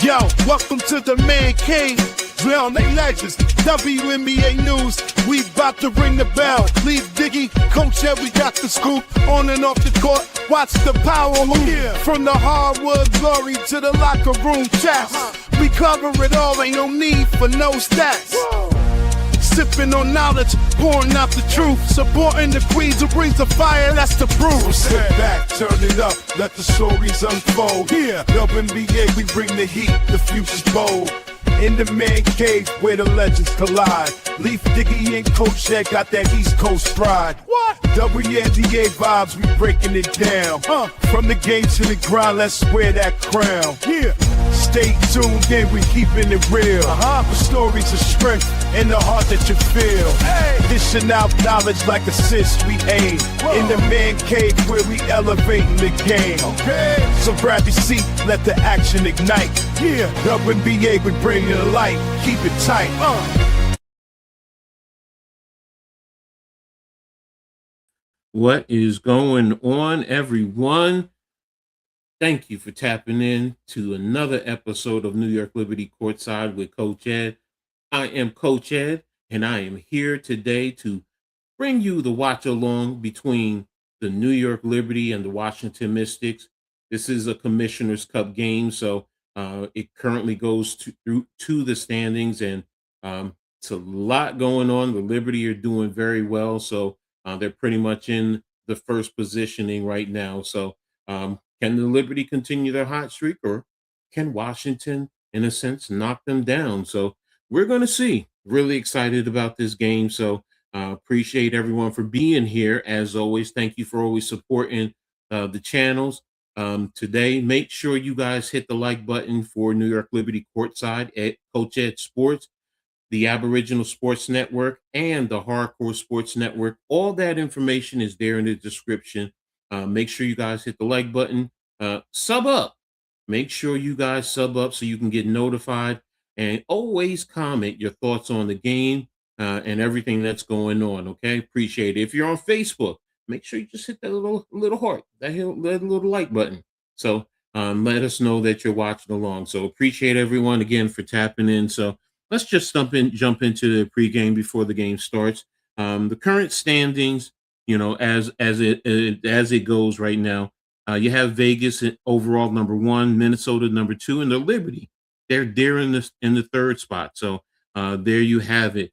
Yo, welcome to the man cave. Drown they legends. WNBA news. We about to ring the bell. Leave Diggy, Coach Edd, we got the scoop. On and off the court, watch the power move. Yeah. From the hardwood glory to the locker room chats. We cover it all, ain't no need for no stats. Whoa. Sipping on knowledge, pouring out the truth. Supporting the queens who brings the fire, that's the proof. So sit back, turn it up, let the stories unfold. Yeah, WNBA, we bring the heat, the future's bold. In the man cave where the legends collide. Leaf Diggy and Coach Edd got that East Coast pride. What? WNBA vibes, we breaking it down. From the game to the grind, let's wear that crown. Yeah. Stay tuned in, we keeping it real. The stories of strength and the heart that you feel. Hey. Dishing out knowledge like assists we aim. Whoa. In the man cave where we elevating the game. Okay. So grab your seat, let the action ignite. Yeah. WNBA, we bring it to light. Keep it tight. What is going on, everyone? Thank you for tapping in to another episode of New York Liberty Courtside with Coach Edd. I am Coach Edd, and I am here today to bring you the watch along between the New York Liberty and the Washington Mystics. This is a Commissioner's Cup game, so it currently goes to the standings, and it's a lot going on. The Liberty are doing very well, so they're pretty much in the first positioning right now. So can the Liberty continue their hot streak, or can Washington, in a sense, knock them down? So we're going to see. Really excited about this game. So appreciate everyone for being here. As always, thank you for always supporting the channels. Today, make sure you guys hit the like button for New York Liberty Courtside at Coach Edd Sports, the Aboriginal Sports Network, and the Hardcore Sports Network. All that information is there in the description. Make sure you guys hit the like button. Sub up. Make sure you guys sub up so you can get notified. And always comment your thoughts on the game and everything that's going on, okay? Appreciate it. If you're on Facebook, make sure you just hit that little heart, that little like button. So let us know that you're watching along. So appreciate everyone again for tapping in. So let's just jump into the pregame before the game starts. The current standings, you know, as it goes right now, you have Vegas overall number 1, Minnesota number 2, and the Liberty. They're in the third spot. So there you have it.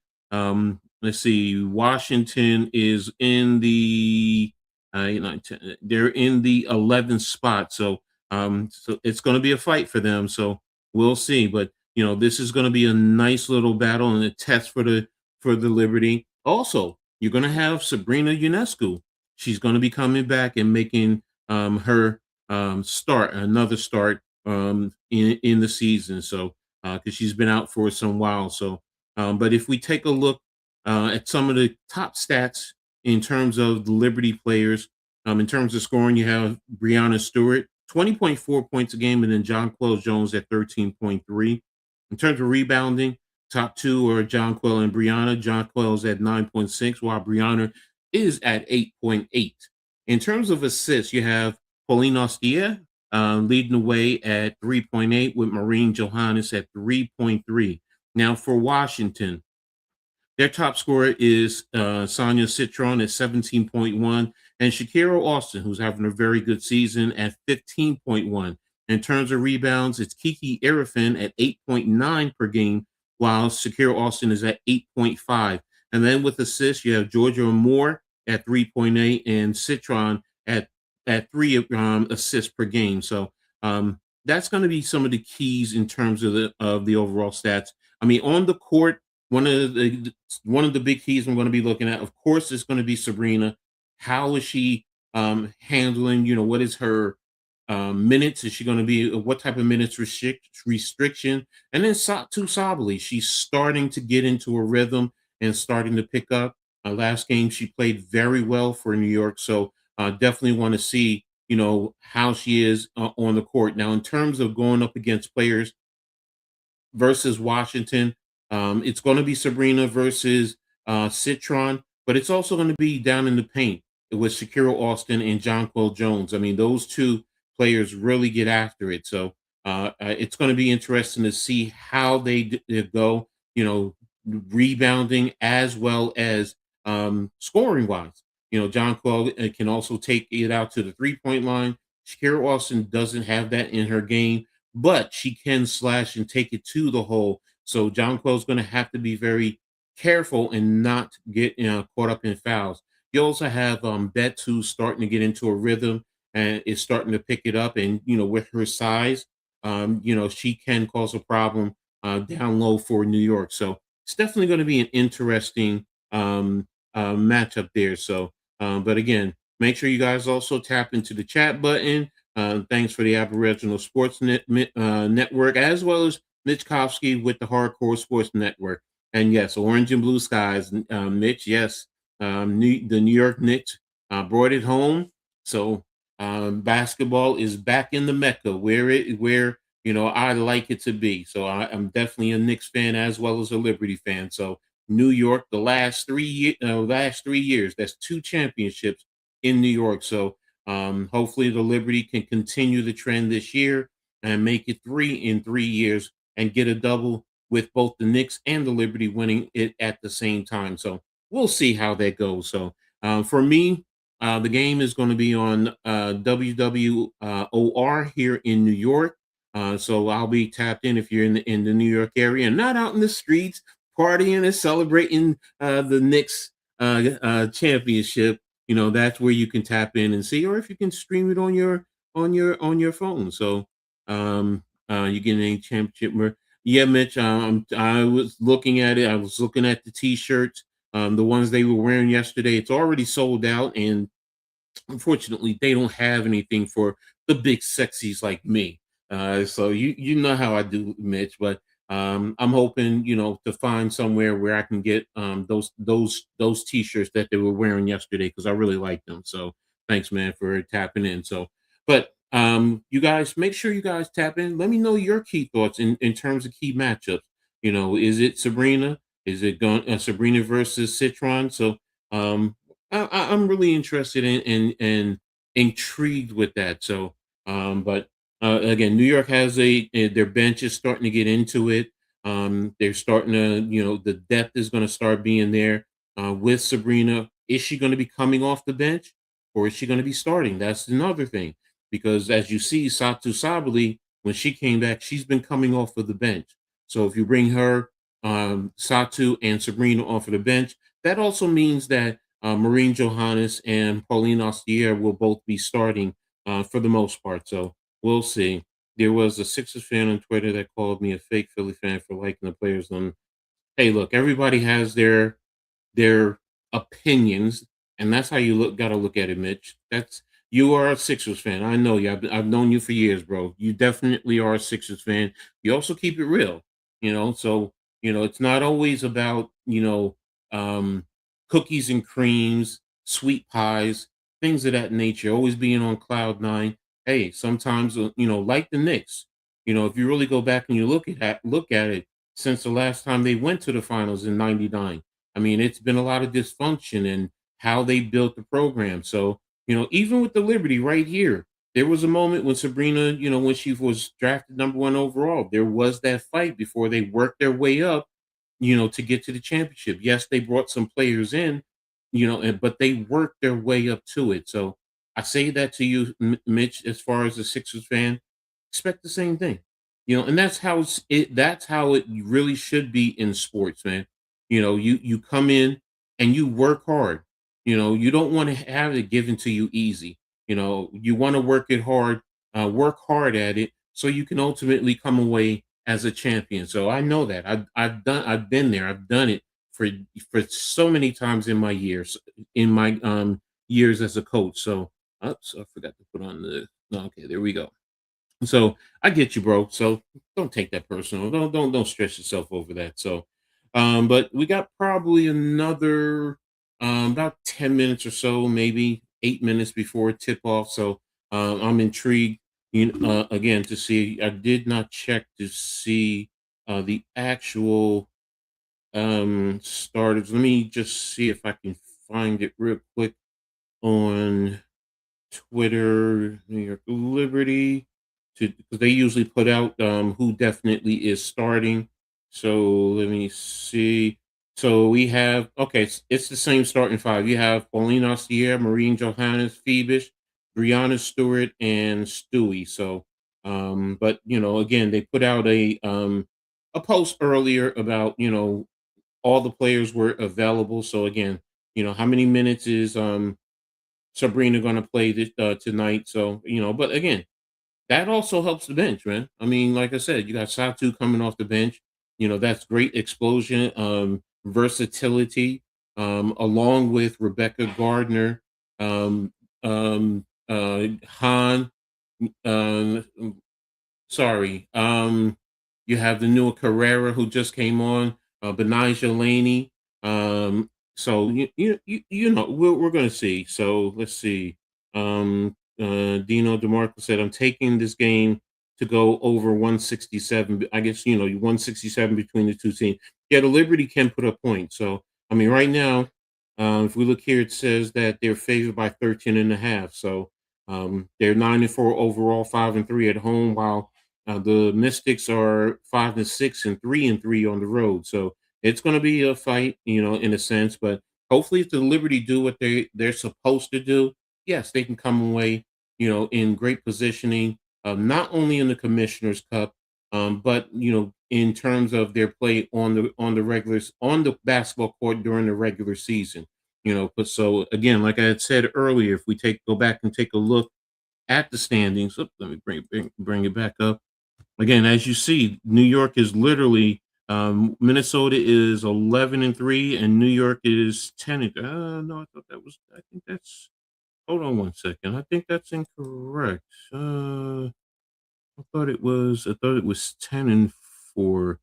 Let's see. Washington is in the they're in the 11th spot. So so it's going to be a fight for them. So we'll see. But you know, this is going to be a nice little battle and a test for the Liberty. Also, you're going to have Sabrina Ionescu. She's going to be coming back and making her another start in the season. So because she's been out for some while. So but if we take a look at some of the top stats in terms of the Liberty players, in terms of scoring, you have Breanna Stewart, 20.4 points a game, and then Jonquel Jones at 13.3. In terms of rebounding, top two are Jonquel and Breanna. Jonquel's at 9.6, while Breanna is at 8.8. In terms of assists, you have Pauline Ostia leading the way at 3.8, with Maureen Johannes at 3.3. Now for Washington, their top scorer is Sonia Citron at 17.1, and Shakira Austin, who's having a very good season, at 15.1. In terms of rebounds, it's Kiki Arifin at 8.9 per game, while Shakira Austin is at 8.5. And then with assists, you have Georgia Moore at 3.8 and Citron at 3 assists per game. So that's going to be some of the keys in terms of the overall stats. I mean, on the court, one of the big keys I'm going to be looking at, of course, is going to be Sabrina. How is she handling? You know, what is her minutes? Is she going to be what type of minutes restriction? And then Satu Sabali, she's starting to get into a rhythm and starting to pick up. Last game she played very well for New York, so definitely want to see, you know, how she is on the court. Now, in terms of going up against players versus Washington, it's going to be Sabrina versus Citron, but it's also going to be down in the paint with Shakira Austin and Jonquel Jones. I mean, those two players really get after it. So It's going to be interesting to see how they go, rebounding as well as scoring wise. Jonquel can also take it out to the 3-point line. Shakira Austin doesn't have that in her game, but she can slash and take it to the hole. So Jonquel is going to have to be very careful and not get caught up in fouls. You also have Betts, who's starting to get into a rhythm and is starting to pick it up. And with her size, she can cause a problem down low for New York. So it's definitely going to be an interesting matchup there. So, but again, make sure you guys also tap into the chat button. Thanks for the Aboriginal Sports Network, as well as Mitch Kofsky with the Hardcore Sports Network. And yes, Orange and Blue Skies, Mitch, yes, the New York Knicks brought it home. So basketball is back in the Mecca where I like it to be. So I'm definitely a Knicks fan as well as a Liberty fan. So New York, the last 3 years, that's 2 championships in New York. So hopefully the Liberty can continue the trend this year and make it 3 in 3 years and get a double with both the Knicks and the Liberty winning it at the same time. So we'll see how that goes. So for me, the game is going to be on WWOR here in New York. So I'll be tapped in if you're in the New York area and not out in the streets partying and celebrating the Knicks championship. That's where you can tap in and see, or if you can stream it on your phone. So you get any championship. Yeah, Mitch. I was looking at it. I was looking at the T-shirts. The ones they were wearing yesterday. It's already sold out, and unfortunately, they don't have anything for the big sexies like me. So you know how I do, Mitch. But I'm hoping to find somewhere where I can get those T-shirts that they were wearing yesterday because I really like them. So thanks, man, for tapping in. So, but you guys make sure you guys tap in. Let me know your key thoughts in terms of key matchups. Is it Sabrina? Is it going Sabrina versus Citron? So um, I'm really interested in intrigued with that. So, but again, New York has their bench is starting to get into it. They're starting to, the depth is going to start being there with Sabrina. Is she going to be coming off the bench or is she going to be starting? That's another thing because as you see, Satu Sabali, when she came back, she's been coming off of the bench. So if you bring her, Satu and Sabrina off of the bench, that also means that Maureen Johannes and Pauline Ostier will both be starting for the most part. So we'll see. There was a Sixers fan on Twitter that called me a fake Philly fan for liking the players. And hey, look, everybody has their opinions, and that's how you got to look at it, Mitch. You are a Sixers fan. I know you. I've known you for years, bro. You definitely are a Sixers fan. You also keep it real, So it's not always about um, cookies and creams, sweet pies, things of that nature. Always being on cloud nine. Hey, sometimes like the Knicks. If you really go back and you look at it since the last time they went to the finals in '99. I mean, it's been a lot of dysfunction in how they built the program. So, even with the Liberty right here, there was a moment when Sabrina, when she was drafted #1 overall, there was that fight before they worked their way up, to get to the championship. Yes, they brought some players in, but they worked their way up to it. So I say that to you, Mitch, as far as a Sixers fan, expect the same thing. And that's how it really should be in sports, man. You come in and you work hard. You don't want to have it given to you easy. You want to work hard at it so you can ultimately come away as a champion. So I know that. I've been there. I've done it for so many times in my years as a coach. So oops, I forgot to put on the no, okay, there we go. So I get you, bro. So don't take that personal. Don't stress yourself over that. So, but we got probably another about 10 minutes or so, maybe 8 minutes before tip off. So I'm intrigued. Again to see. I did not check to see the actual starters. Let me just see if I can find it real quick on Twitter. New York Liberty. to because they usually put out who definitely is starting. So let me see. So we have okay, it's the same starting five. You have Paulina Sierra, Marine Johannes, Phoebus, Breanna Stewart, and Stewie. So but again, they put out a post earlier about all the players were available. So again, how many minutes is Sabrina going to play this tonight? So but again, that also helps the bench, man. I mean, like I said, you got Satu coming off the bench. That's great explosion, versatility, along with Rebecca Gardner, um, Han. Uh, sorry. You have the new Carrera who just came on, Benijah Laney. So we're going to see. So let's see. Dino DeMarco said, "I'm taking this game to go over 167. I guess 167 between the two teams. Yeah, the Liberty can put up points. So I mean, right now, if we look here, it says that they're favored by 13 and a half. So they're 9-4 overall, 5-3 at home, while the Mystics are 5-6 and 3-3 on the road. So it's going to be a fight, in a sense. But hopefully, if the Liberty do what they're supposed to do, yes, they can come away, in great positioning, not only in the Commissioner's Cup, but in terms of their play on the basketball court during the regular season. But so again, like I had said earlier, if we go back and take a look at the standings, let me bring it back up. Again, as you see, New York is literally Minnesota is 11-3 and New York is 10. No, I thought that was. I think that's. Hold on one second. I think that's incorrect. I thought it was. I thought it was 10-4.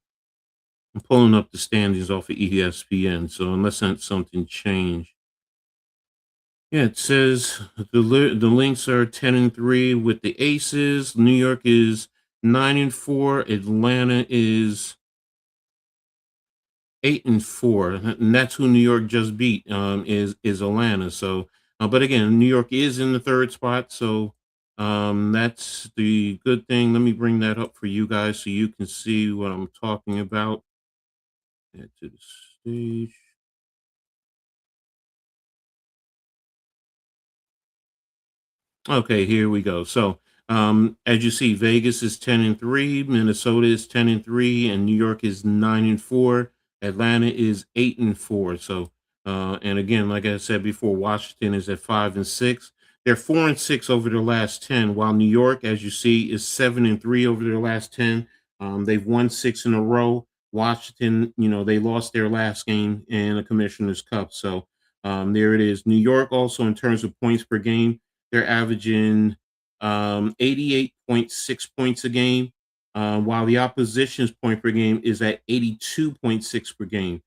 I'm pulling up the standings off of ESPN. So unless something changed. Yeah, it says the Lynx are 10-3 with the Aces. New York is 9-4. Atlanta is 8-4, and that's who New York just beat. Is Atlanta. So, but again, New York is in the third spot. So, that's the good thing. Let me bring that up for you guys so you can see what I'm talking about. Add to the stage. Okay, here we go. So, as you see, Vegas is 10-3, Minnesota is 10-3, and New York is 9-4. Atlanta is 8-4. So, and again, like I said before, Washington is at 5-6. They're 4-6 over their last 10, while New York, as you see, is 7-3 over their last 10. They've won 6 in a row. Washington, they lost their last game in a Commissioner's Cup. So, there it is. New York also, in terms of points per game, they're averaging 88.6 points a game, while the opposition's point per game is at 82.6 per game.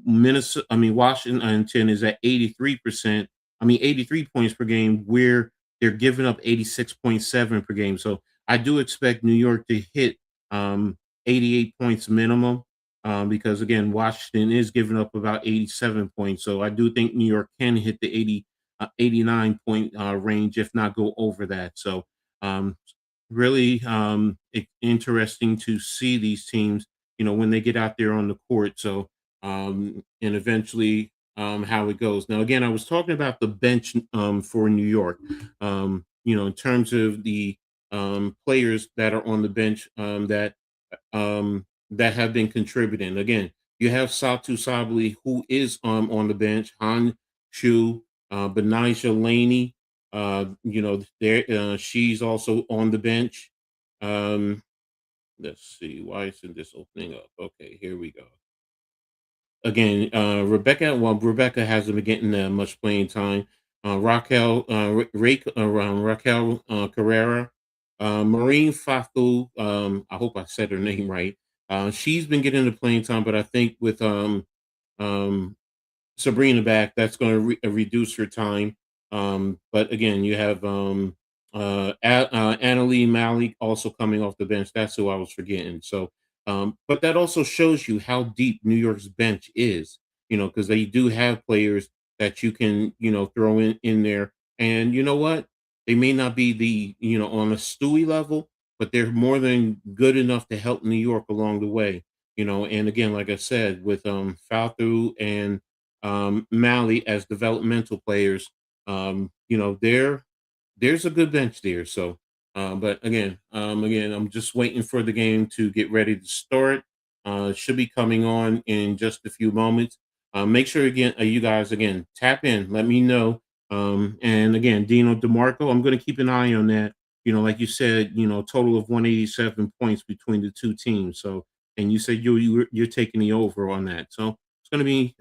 Washington is at 83%. 83 points per game, where they're giving up 86.7 per game. So I do expect New York to hit 88 points minimum, because again, Washington is giving up about 87 points. So I do think New York can hit the 89 point range, if not go over that. So, really interesting to see these teams, when they get out there on the court. So, and eventually how it goes. Now, again, I was talking about the bench for New York, in terms of the players that are on the bench that have been contributing. Again, you have Satu Sabali, who is on the bench, Han Shu, Benijah Laney, there she's also on the bench. Let's see, why isn't this opening up? Okay, here we go. Again, Rebecca hasn't been getting much playing time. Raquel Carrera, Marine Fafu. I hope I said her name right. She's been getting the playing time, but I think with um, Sabrina back, that's going to reduce her time. But again, you have Annalie Malik also coming off the bench. That's who I was forgetting. So, but that also shows you how deep New York's bench is. Because they do have players that you can throw in there, and you know what? They may not be the on a Stewie level, but they're more than good enough to help New York along the way. And again, like I said, with Falthou and Malley as developmental players, there's a good bench there. So, but again, I'm just waiting for the game to get ready to start. It should be coming on in just a few moments. Make sure again, you guys again tap in. Let me know. And again, Dino DeMarco, I'm going to keep an eye on that. Like you said, total of 187 points between the two teams. So, and you said you're taking the over on that. So it's going to be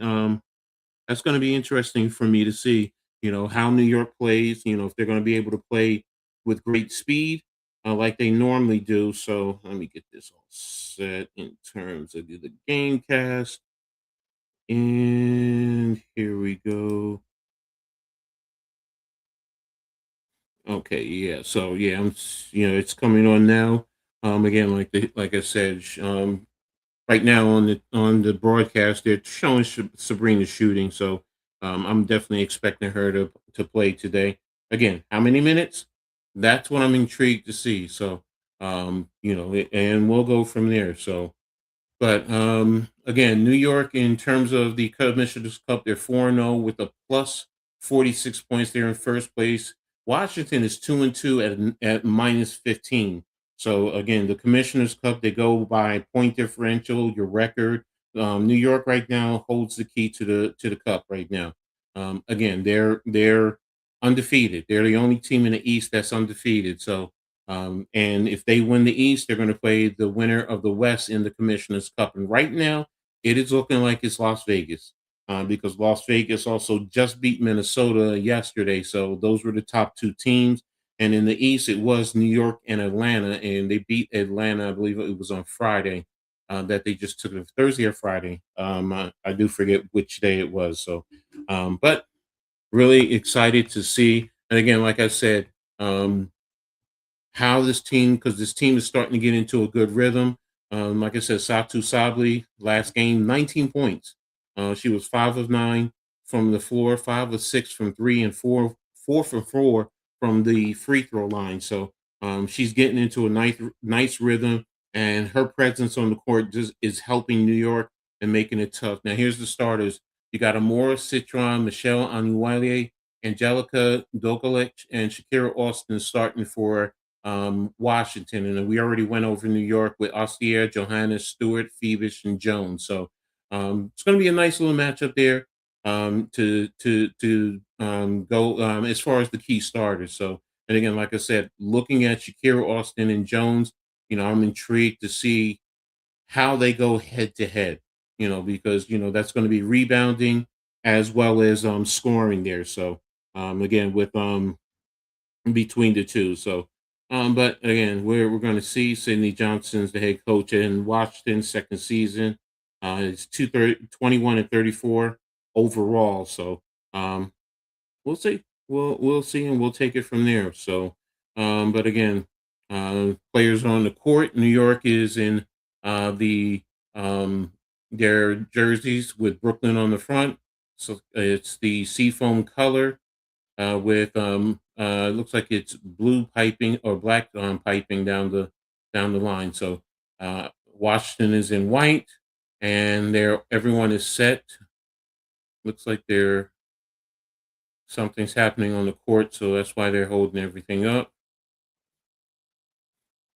that's going to be interesting for me to see, how New York plays, if they're going to be able to play with great speed like they normally do. So let me get this all set in terms of the game cast. And here we go. Okay, yeah. So yeah, it's coming on now. Again, like I said, right now on the broadcast, they're showing Sabrina shooting, so I'm definitely expecting her to play today. Again, how many minutes? That's what I'm intrigued to see. So, and we'll go from there. So, but again, New York in terms of the Commissioner's Cup, they're 4-0 with a plus 46 points. They're in first place. Washington is 2-2 at minus 15. So again, the Commissioner's Cup, they go by point differential, your record. New York right now holds the key to the cup right now. Again, they're undefeated. They're the only team in the East that's undefeated. So and if they win the East, they're going to play the winner of the West in the Commissioner's Cup. And right now, it is looking like it's Las Vegas because Las Vegas also just beat Minnesota yesterday. So those were the top two teams. And in the East, it was New York and Atlanta, and they beat Atlanta. I believe it was on Friday that they just took it, Thursday or Friday. I do forget which day it was. So, but really excited to see. And again, like I said, how because this team is starting to get into a good rhythm. Like I said, Satu Sabli last game, 19 points. She was 5 of 9 from the floor, 5 of 6 from three, and 4 for 4 from the free throw line. So she's getting into a nice rhythm, and her presence on the court just is helping New York and making it tough. Now here's the starters. You got Amora Citron, Michelle Anuwale, Angelica Dokolich, and Shakira Austin starting for Washington, and we already went over New York with Ostier, Johannes, Stewart, Phoebus, and Jones. So it's going to be a nice little matchup there to go as far as the key starters. So, and again, like I said, looking at Shakira Austin and Jones, I'm intrigued to see how they go head to head. Because that's going to be rebounding as well as scoring there. So again, with between the two. So, but again, we're going to see Sydney Johnson's the head coach in Washington, second season. It's 21 and 34 overall. So, we'll see. We'll see, and we'll take it from there. So, but again, players on the court. New York is in the their jerseys with Brooklyn on the front. So it's the seafoam color with looks like it's blue piping or black piping down the line. So Washington is in white, and everyone is set. Looks like something's happening on the court, so that's why they're holding everything up.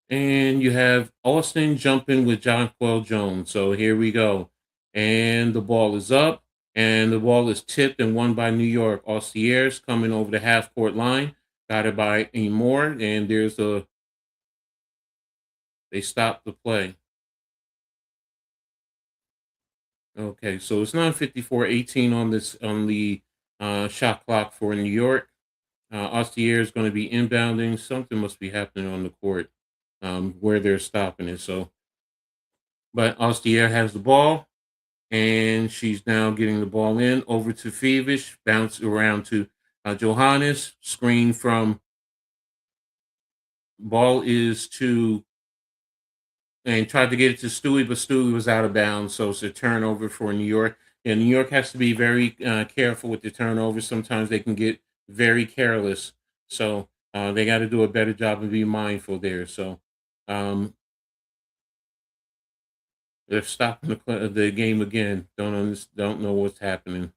And you have Austin jumping with Jonquel Jones. So here we go. And the ball is up, and the ball is tipped and won by New York. Ostiers coming over the half court line, got it by Amore, and they stopped the play. Okay, so it's 9:54:18 on the shot clock for New York. Ostier is going to be inbounding. Something must be happening on the court where they're stopping it. So, but Ostier has the ball, and she's now getting the ball in over to Phoebus, bounce around to Johannes, screen from ball is to, and tried to get it to Stewie, but Stewie was out of bounds, so it's a turnover for New York. And New York has to be very careful with the turnovers. Sometimes they can get very careless, so they got to do a better job and be mindful there. So Um, they're stopping the game again. Don't know what's happening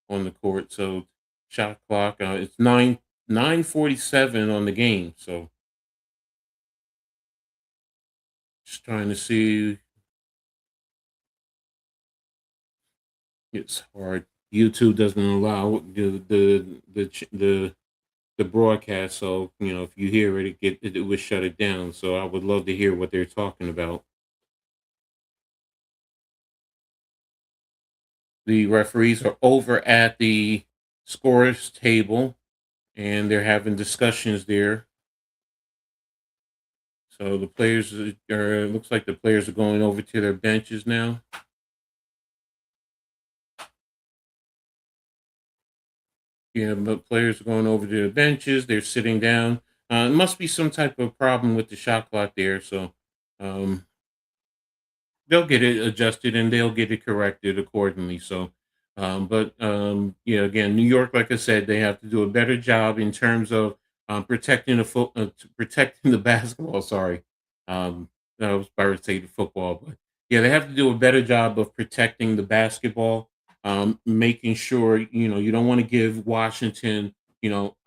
on the court. So shot clock. It's 9:47 on the game. So just trying to see. It's hard. YouTube doesn't allow the broadcast. So if you hear it, it would shut it down. So I would love to hear what they're talking about. The referees are over at the scorers table, and they're having discussions there. So the players are. Looks like the players are going over to their benches now. Yeah, but players are going over to their benches. They're sitting down. It must be some type of problem with the shot clock there. So um, they'll get it adjusted and they'll get it corrected accordingly. So, yeah, again, New York, like I said, they have to do a better job in terms of protecting protecting the basketball. Sorry, um, I was about to say the football, but yeah, they have to do a better job of protecting the basketball, making sure you don't want to give Washington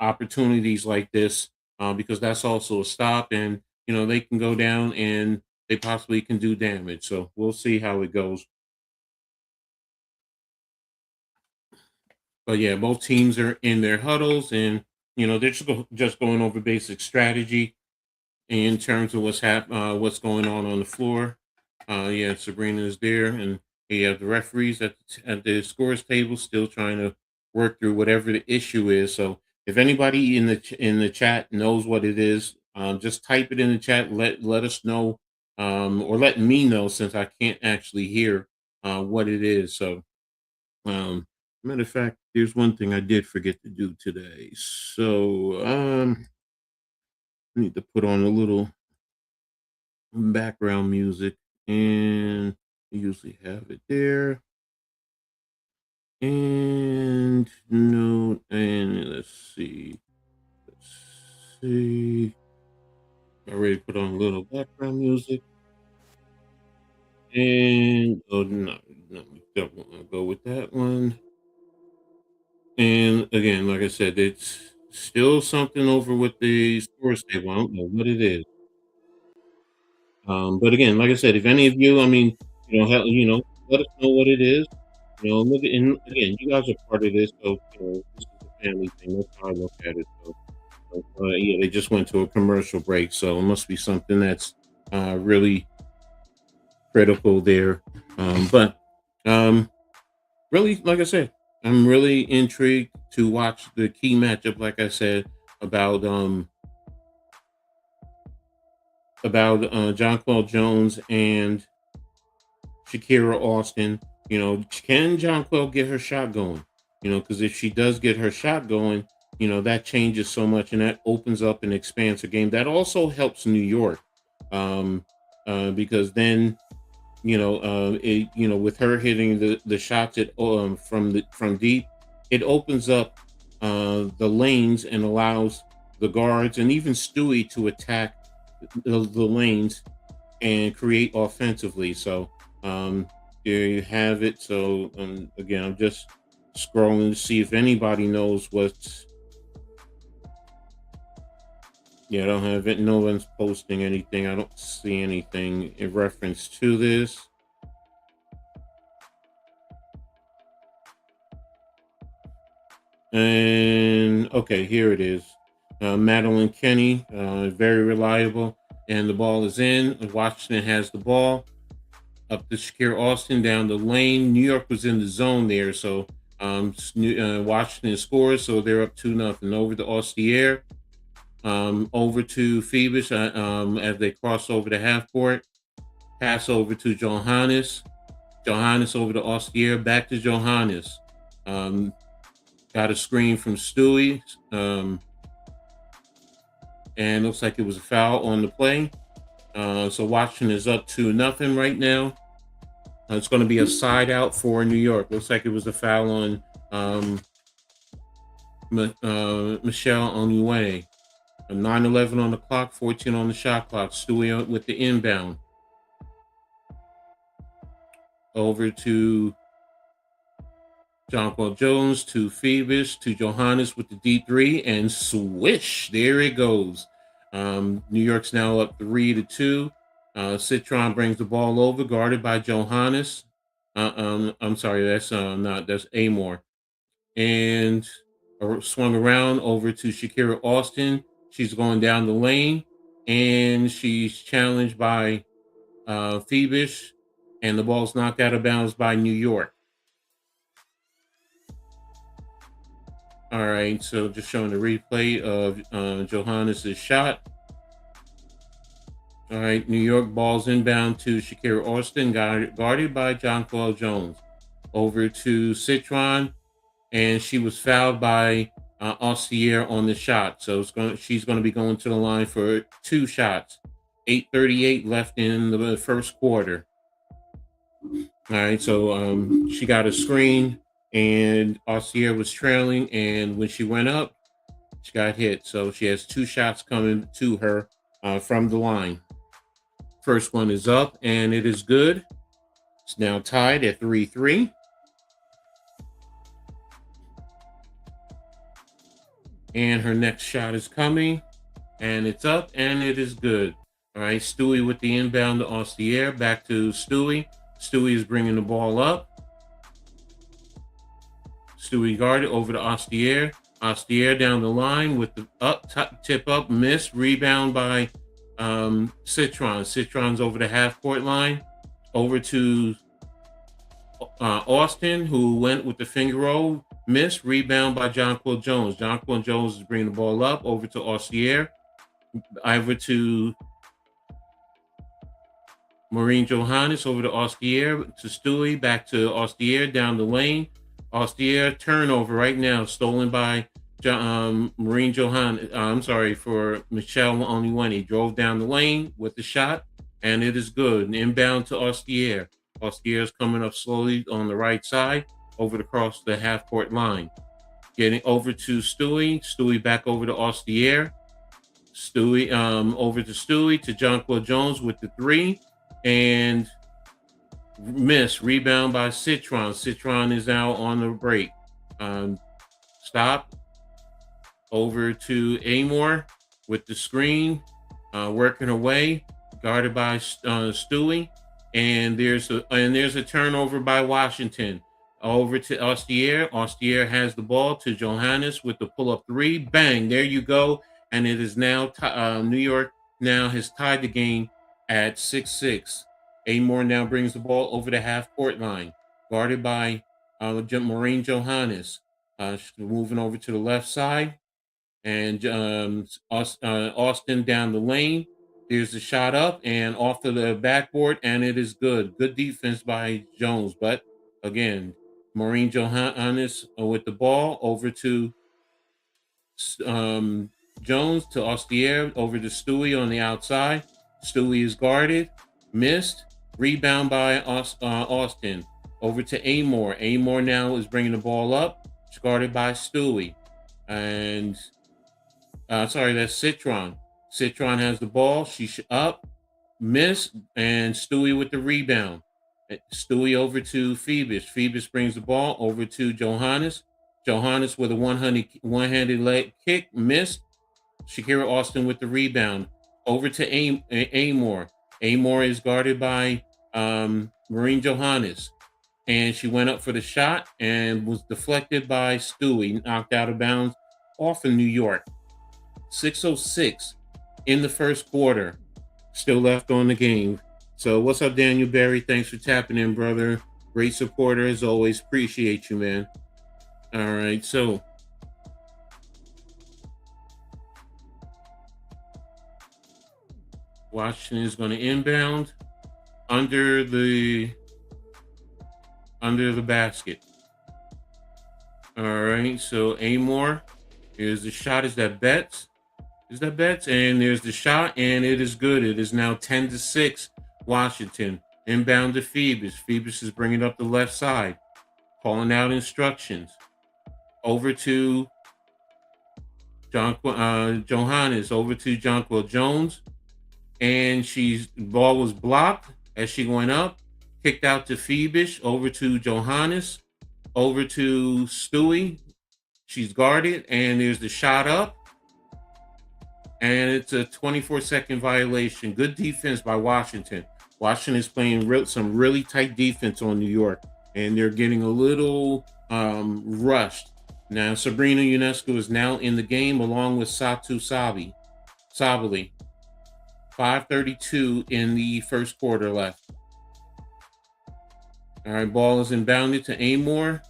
opportunities like this because that's also a stop, and they can go down and they possibly can do damage. So we'll see how it goes. But yeah, both teams are in their huddles, and they're just going over basic strategy in terms of what's going on the floor. Yeah, Sabrina is there, and you have the referees at the scores table still trying to work through whatever the issue is. So if anybody in the chat knows what it is, just type it in the chat. Let us know, or let me know since I can't actually hear what it is. So, matter of fact, there's one thing I did forget to do today. So I need to put on a little background music, and I usually have it there. And no, and let's see. I already put on a little background music. And oh no, we don't want to go with that one. And again, like I said, it's still something over with the sports table. I don't know what it is. But again, like I said, if any of you, I mean, let us know what it is. Look at, and again, you guys are part of this, so this is a family thing. That's how I look at it. So, yeah, they just went to a commercial break, so it must be something that's really critical there. But really, like I said, I'm really intrigued to watch the key matchup. Like I said about Jonquel Jones and Shakira Austin. Can Jonquel get her shot going? Because if she does get her shot going, that changes so much and that opens up and expands her game. That also helps New York, um, because then with her hitting the shots from deep, it opens up the lanes and allows the guards and even Stewie to attack the lanes and create offensively. So there you have it. So again, I'm just scrolling to see if anybody knows what's. Yeah, I don't have it. No one's posting anything. I don't see anything in reference to this. And okay, here it is. Madeline Kenny, very reliable. And the ball is in. Washington has the ball. Up to Shakir Austin down the lane. New York was in the zone there, so Washington scores, so they're up 2-0. Over to Ostier, over to Phoebus as they cross over the half court. Pass over to Johannes. Johannes over to Ostier, back to Johannes. Got a screen from Stewie, and looks like it was a foul on the play. So Washington is up 2-0 right now. It's going to be a side out for New York. Looks like it was a foul on Michelle Onue. A 9:11 on the clock, 14 on the shot clock. Stewie with the inbound. Over to Jonquel Jones, to Phoebus, to Johannes with the D3, and swish, there it goes. New York's now up 3-2. Citron brings the ball over, guarded by Johannes. I'm sorry, that's Amor. And swung around over to Shakira Austin. She's going down the lane, and she's challenged by Phoebus, and the ball's knocked out of bounds by New York. All right, so just showing the replay of Johannes' shot. All right, New York balls inbound to Shakira Austin, guarded by Jonquel Jones. Over to Citron, and she was fouled by Ostier on the shot. So she's going to be going to the line for 2 shots. 8:38 left in the first quarter. All right, so she got a screen, and Ostier was trailing, and when she went up, she got hit. So she has 2 shots coming to her from the line. First one is up, and it is good. It's now tied at 3-3. And her next shot is coming, and it's up, and it is good. All right, Stewie with the inbound to Ostier. Back to Stewie. Stewie is bringing the ball up. Stewie guarded over to Ostier. Ostier down the line with the tip up, miss, rebound by Citron. Citron's over the half-court line. Over to Austin, who went with the finger roll. Miss, rebound by Jonquel Jones. Jonquel Jones is bringing the ball up over to Ostier. Over to Maureen Johannes, over to Ostier, to Stewie, back to Ostier, down the lane. Ostier, turnover right now, stolen by Maureen Johannes. I'm sorry, for Michelle Onwuene. Drove down the lane with the shot, and it is good. Inbound to Ostier. Ostier is coming up slowly on the right side, over across the half-court line. Getting over to Stewie. Stewie back over to Ostier. Stewie over to Stewie, to Jonquel Jones with the 3. And miss. Rebound by Citron. Citron is now on the break. Stop. Over to Amor with the screen. Working away. Guarded by Stewie. And there's a turnover by Washington. Over to Ostier. Ostier has the ball to Johannes with the pull-up 3. Bang. There you go. And it is now New York now has tied the game at 6-6. Amor now brings the ball over the half-court line. Guarded by Maureen Johannes. Moving over to the left side. And Austin down the lane. There's a shot up and off to the backboard, and it is good. Good defense by Jones. But, again, Maureen Johannes with the ball over to Jones, to Ostier, over to Stewie on the outside. Stewie is guarded. Missed. Rebound by Austin. Over to Amor. Amor now is bringing the ball up. It's guarded by Stewie. And, that's Citron. Citron has the ball. She's up. Miss. And Stewie with the rebound. Stewie over to Phoebus. Phoebus brings the ball over to Johannes. Johannes with a one-handed leg kick. Missed. Shakira Austin with the rebound. Over to Amor. Amor is guarded by Maureen Johannes. And she went up for the shot and was deflected by Stewie. Knocked out of bounds off in New York. 6:06 in the first quarter. Still left on the game. So what's up, Daniel Berry? Thanks for tapping in, brother. Great supporter as always. Appreciate you, man. All right, so Washington is going to inbound under the basket. All right, so Amor, here's the shot. Is that Betts? And there's the shot, and it is good. It is now 10-6, Washington. Inbound to Phoebus. Phoebus is bringing up the left side, calling out instructions. Over to Johannes over to Jonquel Jones, and ball was blocked as she went up, kicked out to Phoebus, over to Johannes, over to Stewie. She's guarded, and there's the shot up, and it's a 24-second violation. Good defense by Washington. Washington is playing some really tight defense on New York, and they're getting a little rushed. Now, Sabrina Ionescu is now in the game along with Sabally. 5:32 in the first quarter left. All right, ball is inbounded to Amor.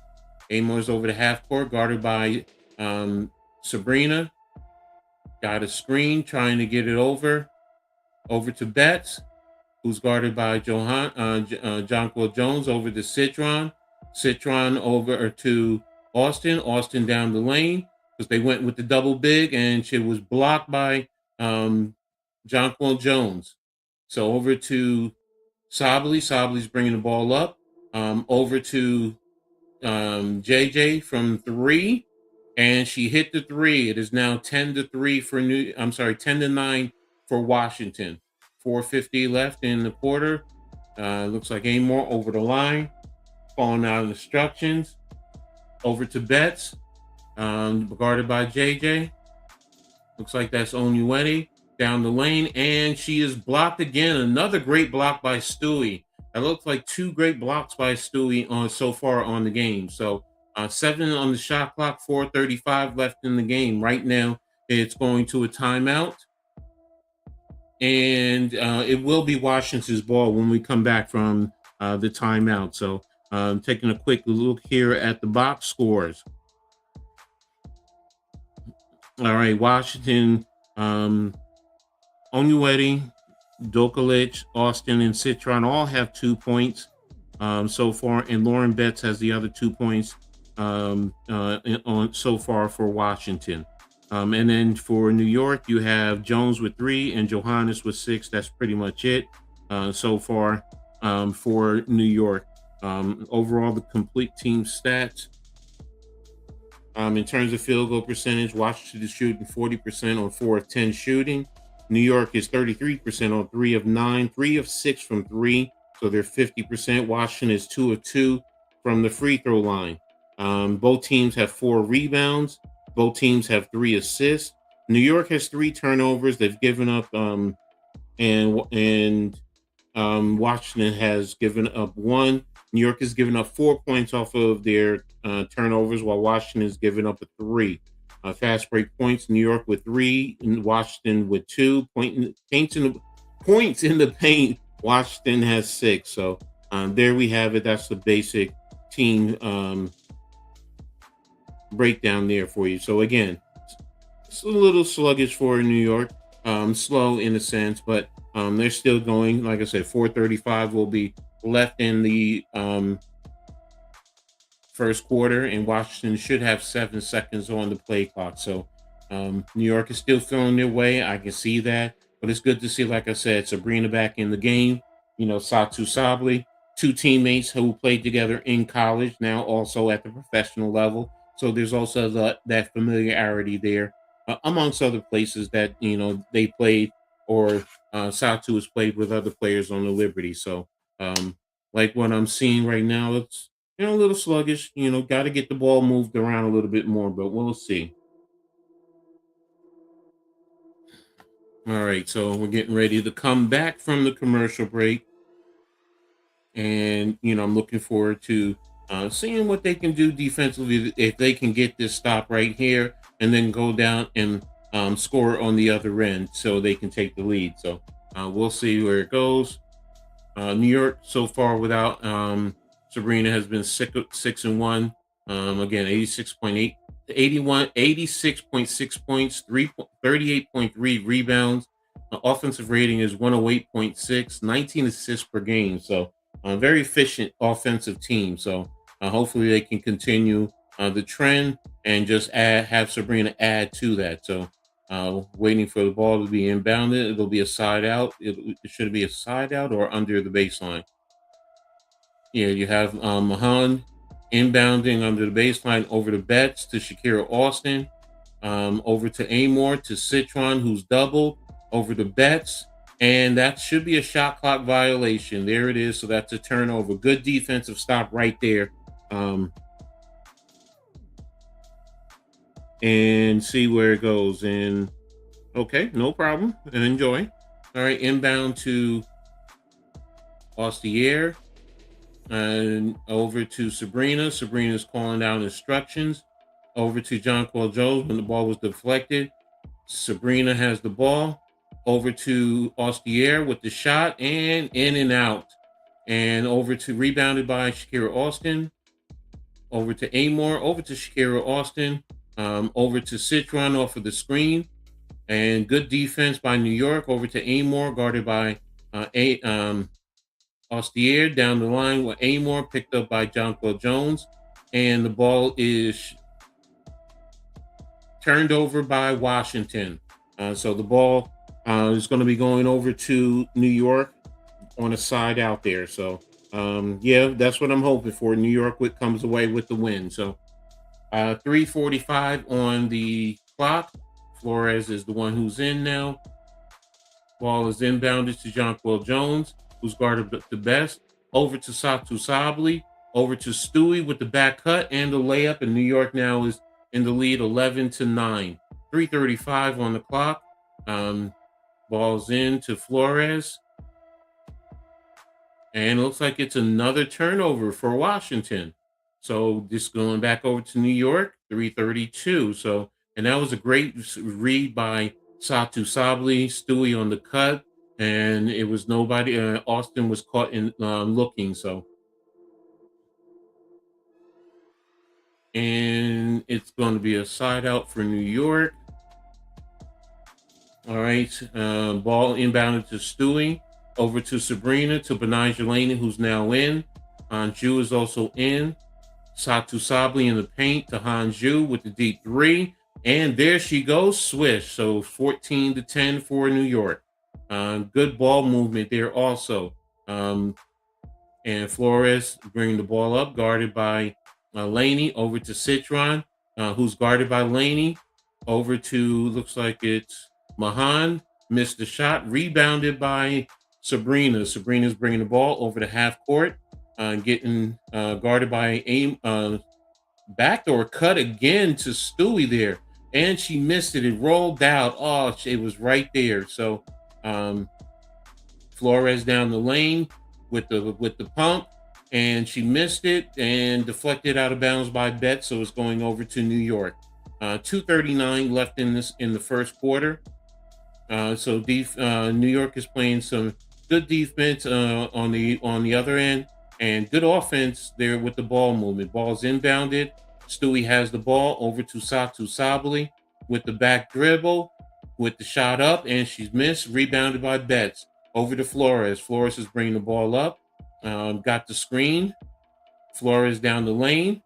Amor's over the half court, guarded by Sabrina. Got a screen, trying to get it over to Betts, who's guarded by Jonquel Jones, over to Citron. Citron over to Austin. Austin down the lane because they went with the double big, and she was blocked by Jonquel Jones. So over to Sabley. Sabley's bringing the ball up. Over to JJ from 3, and she hit the 3. It is now 10-3 for 10-9 for Washington. 4:50 left in the quarter. Looks like Amor over the line, calling out instructions. Over to Betts, guarded by JJ. Looks like that's Onyewedi down the lane, and she is blocked again. Another great block by Stewie. It looks like 2 great blocks by Stewie so far on the game. So 7 on the shot clock, 4:35 left in the game. Right now, it's going to a timeout, and it will be Washington's ball when we come back from the timeout. So taking a quick look here at the box scores. All right, Washington, Onyewedi, Dokulich, Austin, and Citron all have 2 points so far, and Lauren Betts has the other 2 points on so far for Washington. And then for New York, you have Jones with 3 and Johannes with 6. That's pretty much it so far for New York. Overall, the complete team stats. In terms of field goal percentage, Washington is shooting 40% on 4 of 10 shooting. New York is 33% on 3 of 9, 3 of 6 from 3, so they're 50%. Washington is 2 of 2 from the free throw line. Both teams have 4 rebounds. Both teams have 3 assists. New York has 3 turnovers. They've given up, and Washington has given up 1. New York has given up 4 points off of their turnovers, while Washington has given up a 3. Fast break points, New York with 3, and Washington with 2. Points in the paint, Washington has 6. So there we have it. That's the basic team breakdown there for you. So again, it's a little sluggish for New York, slow in a sense, but they're still going. Like I said, 4:35 will be left in the first quarter, and Washington should have 7 seconds on the play clock. So New York is still feeling their way. I can see that, but it's good to see, like I said, Sabrina back in the game. Satu Sabley, 2 teammates who played together in college, now also at the professional level. So there's also that familiarity there, amongst other places that they played, or Satu has played with other players on the Liberty. So like what I'm seeing right now, it's a little sluggish. Got to get the ball moved around a little bit more, but we'll see. All right, so we're getting ready to come back from the commercial break, and I'm looking forward to seeing what they can do defensively, if they can get this stop right here and then go down and score on the other end so they can take the lead. So we'll see where it goes. New York so far without Sabrina has been 6-1. Again, 86.6 points, 38.3 rebounds. Offensive rating is 108.6, 19 assists per game. So a very efficient offensive team. So hopefully they can continue the trend and just have Sabrina add to that. So waiting for the ball to be inbounded. It'll be a side out. It should be a side out or under the baseline. Yeah, you have Mahan inbounding under the baseline over the Betts to Shakira Austin. over to Amor, to Citron, who's doubled, over to Betts, and that should be a shot clock violation. There it is. So that's a turnover. Good defensive stop right there. And see where it goes. And okay, no problem. And enjoy. All right, inbound to Ostier. And over to Sabrina. Sabrina's calling down instructions. Over to Jonquel Jones when the ball was deflected. Sabrina has the ball. Over to Ostier with the shot and in and out. And over to rebounded by Shakira Austin. Over to Amor. Over to Shakira Austin. Over to Citron off of the screen. And good defense by New York. Over to Amor, guarded by Ostier. Down the line with Amor, picked up by Jonquel Jones. And the ball is turned over by Washington. So the ball is going to be going over to New York on a side out there. So, yeah, that's what I'm hoping for. New York comes away with the win. So 3:45 on the clock. Flores is the one who's in now. Ball is inbounded to Jonquel Jones, who's guarded the best. Over to Satu Sabli. Over to Stewie with the back cut and the layup. And New York now is in the lead 11-9. 3:35 on the clock. Ball's in to Flores. And it looks like it's another turnover for Washington. So just going back over to New York, 3:32. So, and that was a great read by Satu Sabli, Stewie on the cut, and it was nobody. Austin was caught in looking. So, and it's going to be a side out for New York. All right, ball inbounded to Stewie, over to Sabrina, to Betnijah Laney, who's now in. Anju is also in. Satu Sabli in the paint to Hanju with the deep three. And there she goes, swish. So 14-10 for New York. Good ball movement there also. And Flores bringing the ball up, guarded by Laney, over to Citron, who's guarded by Laney. Over to, looks like it's Mahan, missed the shot, rebounded by Sabrina. Sabrina's bringing the ball over the half court, getting guarded by backdoor cut again to Stewie there. And she missed it. It rolled out. Oh, it was right there. So Flores down the lane with the pump, and she missed it and deflected out of bounds by Betts. So it's going over to New York. 2:39 left in the first quarter. So New York is playing some good defense on the other end, and good offense there with the ball movement. Ball's inbounded. Stewie has the ball over to Satu Sabli with the back dribble, with the shot up, and she's missed. Rebounded by Betts. Over to Flores. Flores is bringing the ball up. Got the screen. Flores down the lane,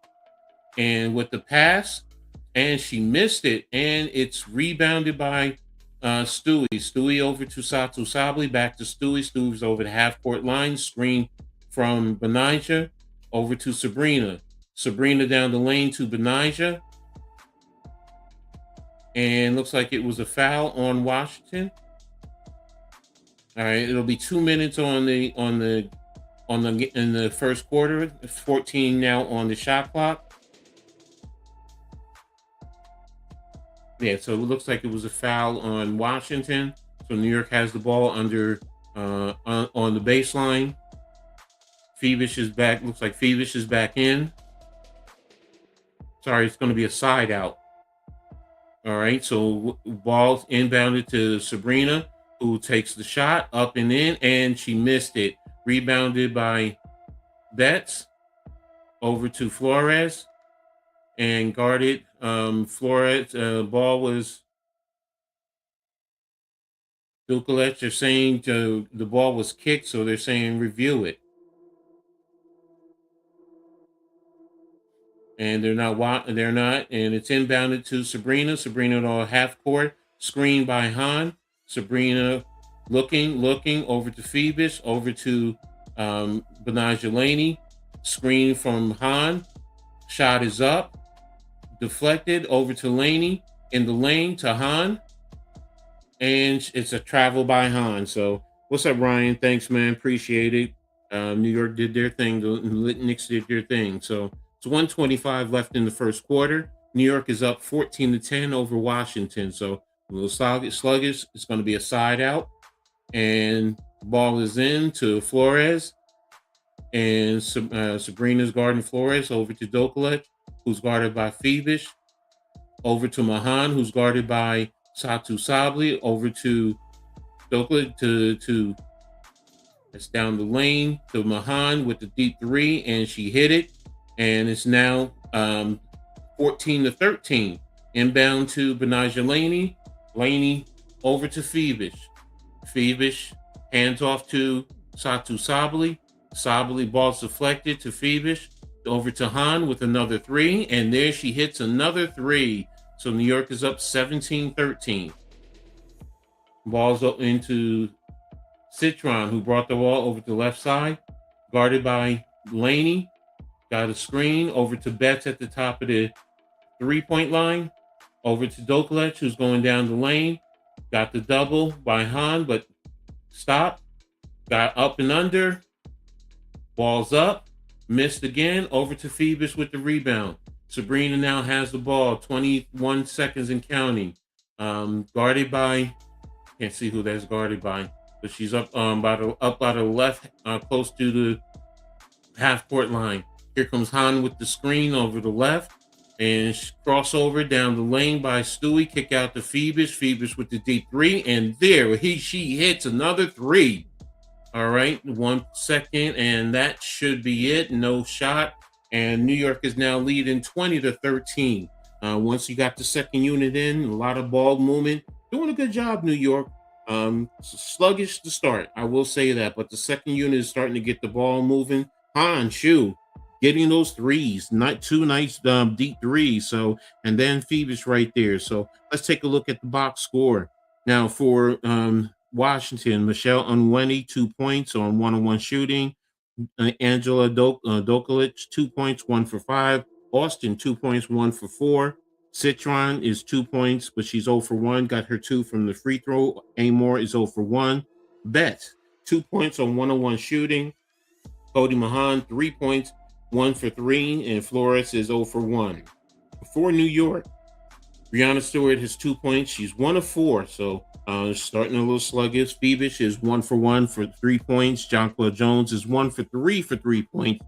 and with the pass, and she missed it, and it's rebounded by Stewie. Stewie over to Satu Sabli, back to Stewie. Stewie's over the half-court line. Screen from Betnijah over to Sabrina. Sabrina down the lane to Betnijah. And looks like it was a foul on Washington. All right, it'll be 2 minutes in the first quarter. 14 now on the shot clock. Yeah, so it looks like it was a foul on Washington. So New York has the ball under on the baseline. Phoebus is back. Looks like Phoebus is back in. Sorry, it's going to be a side out. All right, so ball inbounded to Sabrina, who takes the shot up and in, and she missed it. Rebounded by Betts over to Flores and guarded. Flores, ball was Dukalec. They're saying the ball was kicked, so they're saying review it. And they're not, and it's inbounded to Sabrina. Sabrina on half court, screened by Han. Sabrina looking over to Phoebus, over to Betnijah Laney. Screen from Han. Shot is up. Deflected over to Laney. in the lane to Han, and it's a travel by Han. So what's up, Ryan? Thanks, man. Appreciate it. New York did their thing. The Knicks did their thing. So it's 125 left in the first quarter. New York is up 14-10 over Washington. So a little sluggish. It's going to be a side out, and ball is in to Flores, and Sabrina's guarding Flores over to Doklet, who's guarded by Phoebus, over to Mahan, who's guarded by Satu Sabli, over to Doklet to it's down the lane to Mahan with the deep three, and she hit it, and it's now 14-13. Inbound to Benaja Laney. Laney over to Phoebus. Phoebus hands off to Satu Sabli. Sabli ball's deflected to Phoebus. Over to Han with another three, and there she hits another three. So New York is up 17-13. Ball's up into Citron, who brought the ball over to the left side, guarded by Laney. Got a screen over to Betts at the top of the three-point line. Over to Doklet, who's going down the lane. Got the double by Han, but stopped. Got up and under. Ball's up. Missed again. Over to Phoebus with the rebound. Sabrina now has the ball. 21 seconds and counting. Guarded by, can't see who that's guarded by, but she's up by the left, close to the half court line. Here comes Han with the screen over the left, and crossover down the lane by Stewie. Kick out to Phoebus. Phoebus with the deep three, and there she hits another three. All right, 1 second, and that should be it. No shot, and New York is now leading 20-13. Once you got the second unit in, a lot of ball movement, doing a good job, New York. Sluggish to start, I will say that, but the second unit is starting to get the ball moving. Han Shu getting those threes, not two nice deep threes. So, and then Phoebus right there. So let's take a look at the box score now for Washington. Michelle Onwenu, 2 points on one-on-one shooting. Angela Dokalic, 2 points, 1 for 5. Austin, 2 points, 1 for 4. Citron is 2 points, but she's 0 for 1. Got her 2 from the free throw. Amore is 0 for 1. Betts, 2 points on one-on-one shooting. Cody Mahan, 3 points, 1 for 3. And Flores is 0 for 1. For New York, Breanna Stewart has 2 points. She's 1 of 4, so starting a little sluggish. Phoebus is 1 for 1 for 3 points. Jonquel Jones is 1 for 3 for 3 points.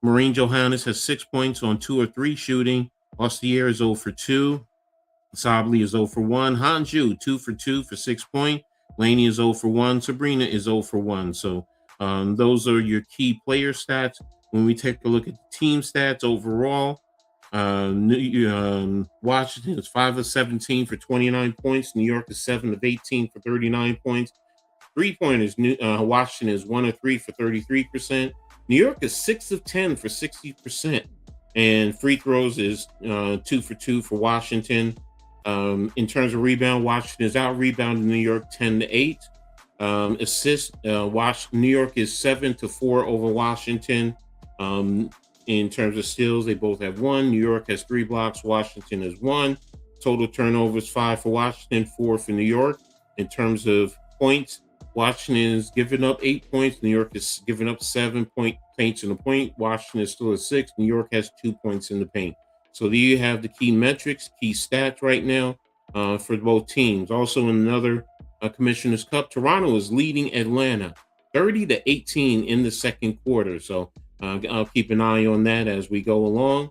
Maureen Johannes has 6 points on 2 or 3 shooting. Ostier is 0 for 2. Sabli is 0 for 1. Hanju, 2 for 2 for 6 points. Laney is 0 for 1. Sabrina is 0 for 1. So those are your key player stats. When we take a look at the team stats overall, Washington is 5 of 17 for 29 points. New York is 7 of 18 for 39 points. 3-pointers, Washington is 1 of 3 for 33%. New York is 6 of 10 for 60%. And free throws is 2 for 2 for Washington. In terms of rebound, Washington is out rebounding New York 10-8. Assists, New York is 7-4 over Washington. In terms of steals, they both have 1. New York has 3 blocks. Washington has 1. Total turnovers 5 for Washington, 4 for New York. In terms of points, Washington is giving up 8 points. New York is giving up 7 paints in the paint. Washington is still at 6. New York has 2 points in the paint. So there you have the key metrics, key stats right now for both teams. Also in another Commissioner's Cup, Toronto is leading Atlanta 30-18 in the second quarter. So I'll keep an eye on that as we go along.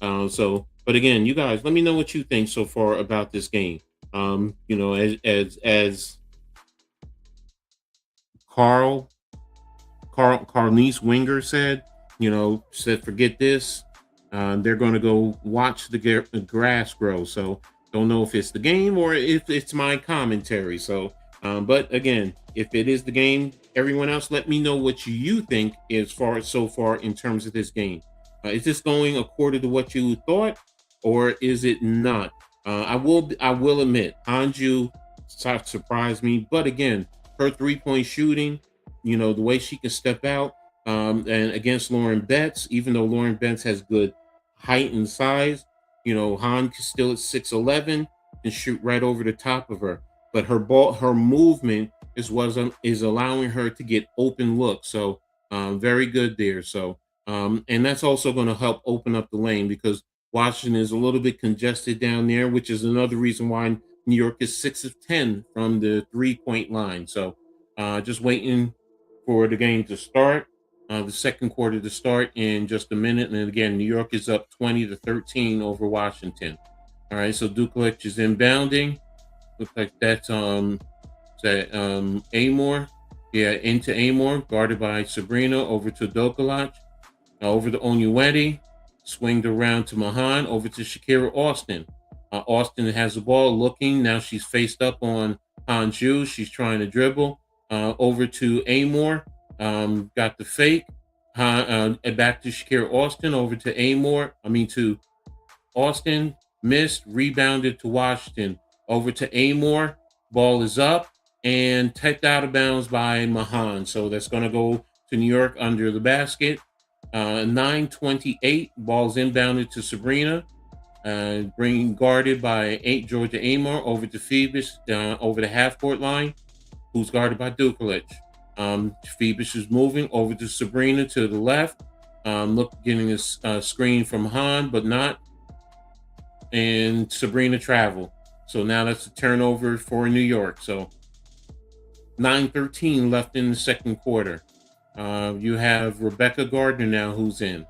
But again, you guys, let me know what you think so far about this game. As Carlise Winger said, forget this. They're going to go watch the grass grow. So don't know if it's the game or if it's my commentary. So, but again, if it is the game, everyone else, let me know what you think so far in terms of this game. Is this going according to what you thought, or is it not? I will admit, Anju surprised me, but again, her 3-point shooting, the way she can step out, and against Lauren Betts, even though Lauren Betts has good height and size, Han is still at 6'11", can shoot right over the top of her. But her movement is allowing her to get open looks. So very good there. So and that's also going to help open up the lane because Washington is a little bit congested down there, which is another reason why New York is 6 of 10 from the 3-point line. So just waiting for the game to start, the second quarter to start in just a minute. And again, New York is up 20-13 over Washington. All right, so Dukelich is inbounding. Looks like that's Amore. Yeah, into Amore, guarded by Sabrina, over to Dukelich. Over to Onyewedi, swinged around to Mahan, over to Shakira Austin. Austin has the ball looking. Now she's faced up on Hanju. She's trying to dribble. Over to Amore. Got the fake. Back to Shakira Austin. Over to to Austin. Missed. Rebounded to Washington. Over to Amore. Ball is up and tipped out of bounds by Mahan. So that's going to go to New York under the basket. 9:28. Ball's inbounded to Sabrina. Being guarded by Georgia Amore, over to Phoebus, over the half-court line, who's guarded by Dukelich. Phoebus is moving over to Sabrina to the left. Getting a screen from Han, but not. And Sabrina travel. So now that's a turnover for New York. So 9:13 left in the second quarter. You have Rebecca Gardner now who's in.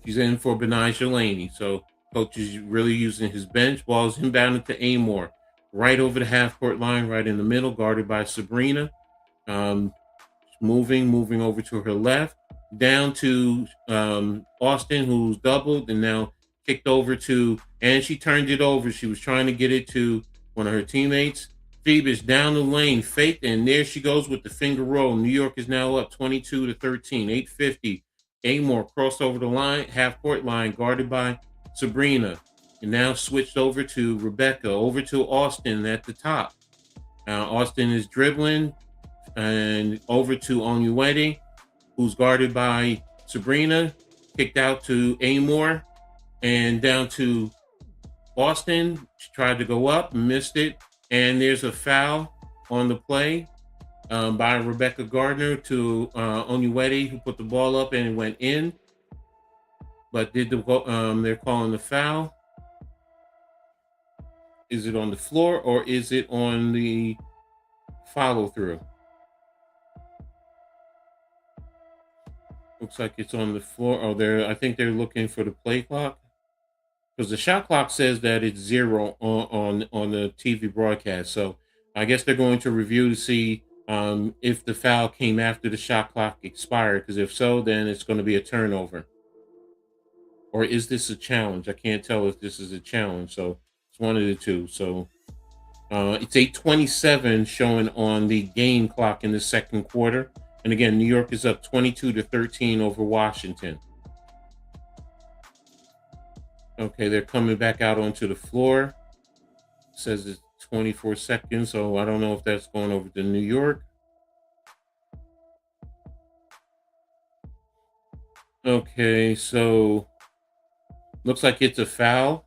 She's in for Benijah Laney. So coach is really using his bench. Ball's inbounded to Amore. Right over the half-court line, right in the middle, guarded by Sabrina. Moving over to her left. Down to Austin, who's doubled and now kicked over to, and she turned it over. She was trying to get it to one of her teammates. Phoebus down the lane, faked, and there she goes with the finger roll. New York is now up 22-13, 8:50. Amore crossed over the line, half-court line, guarded by Sabrina. And now switched over to Rebecca, over to Austin at the top. Austin is dribbling, and over to Onyewedi, who's guarded by Sabrina. Kicked out to Amore, and down to Austin. She tried to go up, missed it. And there's a foul on the play by Rebecca Gardner to Onyewedi, who put the ball up and it went in. But they're calling the foul. Is it on the floor or is it on the follow through? Looks like it's on the floor. I think they're looking for the play clock. Because the shot clock says that it's 0 on the TV broadcast. So I guess they're going to review to see if the foul came after the shot clock expired. Because if so, then it's going to be a turnover. Or is this a challenge? I can't tell if this is a challenge. So it's one of the two. So it's 8:27 showing on the game clock in the second quarter. And again, New York is up 22-13 over Washington. Okay, they're coming back out onto the floor. It says it's 24 seconds, so I don't know if that's going over to New York. Okay, so looks like it's a foul.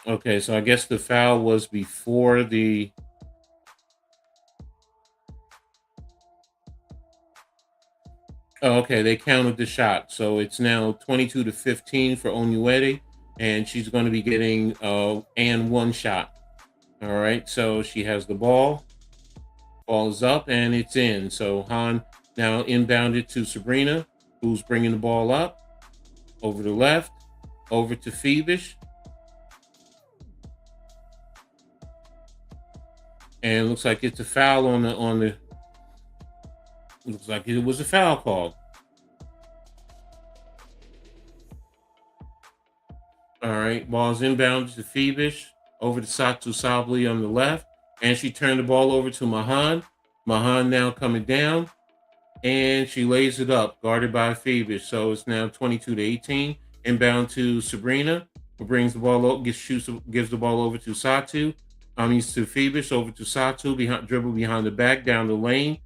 Okay, so I guess the foul was before the... Oh, okay, they counted the shot. So it's now 22-15 for Onyewedi, and she's going to be getting and one shot. All right, so she has the ball. Ball is up, and it's in. So Han now inbounded to Sabrina, who's bringing the ball up. Over the left, over to Phoebus. And it looks like it's a foul on the looks like it was a foul called. All right, ball's inbound to Phoebus, over to Satu Sabli on the left, and she turned the ball over to Mahan. Mahan now coming down, and she lays it up, guarded by Phoebus. So it's now 22-18, inbound to Sabrina, who brings the ball up, gives the ball over to Satu. To Phoebus, over to Satu, dribble behind the back, down the lane,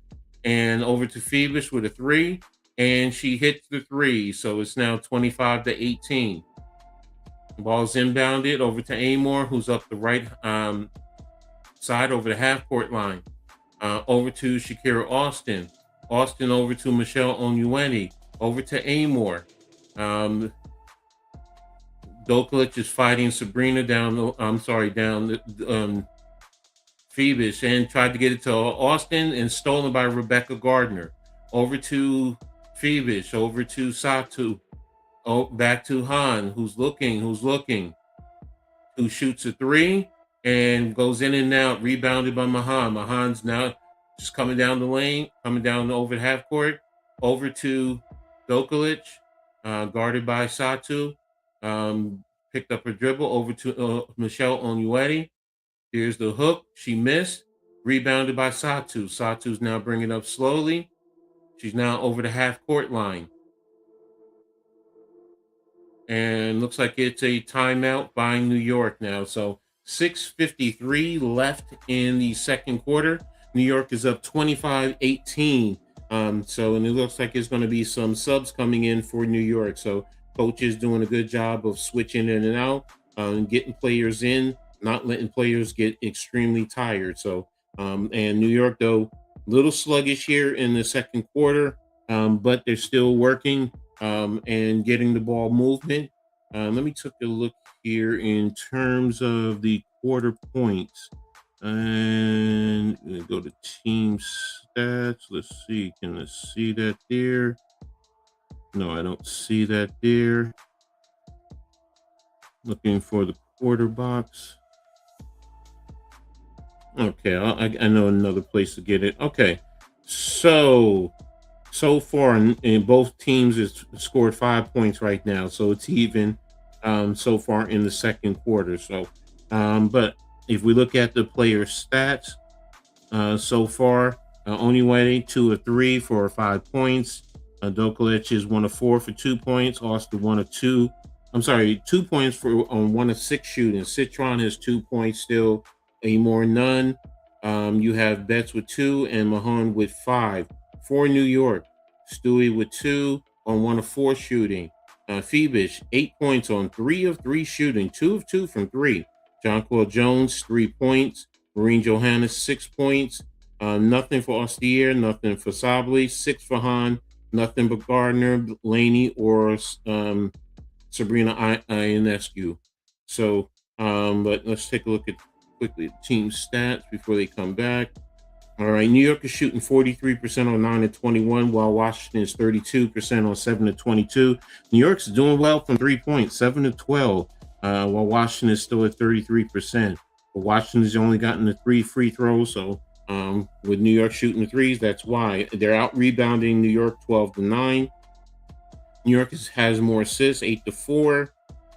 and over to Phoebus with a 3. and she hits the three. So it's now 25-18. Ball's inbounded over to Amor, who's up the right side over the half court line. Over to Shakira Austin. Austin over to Michelle Onyewenyi. Over to Amor. Dokalic is fighting Sabrina down the Phoebus, and tried to get it to Austin, and stolen by Rebecca Gardner. Over to Phoebus, over to Satu. Oh, back to Han, who's looking, who shoots a three and goes in and out, rebounded by Mahan. Mahan's now just coming down the lane, coming down over the half court, over to Dokalic, guarded by Satu. Picked up her dribble over to Michelle Onyewenyi. Here's the hook. She missed. Rebounded by Satu. Satu's now bringing it up slowly. She's now over the half court line. And looks like it's a timeout by New York now. So 6:53 left in the second quarter. New York is up 25-18. And it looks like there's going to be some subs coming in for New York. So coach is doing a good job of switching in and out, and getting players in, not letting players get extremely tired. So, and New York, though, a little sluggish here in the second quarter, but they're still working and getting the ball movement. Let me take a look here in terms of the quarter points. And go to team stats. Let's see. Can I see that there? No, I don't see that there. Looking for the quarter box. Okay, I know another place to get it. Okay, so far in both teams has scored 5 points right now, so it's even so far in the second quarter. So, but if we look at the player stats so far, Onyewenyi 2 of 3 for 5 points. Dokalic is 1 of 4 for 2 points. Austin 1 of 2. 2 points for on 1 of 6 shooting. Citron has 2 points still. Amor none. You have Betts with 2 and Mahon with 5. For New York, Stewie with 2 on 1 of 4 shooting. Phoebus 8 points on 3 of 3 shooting. 2 of 2 from 3. Jonquel Jones 3 points. Marine Johannes 6 points. Nothing for Ostier, nothing for Sably. 6 for Han. Nothing but Gardner, Laney, or Sabrina Ionescu. So, but let's take a look at quickly the team stats before they come back. All right, New York is shooting 43% on 9 of 21, while Washington is 32% on 7 of 22. New York's doing well from 3 points, 7 of 12, while Washington is still at 33%. But Washington's only gotten the 3 free throws, so with New York shooting the threes, that's why they're out rebounding New York 12-9. New York has more assists, 8-4,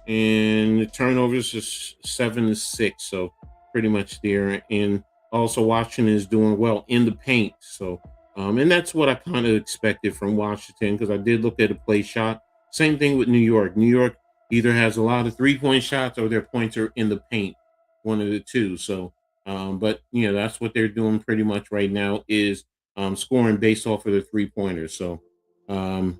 and the turnovers is 7-6. So pretty much there. And also Washington is doing well in the paint. So and that's what I kind of expected from Washington, because I did look at a play shot. Same thing with New York. New York either has a lot of 3-point shots or their points are in the paint, one of the two. So but that's what they're doing pretty much right now, is scoring based off of the 3-pointers. So there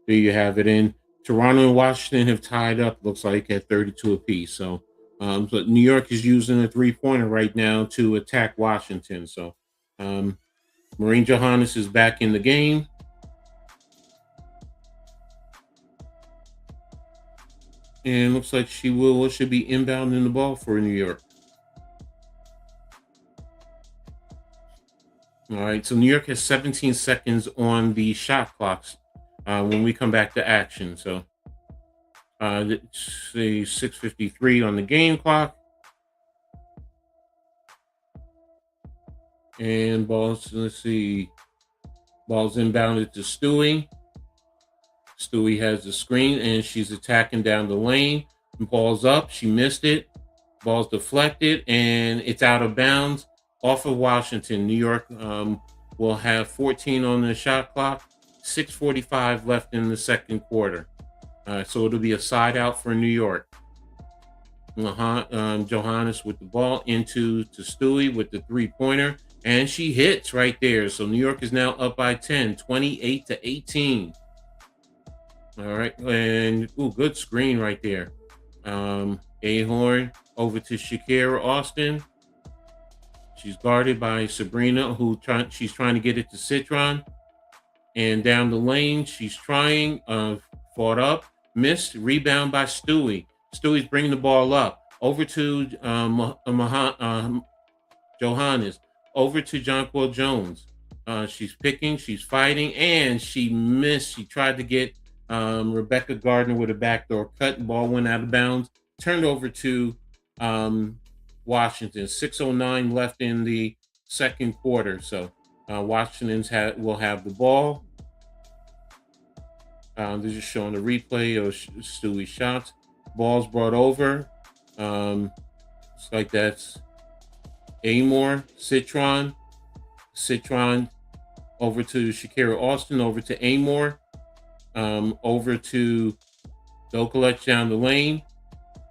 you have it. In Toronto and Washington have tied up, looks like, at 32 apiece. So but New York is using a 3-pointer right now to attack Washington. So Marine Johannes is back in the game. And looks like she should be inbounding the ball for New York. All right, so New York has 17 seconds on the shot clocks when we come back to action. So let's say 6:53 on the game clock. And balls, let's see, ball's inbounded to Stewie. Stewie has the screen, and she's attacking down the lane. Ball's up, she missed it. Ball's deflected, and it's out of bounds. Off of Washington. New York will have 14 on the shot clock, 6:45 left in the second quarter. So it'll be a side out for New York. Johannes with the ball to Stewie with the 3-pointer, and she hits right there. So New York is now up by 10, 28-18. All right, and good screen right there. Ahorn over to Shakira Austin. She's guarded by Sabrina, she's trying to get it to Citron. And down the lane, she's trying, fought up, missed, rebound by Stewie. Stewie's bringing the ball up. Over to Johannes. Over to Jonquel Jones. She's picking, she's fighting, and she missed. She tried to get Rebecca Gardner with a backdoor cut. Ball went out of bounds. Turned over to Washington. 6:09 left in the second quarter. So Washington will have the ball. They're just showing a replay of Stewie's shots. Ball's brought over. It's like that's Amor, Citron over to Shakira Austin, over to Amor, over to Dokolech down the lane.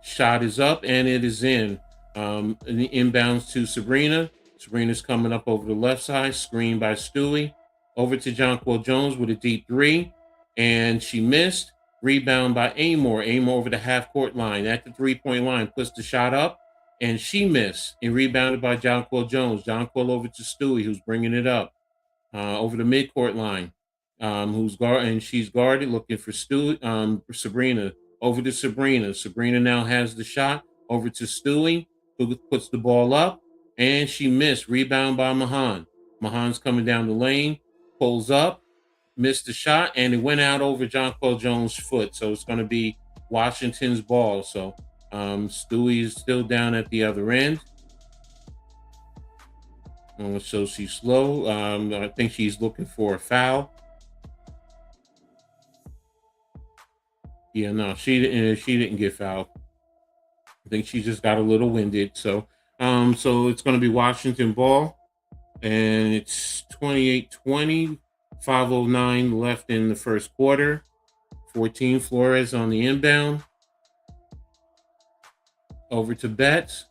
Shot is up and it is in. And the inbounds to Sabrina. Sabrina's coming up over the left side, screened by Stewie. Over to Jonquel Jones with a deep three, and she missed. Rebound by Amor. Amor over the half-court line at the three-point line, puts the shot up, and she missed. And rebounded by Jonquel Jones. Jonquel over to Stewie, who's bringing it up over the midcourt line. She's guarded, looking for Sabrina. Over to Sabrina. Sabrina now has the shot. Over to Stewie, who puts the ball up, and she missed. Rebound by Mahan. Mahan's coming down the lane, pulls up, missed the shot, and it went out over Jonquel Jones' foot. So it's going to be Washington's ball. So Stewie is still down at the other end. So she's slow. I think she's looking for a foul. Yeah, no, she didn't get fouled. I think she just got a little winded. So it's going to be Washington ball, and it's 28-20. 5:09 left in the first quarter. 14 Flores on the inbound. Over to Betts.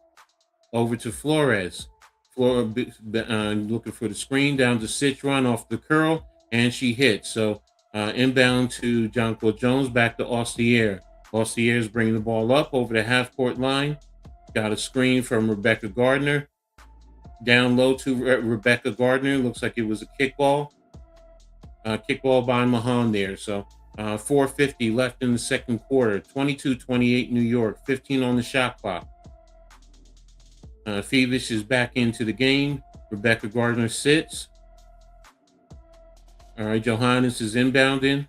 Over to Flores. Looking for the screen, down to Citron off the curl, and she hits. So inbound to Jonquel Jones, back to Austier. Austier's bringing the ball up over the half-court line. Got a screen from Rebecca Gardner. Down low to Rebecca Gardner. Looks like it was a kickball. Kickball by Mahan there. So 4:50 left in the second quarter. 22-28 New York. 15 on the shot clock. Phoebus is back into the game. Rebecca Gardner sits. All right, Johannes is inbounding.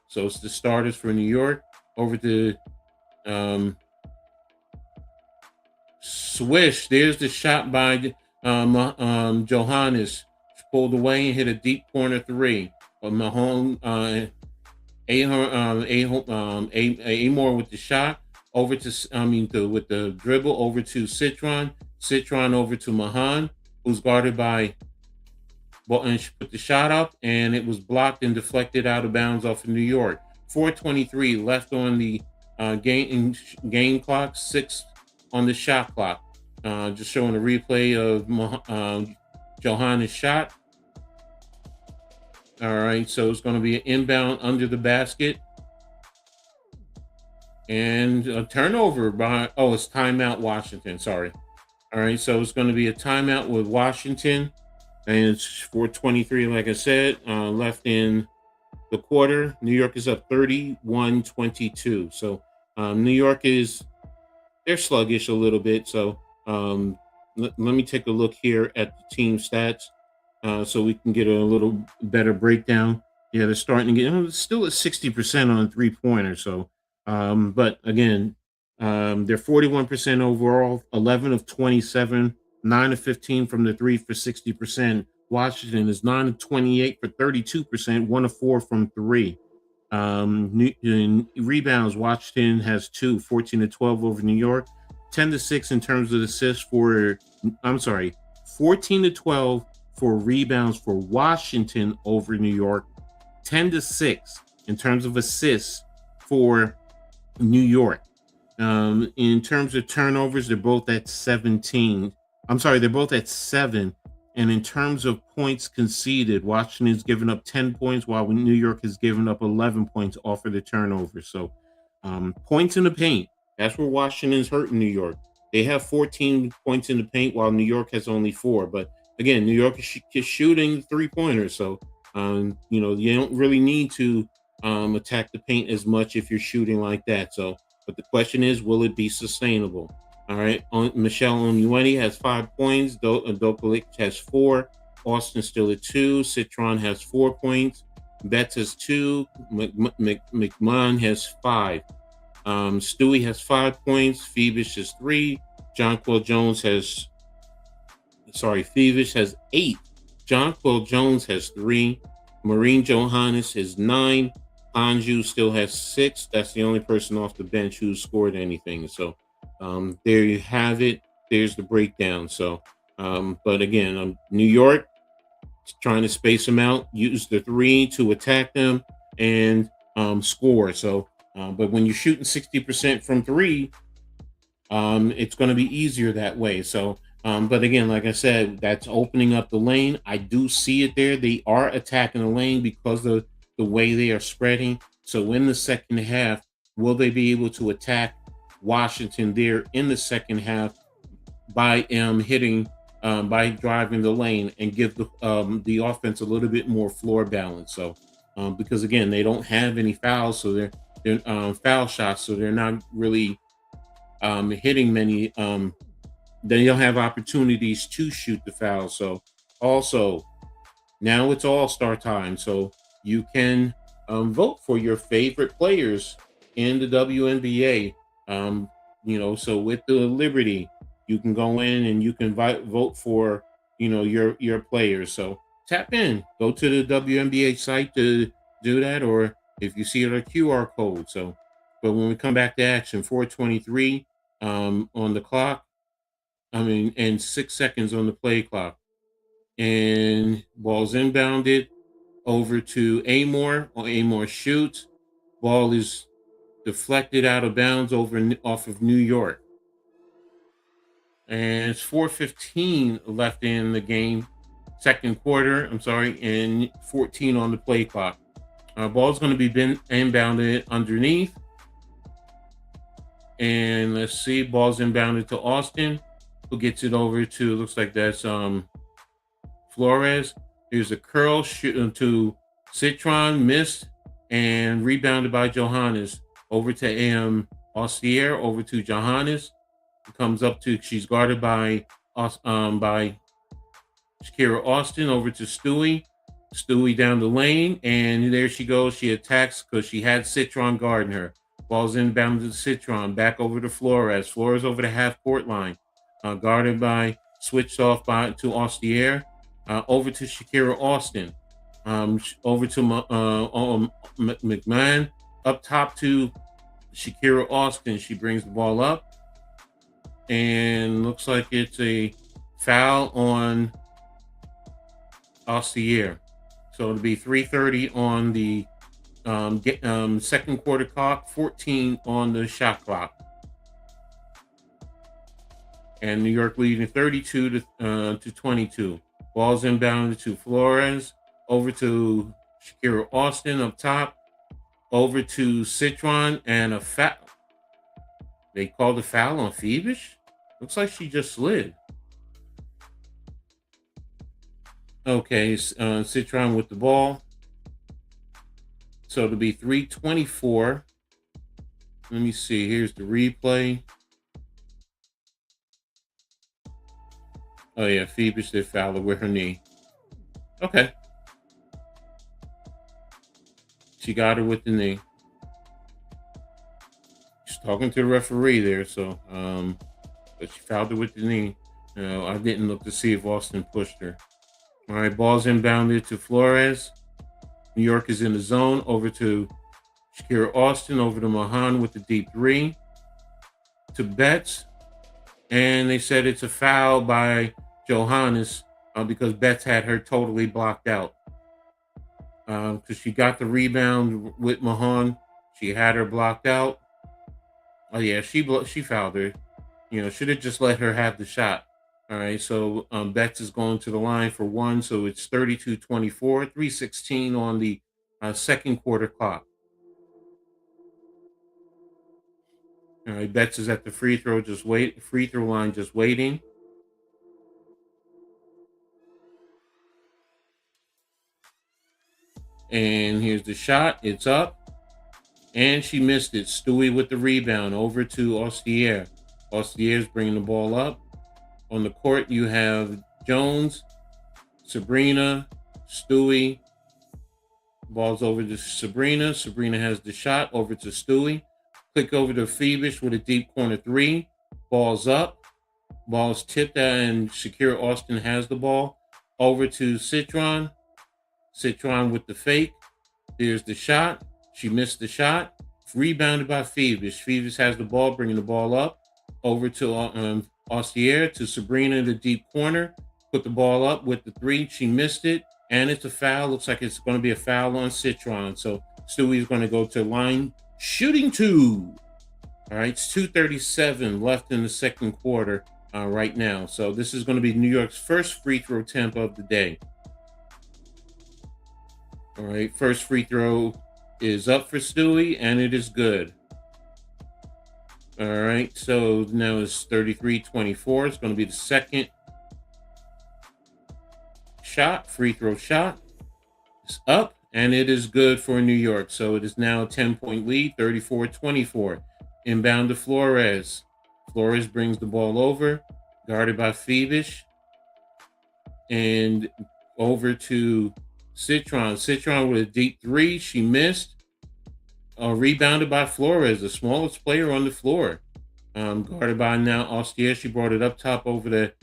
So it's the starters for New York. Over to Swish. There's the shot by Johannes. Pulled away and hit a deep corner three. Mahone, Amor with the shot. Over to, with the dribble, over to Citron. Citron over to Mahan, who's guarded by, and she put the shot up, and it was blocked and deflected out of bounds off of New York. 4:23 left on the game clock, 6 on the shot clock. Just showing a replay of Johannes' shot. All right, so it's going to be an inbound under the basket. And a turnover by, it's timeout Washington, sorry. All right, so it's going to be a timeout with Washington. And it's 4:23, like I said, left in the quarter. New York is up 31-22. So New York they're sluggish a little bit. So let me take a look here at the team stats so we can get a little better breakdown. Yeah, they're starting to get still at 60% on three-pointers. So, but again, they're 41% overall, 11 of 27, 9 of 15 from the three for 60%. Washington is 9 of 28 for 32%, 1 of 4 from three. In rebounds, Washington has 2, 14 to 12 over New York, 10 to 6 in terms of assists 14 to 12 for rebounds for Washington over New York, 10 to 6 in terms of assists for New York. In terms of turnovers, they're both at 17. They're both at 7. And in terms of points conceded, Washington's given up 10 points, while New York has given up 11 points off of the turnover. So points in the paint, that's where Washington's hurting New York. They have 14 points in the paint, while New York has only 4. But again, New York is shooting three-pointers. So, you don't really need to attack the paint as much if you're shooting like that. So, but the question is, will it be sustainable? All right. Michelle Onwueni has 5 points. Dokalik has 4. Austin still at 2. Citron has 4 points. Betts has 2. McMahon has 5. Stewie has 5 points. Phoebus has 3. Jonquel Jones has, Phoebus has 8. Jonquel Jones has 3. Maureen Johannes has 9. Anju still has 6. That's the only person off the bench who scored anything. So there you have it. There's the breakdown. So, but again, New York trying to space them out, use the 3 to attack them and score. So, but when you're shooting 60% from 3, it's going to be easier that way. So, but again, like I said, that's opening up the lane. I do see it there. They are attacking the lane because of the way they are spreading. So in the second half, will they be able to attack Washington there in the second half by hitting, by driving the lane and give the offense a little bit more floor balance? So because again, they don't have any fouls, so they're foul shots, so they're not really hitting many. They don't have opportunities to shoot the foul. So also now it's all-star time, so you can vote for your favorite players in the WNBA. So with the Liberty, you can go in and you can vote for, your players. So tap in, go to the WNBA site to do that, or if you see it a QR code. So, but when we come back to action, 4:23 on the clock, and 6 seconds on the play clock, and ball's inbounded over to Amore. Amore shoots. Ball is deflected out of bounds off of New York. And it's 4:15 left in the game, second quarter, and 14 on the play clock. Ball's going to be inbounded underneath. And let's see, ball's inbounded to Austin, who gets it over to, looks like that's Flores. Here's a curl to Citron, missed, and rebounded by Johannes. Over to Austier, over to Johannes. Comes up to, she's guarded by Shakira Austin, over to Stewie. Stewie down the lane, and there she goes. She attacks because she had Citron guarding her. Ball's inbounded to Citron, back over to Flores. Flores over the half-court line. Guarded by, switched off to Austier. Over to Shakira Austin. Over to McMahon. Up top to Shakira Austin. She brings the ball up. And looks like it's a foul on Austier. So it'll be 3:30 on the second quarter clock, 14 on the shot clock. And New York leading 32 to 22. Ball's inbounded to Flores, over to Shakira Austin up top, over to Citron, and a foul. They called a foul on Phoebus? Looks like she just slid. Okay, Citron with the ball. So it'll be 3:24. Let me see. Here's the replay. Oh, yeah, Phoebus did foul her with her knee. Okay. She got her with the knee. She's talking to the referee there, so, but she fouled her with the knee. I didn't look to see if Austin pushed her. All right, ball's inbounded to Flores. New York is in the zone, over to Shakira Austin, over to Mahan with the deep 3. To Betts. And they said it's a foul by Johannes because Betts had her totally blocked out. Because she got the rebound with Mahan. She had her blocked out. Oh, yeah, she fouled her. Should have just let her have the shot. All right, so Betts is going to the line for one, so it's 32-24, 3:16 on the second quarter clock. All right, Betts is at the free throw line, just waiting. And here's the shot. It's up. And she missed it. Stewie with the rebound over to Austier. Austier's bringing the ball up. On the court, you have Jones, Sabrina, Stewie. Ball's over to Sabrina. Sabrina has the shot over to Stewie. Click over to Phoebus with a deep corner three. Ball's up. Ball's tipped and Shakira Austin has the ball. Over to Citron. Citron with the fake. There's the shot. She missed the shot. Rebounded by Phoebus. Phoebus has the ball, bringing the ball up. Over to Austier, to Sabrina in the deep corner. Put the ball up with the three. She missed it. And it's a foul. Looks like it's going to be a foul on Citron. So Stewie's going to go to line shooting two. All right, it's 2:37 left in the second quarter right now. So this is going to be New York's first free throw attempt of the day. All right, first free throw is up for Stewie, and it is good. All right, so now it's 33-24. It's going to be the second shot, free throw shot. It's up, and it is good for New York. So it is now a 10-point lead, 34-24. Inbound to Flores. Flores brings the ball over, guarded by Phoebus, and over to Citron. Citron with a deep three. She missed. Rebounded by Flores, the smallest player on the floor. Guarded by now Austier. She brought it up top over the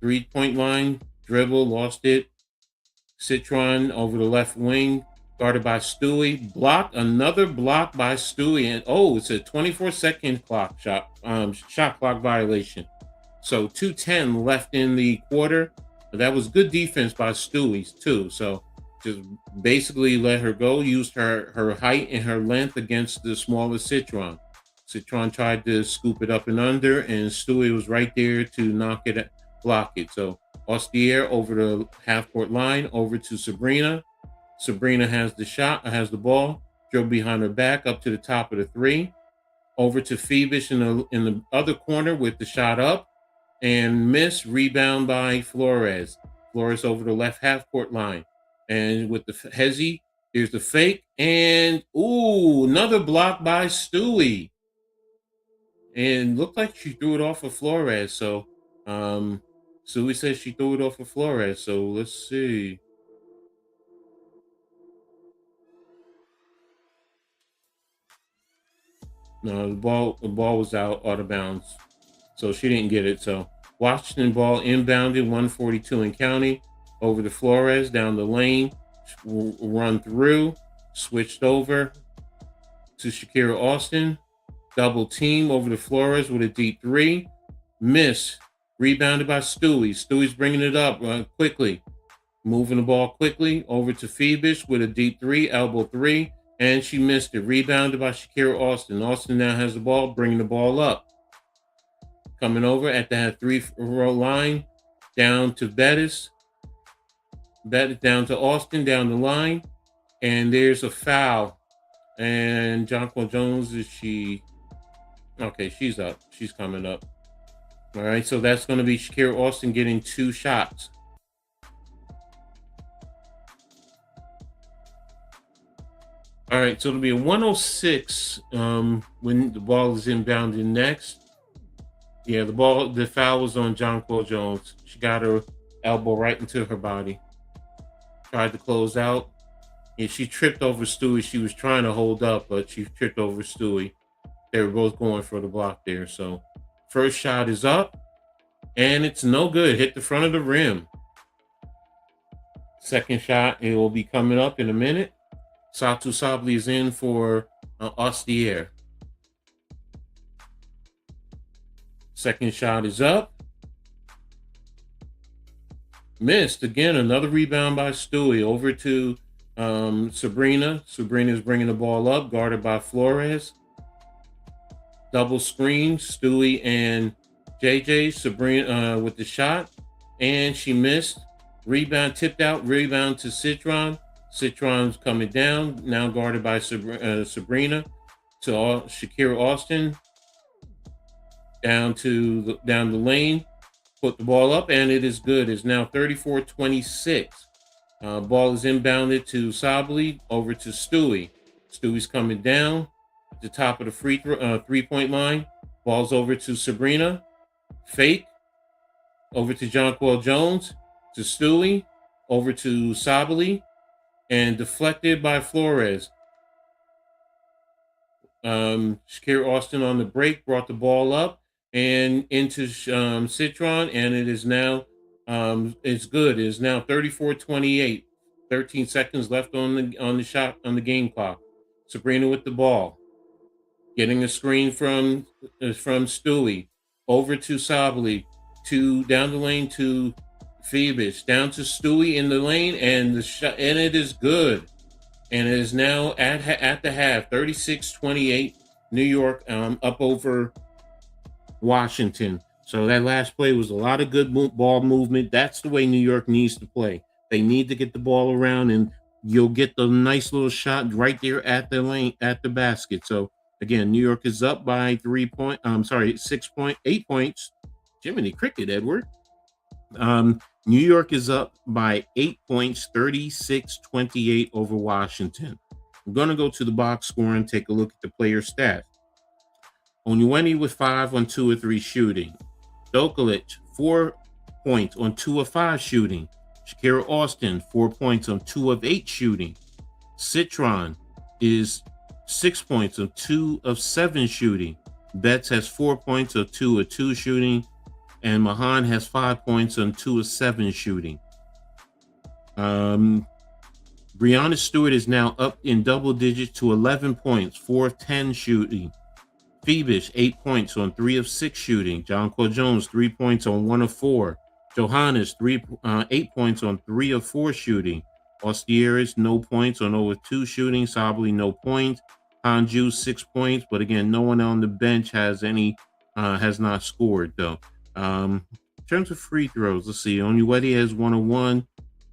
3-point line. Dribble, lost it. Citron over the left wing. Guarded by Stewie. Block, another block by Stewie. And it's a 24-second clock shot clock violation. So 2:10 left in the quarter. That was good defense by Stewie too. So just basically let her go, used her height and her length against the smaller Citron. Citron tried to scoop it up and under, and Stewie was right there to block it. So Austier over the half-court line, over to Sabrina. Sabrina has the ball, dribble behind her back up to the top of the three. Over to Phoebus in the other corner with the shot up, and miss. Rebound by Flores. Flores over the left half-court line. And with the hezzy, here's the fake. And, another block by Stewie. And looked like she threw it off of Flores. So, Stewie says she threw it off of Flores. So, let's see. No, the ball was out of bounds. So, she didn't get it. So, Washington ball inbounded, 142 in county. Over to Flores, down the lane, run through, switched over to Shakira Austin, double team over to Flores with a deep three, miss, rebounded by Stewie. Stewie's bringing it up quickly, moving the ball quickly, over to Phoebus with a deep three, elbow three, and she missed it, rebounded by Shakira Austin. Austin now has the ball, bringing the ball up. Coming over at that three-row line, down to Bettis. Bettis down to Austin, down the line. And there's a foul. And Jonquel Jones, she's up. She's coming up. All right, so that's going to be Shakira Austin getting 2 shots. All right, so it'll be a 106 when the ball is inbounded next. Yeah, the foul was on Jonquel Jones. She got her elbow right into her body. Tried to close out. And she tripped over Stewie. She was trying to hold up, but she tripped over Stewie. They were both going for the block there. So first shot is up, and it's no good. Hit the front of the rim. Second shot, it will be coming up in a minute. Satu Sabli is in for Austier. Second shot is up. Missed again. Another rebound by Stewie over to Sabrina. Sabrina is bringing the ball up, guarded by Flores. Double screen. Stewie and JJ Sabrina with the shot, and she missed. Rebound tipped out. Rebound to Citron. Citron's coming down, now guarded by Sabrina. To Shakira Austin down the lane. Put the ball up, and it is good. It's now 34-26. Ball is inbounded to Sabali, over to Stewie. Stewie's coming down at the top of the three-point line. Ball's over to Sabrina. Fake. Over to Jonquel Jones. To Stewie. Over to Sabali. And deflected by Flores. Shakira Austin on the break brought the ball up and into Citron, and it is now it's good. It is now 34-28. 13 seconds left on the game clock. Sabrina with the ball, getting a screen from Stewie, over to Sabali, down the lane to Phoebus, down to Stewie in the lane, and the shot, and it is good. And it is now at the half, 36-28, New York up over Washington. So that last play was a lot of good ball movement. That's the way New York needs to play. They need to get the ball around, and you'll get the nice little shot right there at the lane, at the basket. So again, New York is up by 8 points. Jiminy Cricket, Edward. New York is up by 8 points, 36-28 over Washington. I'm going to go to the box score and take a look at the player stats. Onyewendy with 5 on 2 of 3 shooting. Dokalic, 4 points on 2 of 5 shooting. Shakira Austin, 4 points on 2 of 8 shooting. Citron is 6 points on 2 of 7 shooting. Betts has 4 points on 2 of 2 shooting. And Mahan has 5 points on 2 of 7 shooting. Breanna Stewart is now up in double digits to 11 points, 4 of 10 shooting. Phoebus, 8 points on 3 of 6 shooting. Jonquel Jones, 3 points on 1 of 4. Johannes, 8 points on 3 of 4 shooting. Ostieres, no points on 0 of 2 shooting. Sabali, no points. Hanju, 6 points, but again, no one on the bench has not scored though. In terms of free throws, let's see. Onyewendy has 1 of 1.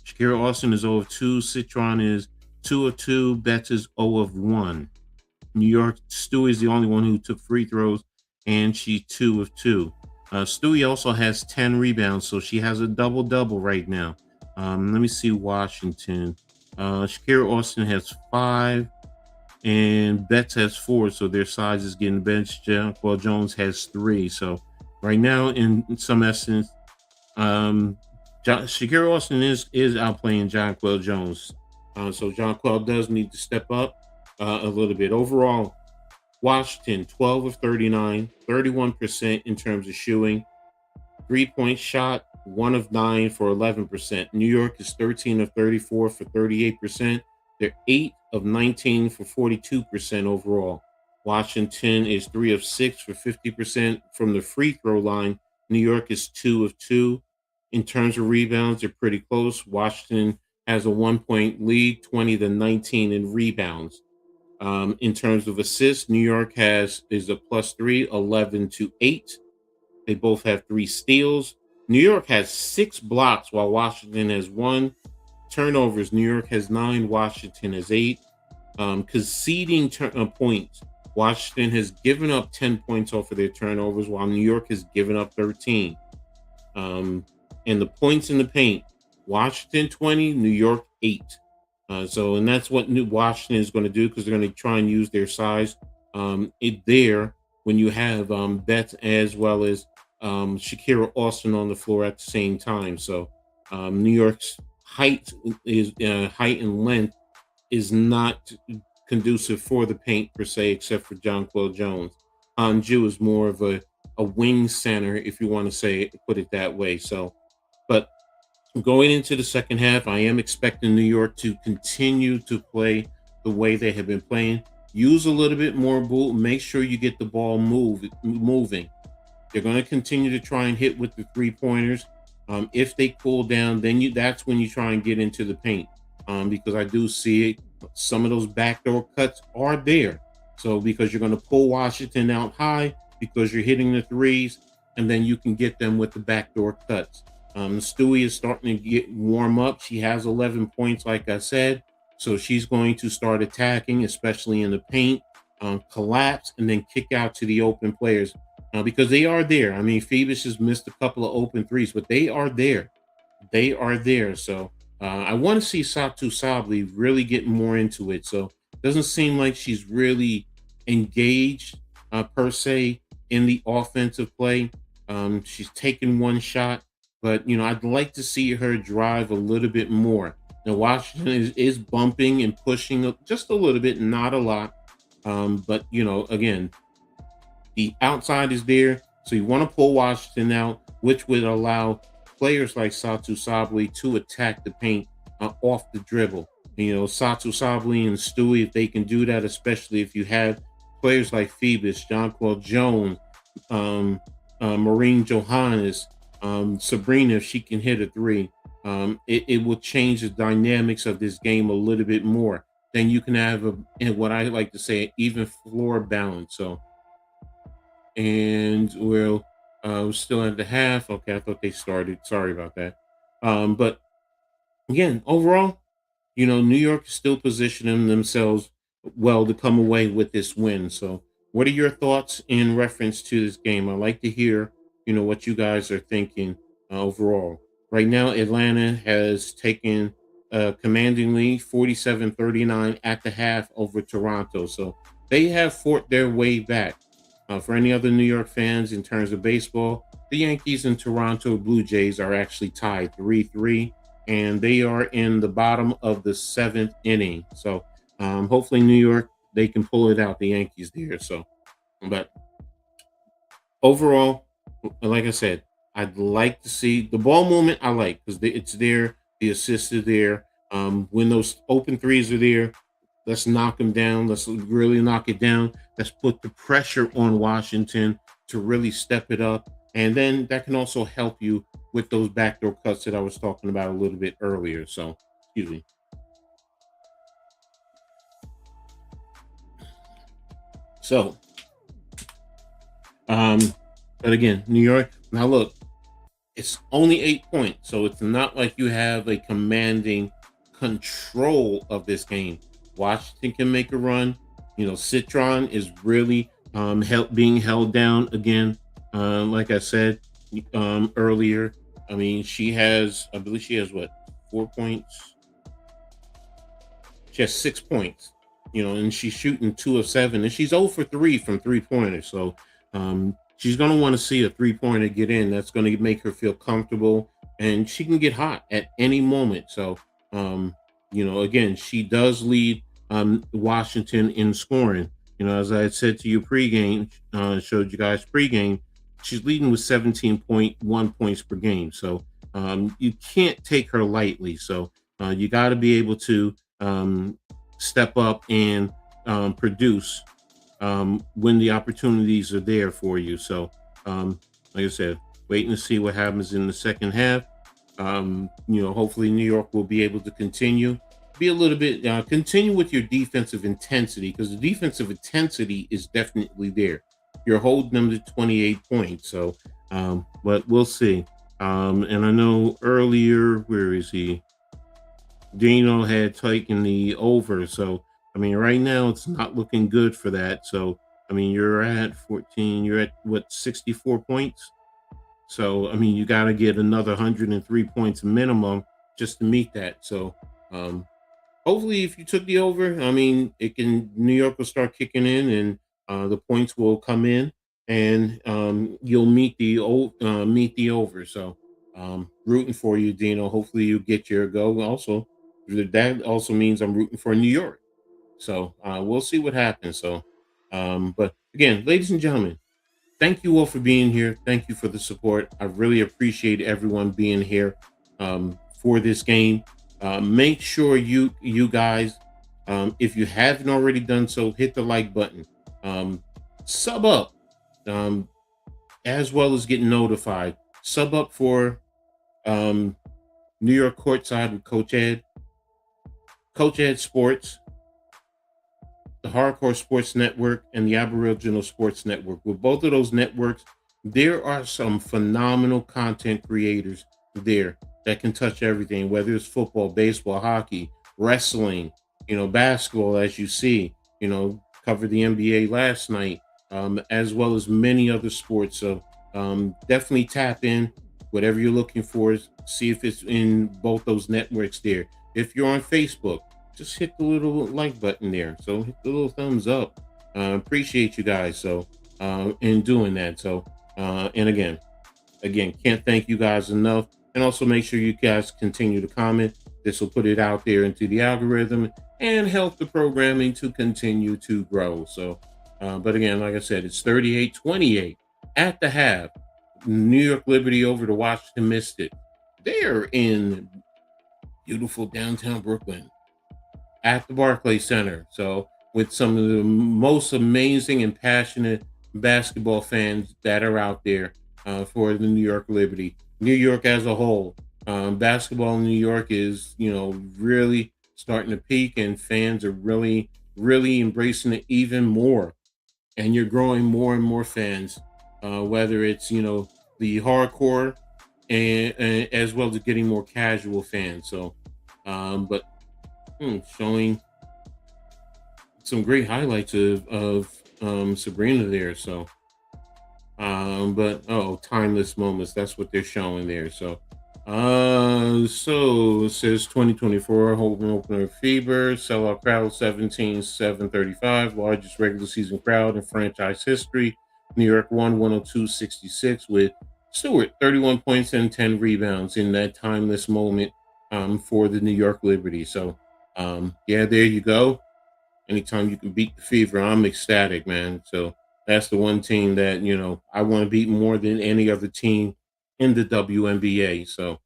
Shakira Austin is 0 of 2. Citron is 2 of 2. Betts is 0 of 1. New York, Stewie is the only one who took free throws, and she's 2 of 2. Stewie also has 10 rebounds, so she has a double-double right now. Let me see Washington. Shakira Austin has 5, and Betts has 4, so their size is getting benched. Jonquel Jones has 3, so right now, in some essence, Shakira Austin is outplaying Jonquel Jones. So Jonquel does need to step up a little bit. Overall, Washington, 12 of 39, 31% in terms of shooting. 3-point shot, 1 of 9 for 11%. New York is 13 of 34 for 38%. They're 8 of 19 for 42% overall. Washington is 3 of 6 for 50% from the free throw line. New York is 2 of 2. In terms of rebounds, they're pretty close. Washington has a 1-point lead, 20-19 in rebounds. In terms of assists, New York is a +3, 11-8. They both have 3 steals. New York has 6 blocks, while Washington has 1. Turnovers, New York has 9, Washington has 8. Conceding points, Washington has given up 10 points off of their turnovers, while New York has given up 13. And the points in the paint, Washington 20, New York 8. And that's what Washington is going to do, because they're going to try and use their size there when you have Betts as well as Shakira Austin on the floor at the same time. So New York's height and length is not conducive for the paint per se, except for Jonquel Jones. Hanju is more of a wing center, if you want to put it that way. So, but going into the second half, I am expecting New York to continue to play the way they have been playing. Use a little bit more ball. Make sure you get the ball moving. They're going to continue to try and hit with the 3-pointers. If they cool down, then that's when you try and get into the paint. Because I do see it. Some of those backdoor cuts are there. So because you're going to pull Washington out high, because you're hitting the threes, and then you can get them with the backdoor cuts. Stewie is starting to get warm up. She has 11 points, like I said, so she's going to start attacking, especially in the paint, collapse, and then kick out to the open players because they are there. I mean, Phoebus has missed a couple of open threes, but they are there. They are there. So I want to see Satu Sabli really get more into it. So it doesn't seem like she's really engaged per se in the offensive play. She's taken one shot, but I'd like to see her drive a little bit more. Now Washington is bumping and pushing just a little bit, not a lot. But again, the outside is there, so you want to pull Washington out, which would allow players like Satu Sabli to attack the paint off the dribble. Satu Sabli and Stewie, if they can do that, especially if you have players like Phoebus, Jonquel Jones, Maureen Johannes, Sabrina, if she can hit a three, it will change the dynamics of this game a little bit more. Then you can have what I like to say, even floor balance. So, and we're still at the half. Okay, I thought they started. Sorry about that. But again, overall, New York is still positioning themselves well to come away with this win. So, what are your thoughts in reference to this game? I'd like to hear, what you guys are thinking overall. Right now, Atlanta has taken a commanding lead, 47-39 at the half over Toronto. So, they have fought their way back. For any other New York fans in terms of baseball, the Yankees and Toronto Blue Jays are actually tied 3-3, and they are in the bottom of the 7th inning. So hopefully New York, they can pull it out, the Yankees there. So, but overall, like I said, I'd like to see the ball movement. I like because it's there, the assist is there. When those open threes are there, let's knock them down. Let's really knock it down. Let's put the pressure on Washington to really step it up. And then that can also help you with those backdoor cuts that I was talking about a little bit earlier. So, excuse me. So, but again, New York, now look, it's only 8 points. So it's not like you have a commanding control of this game. Washington can make a run. Citron is really being held down again. Like I said earlier, I believe she has what, 4 points? She has 6 points, and she's shooting 2 of 7, and she's 0 for 3 from 3-pointers. So she's going to want to see a 3-pointer get in. That's going to make her feel comfortable, and she can get hot at any moment. So, again, she does lead Washington in scoring. As I had said to you pregame, showed you guys pregame, she's leading with 17.1 points per game. So you can't take her lightly. So you got to be able to step up and produce when the opportunities are there for you. So like I said, waiting to see what happens in the second half. Hopefully New York will be able to continue a little bit, continue with your defensive intensity, because the defensive intensity is definitely there. You're holding them to 28 points. So, but we'll see. And I know earlier, where is he? Dino had taken the over. So, right now it's not looking good for that. So, you're at 14, you're at what, 64 points? So, you got to get another 103 points minimum just to meet that. So, hopefully, if you took the over, New York will start kicking in, and the points will come in, and you'll meet the over. So, rooting for you, Dino. Hopefully, you get your go. Also, that also means I'm rooting for New York. So, we'll see what happens. So, but again, ladies and gentlemen, thank you all for being here. Thank you for the support. I really appreciate everyone being here for this game. Make sure you guys, if you haven't already done so, hit the like button, sub up, as well as get notified. Sub up for New York Courtside with Coach Edd, Coach Edd Sports, the Hardcore Sports Network, and the Aboriginal Sports Network. With both of those networks, There are some phenomenal content creators there that can touch everything, whether it's football, baseball, hockey, wrestling, basketball, as you see, covered the NBA last night, as well as many other sports. So definitely tap in, whatever you're looking for, see if it's in both those networks there. If you're on Facebook, just hit the little like button there. So hit the little thumbs up. Appreciate you guys. So in doing that. So and again, can't thank you guys enough. And also make sure you guys continue to comment. This will put it out there into the algorithm and help the programming to continue to grow. So, but again, like I said, it's 38-28 at the half. New York Liberty over to Washington Mystics. They're in beautiful downtown Brooklyn at the Barclays Center. So, with some of the most amazing and passionate basketball fans that are out there for the New York Liberty. New York as a whole, basketball in New York is, really starting to peak, and fans are really, really embracing it even more. And you're growing more and more fans, whether it's, the hardcore and as well as getting more casual fans. So, but showing some great highlights of Sabrina there. So, but timeless moments. That's what they're showing there. So, so it says 2024 home opener fever, sellout crowd 17,735, largest regular season crowd in franchise history. New York won 102-66 with Stewart 31 points and 10 rebounds in that timeless moment for the New York Liberty. So, yeah, there you go. Anytime you can beat the fever, I'm ecstatic, man. So that's the one team that, I want to beat more than any other team in the WNBA. So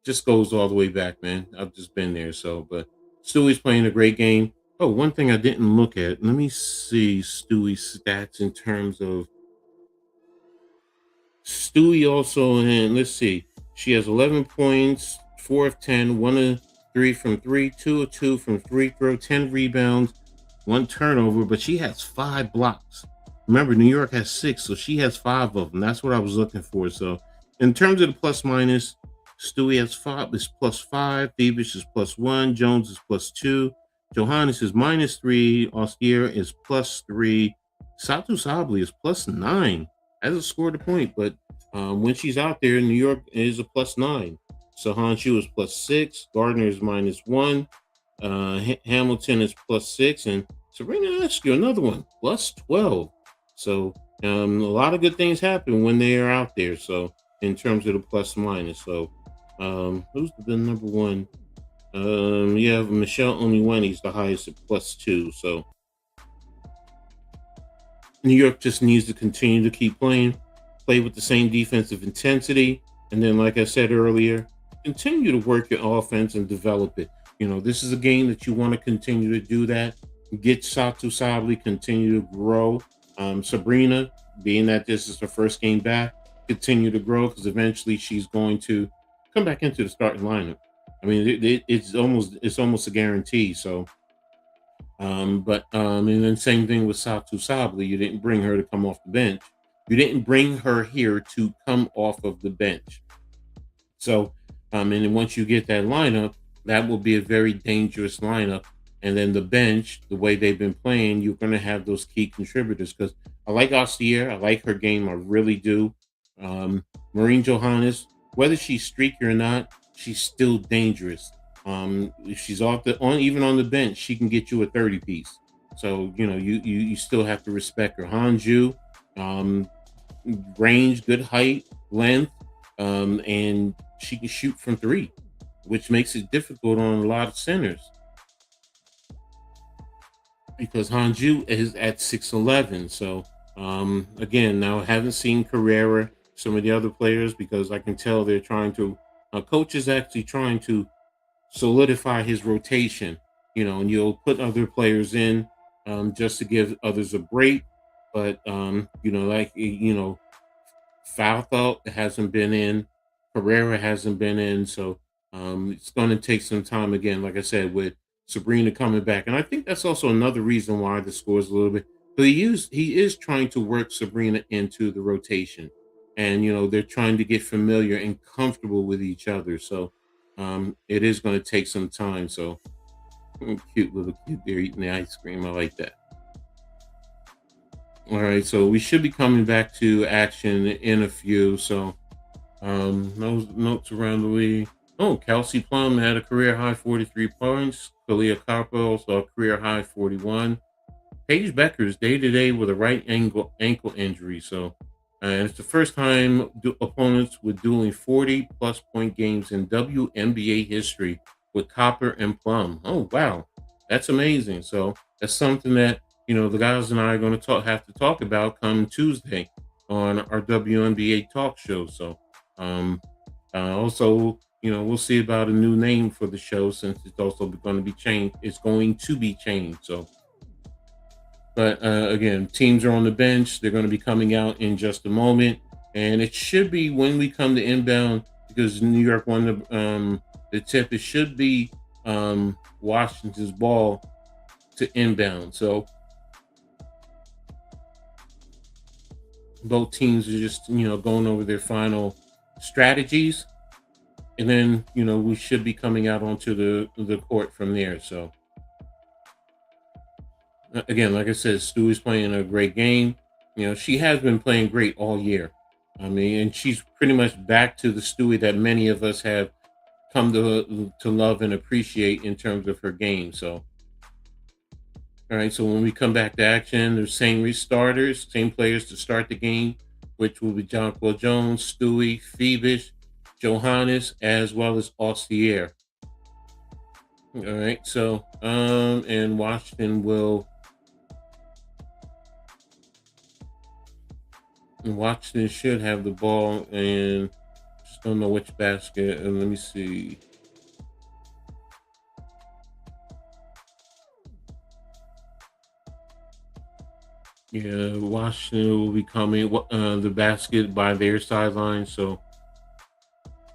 just goes all the way back, man. I've just been there. So, but Stewie's playing a great game. Oh, one thing I didn't look at. Let me see Stewie's stats in terms of Stewie also, and let's see, she has 11 points, 4 of 10, 1 of 3 from 3, 2 of 2 from free throw, 10 rebounds, 1 turnover, but she has 5 blocks. Remember, New York has 6, so she has 5 of them. That's what I was looking for. So, in terms of the plus minus, Stewie has 5 is plus 5, Thievish is plus 1, Jones is plus 2, Johannes is minus 3, Austier is plus 3, Satu Sabli is plus 9. Hasn't scored a point, but when she's out there, New York is a plus 9. Sahan Shu is plus 6. Gardner is minus 1. Hamilton is plus 6. And Sabrina Ionescu, another one, plus 12. So a lot of good things happen when they are out there. So in terms of the plus minus. So who's the number one? You have Michelle Onyewenye's the highest at plus 2. So New York just needs to continue to keep playing, play with the same defensive intensity. And then, like I said earlier, continue to work your offense and develop it. This is a game that you want to continue to do that. Get Satu Sabli, continue to grow. Sabrina, being that this is her first game back, continue to grow because eventually she's going to come back into the starting lineup. I mean, it's almost a guarantee. So, and then same thing with Satu Sabli. You didn't bring her to come off the bench. You didn't bring her here to come off of the bench. So, and then once you get that lineup, that will be a very dangerous lineup. And then the bench, the way they've been playing, you're going to have those key contributors. Because I like Austier, I like her game, I really do. Maureen Johannes, whether she's streaky or not, she's still dangerous. If she's even on the bench, she can get you a 30 piece. So you still have to respect her. Hanju, range, good height, length, and she can shoot from 3, which makes it difficult on a lot of centers. Because Hanju is at 6'11". So again, now I haven't seen Carrera, some of the other players, because I can tell they're trying to. Coach is actually trying to solidify his rotation, and you'll put other players in just to give others a break. But Falthelt hasn't been in, Carrera hasn't been in, so it's going to take some time again. Like I said, with Sabrina coming back, and I think that's also another reason why the score is a little bit. But he is trying to work Sabrina into the rotation, and they're trying to get familiar and comfortable with each other. So it is going to take some time. So cute little kid there eating the ice cream. I like that. All right, so we should be coming back to action in a few. So those notes around the league. Oh, Kelsey Plum had a career high 43 points. Kalia Capo saw a career high 41. Paige Becker's day to day with a right ankle injury. So, and it's the first time opponents with dueling 40+ point games in WNBA history with Copper and Plum. Oh wow, that's amazing. So that's something that the guys and I are going to have to talk about come Tuesday on our WNBA talk show. So, also we'll see about a new name for the show since it's also going to be changed. It's going to be changed. So. But again, teams are on the bench. They're going to be coming out in just a moment. And it should be when we come to inbound, because New York won the tip, it should be Washington's ball to inbound. So both teams are just, going over their final strategies. And then, we should be coming out onto the court from there. So. Again, like I said, Stewie's playing a great game. She has been playing great all year. I mean, and she's pretty much back to the Stewie that many of us have come to love and appreciate in terms of her game. So, all right. So when we come back to action, there's same restarters, same players to start the game, which will be Jonquel Jones, Stewie, Phoebus, Johannes, as well as Ostier. All right. So, and Washington should have the ball, and just don't know which basket. And let me see. Yeah, Washington will be coming the basket by their sideline. So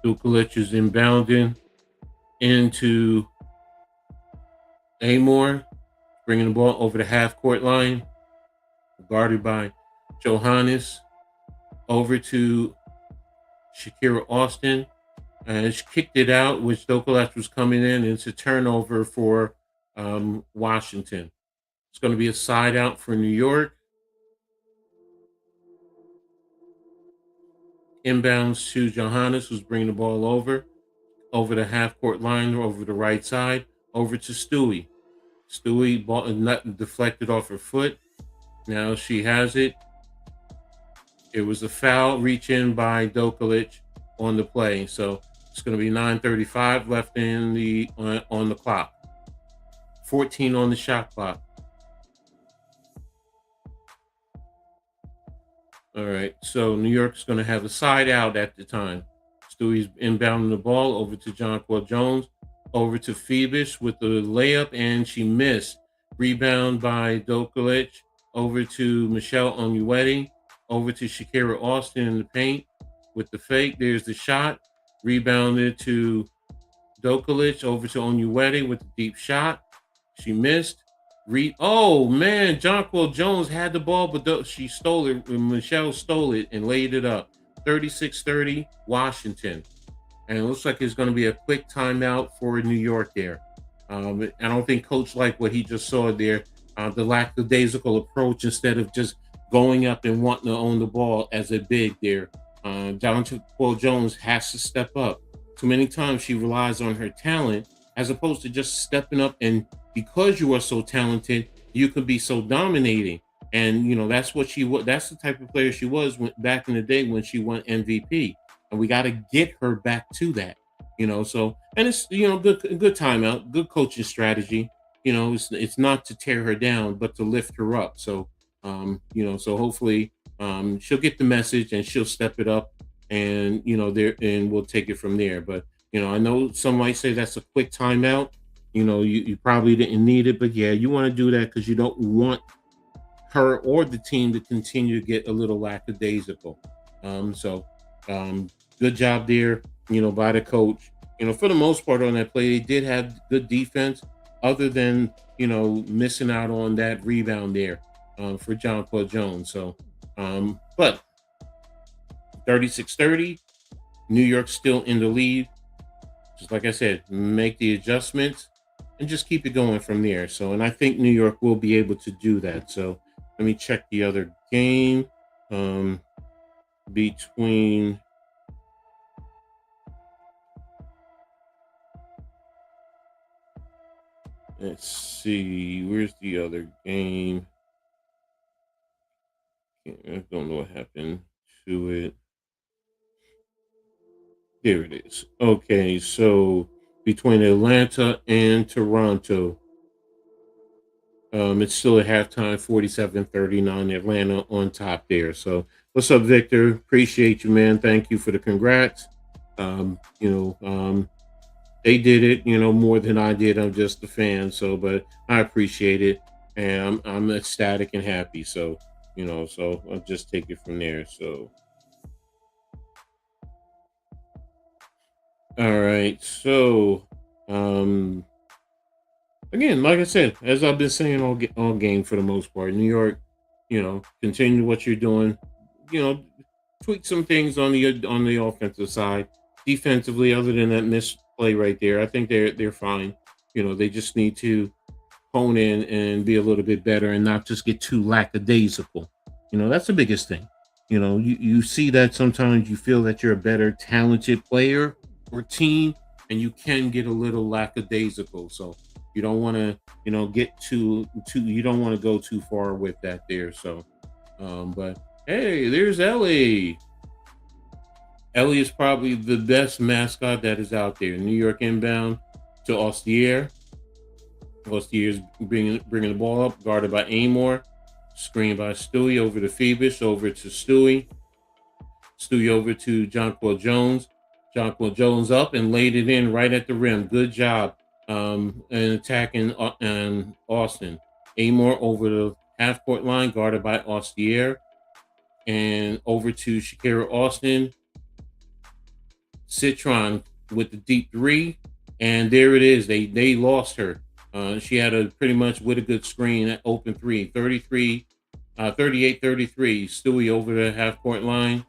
Dukulich is inbounding into Amore, bringing the ball over the half-court line, guarded by Johannes. Over to Shakira Austin, and she kicked it out, which Dukulich was coming in, and it's a turnover for Washington. It's going to be a side out for New York. Inbounds to Johannes, who's bringing the ball over the half-court line, over the right side, over to Stewie. Stewie, ball not deflected off her foot. Now she has it. It was a foul reach in by Dukulich on the play. So it's going to be 9:35 left in on the clock. 14 on the shot clock. All right. So New York's going to have a side out at the time. Stewie's inbounding the ball over to Jonquel Jones, over to Phoebus with the layup, and she missed. Rebound by Dukulich, over to Michelle Onyewedi. Over to Shakira Austin in the paint with the fake. There's the shot. Rebounded to Dukulich. Over to Onyewedi with the deep shot. She missed. Oh, man. Jonquel Jones had the ball, but she stole it. Michelle stole it and laid it up. 36-30, Washington. And it looks like it's going to be a quick timeout for New York there. I don't think Coach liked what he just saw there. The lackadaisical approach instead of just going up and wanting to own the ball as a big there. Jonquel Jones has to step up. Too many times she relies on her talent as opposed to just stepping up, and because you are so talented, you could be so dominating. And that's what she was. That's the type of player she was back in the day when she won MVP. And we got to get her back to that. So, and it's good timeout, good coaching strategy. It's not to tear her down, but to lift her up. So so hopefully she'll get the message and she'll step it up, and and we'll take it from there. But I know some might say that's a quick timeout. You probably didn't need it, but yeah, you want to do that because you don't want her or the team to continue to get a little lackadaisical. Good job there, by the coach. For the most part on that play, they did have good defense, other than missing out on that rebound there. for Jonquel Jones. So, but 36-30, New York's still in the lead. Just like I said, make the adjustments and just keep it going from there. So, and I think New York will be able to do that. So, let me check the other game between. Let's see, where's the other game? I don't know what happened to it. There it is. Okay, so between Atlanta and Toronto, it's still at halftime, 47-39, Atlanta on top there. So what's up, Victor? Appreciate you, man. Thank you for the congrats. They did it, more than I did. I'm just a fan. So, but I appreciate it. And I'm ecstatic and happy. So, so I'll just take it from there. So, all right. So, again, like I said, as I've been saying all game for the most part, New York, continue what you're doing. You know, tweak some things on the offensive side. Defensively, other than that missed play right there, I think they're fine. They just need to hone in and be a little bit better and not just get too lackadaisical. That's the biggest thing. You see that sometimes you feel that you're a better talented player or team, and you can get a little lackadaisical. So you don't want to, get too you don't want to go too far with that there. So but hey, there's Ellie. Ellie is probably the best mascot that is out there. New York inbound to Ostier. Ostier's bringing the ball up, guarded by Amor. Screen by Stewie over to Phoebus, over to Stewie. Stewie over to Jonquel Jones. Jonquel Jones up and laid it in right at the rim. Good job and attacking Austin. Amor over the half-court line, guarded by Ostier. And over to Shakira Austin. Citron with the deep three. And there it is. They lost her. She had a pretty much with a good screen at open three. 38-33. Stewie over the half-court line.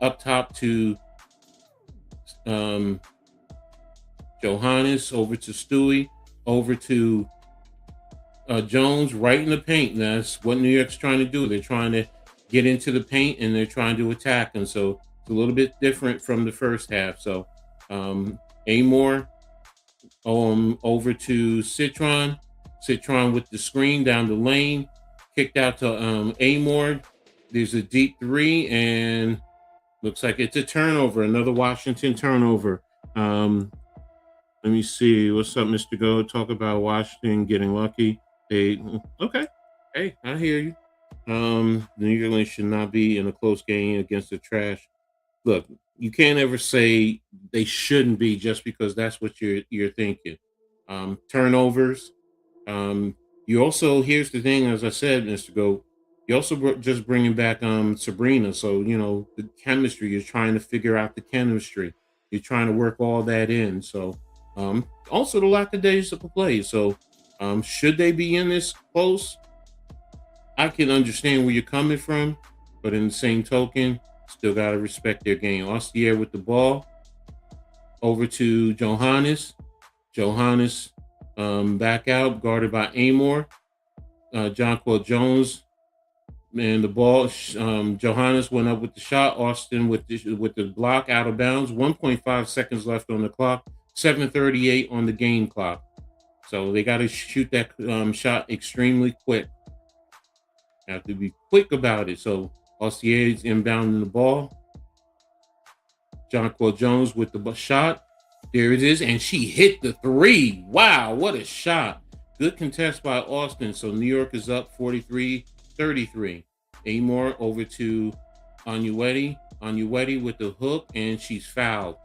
Up top to Johannes, over to Stewie, over to Jones, right in the paint. That's what New York's trying to do. They're trying to get into the paint and they're trying to attack. And so it's a little bit different from the first half. So Amor over to Citron. Citron with the screen down the lane. Kicked out to Amor. There's a deep three and looks like it's a turnover. Another Washington turnover. Let me see. What's up, Mr. Go? Talk about Washington getting lucky. Okay. Hey, I hear you. The New York should not be in a close game against the trash. Look, you can't ever say they shouldn't be just because that's what you're thinking. Turnovers. You also, here's the thing, as I said, Mr. Go, you also just bringing back Sabrina. So, the chemistry, you're trying to figure out the chemistry. You're trying to work all that in. So, also the lackadaisical play. So, should they be in this close? I can understand where you're coming from, but in the same token, still got to respect their game. Ostier with the ball. Over to Johannes. Johannes back out, guarded by Amor. Jonquel Jones and the ball. Johannes went up with the shot. Austin with the block out of bounds. 1.5 seconds left on the clock. 7:38 on the game clock. So they got to shoot that shot extremely quick. Have to be quick about it. So Ostier's inbounding the ball. Jonquel Jones with the shot. There it is. And she hit the three. Wow, what a shot. Good contest by Austin. So New York is up 43-33. Amor over to Ionescu. Ionescu with the hook, and she's fouled.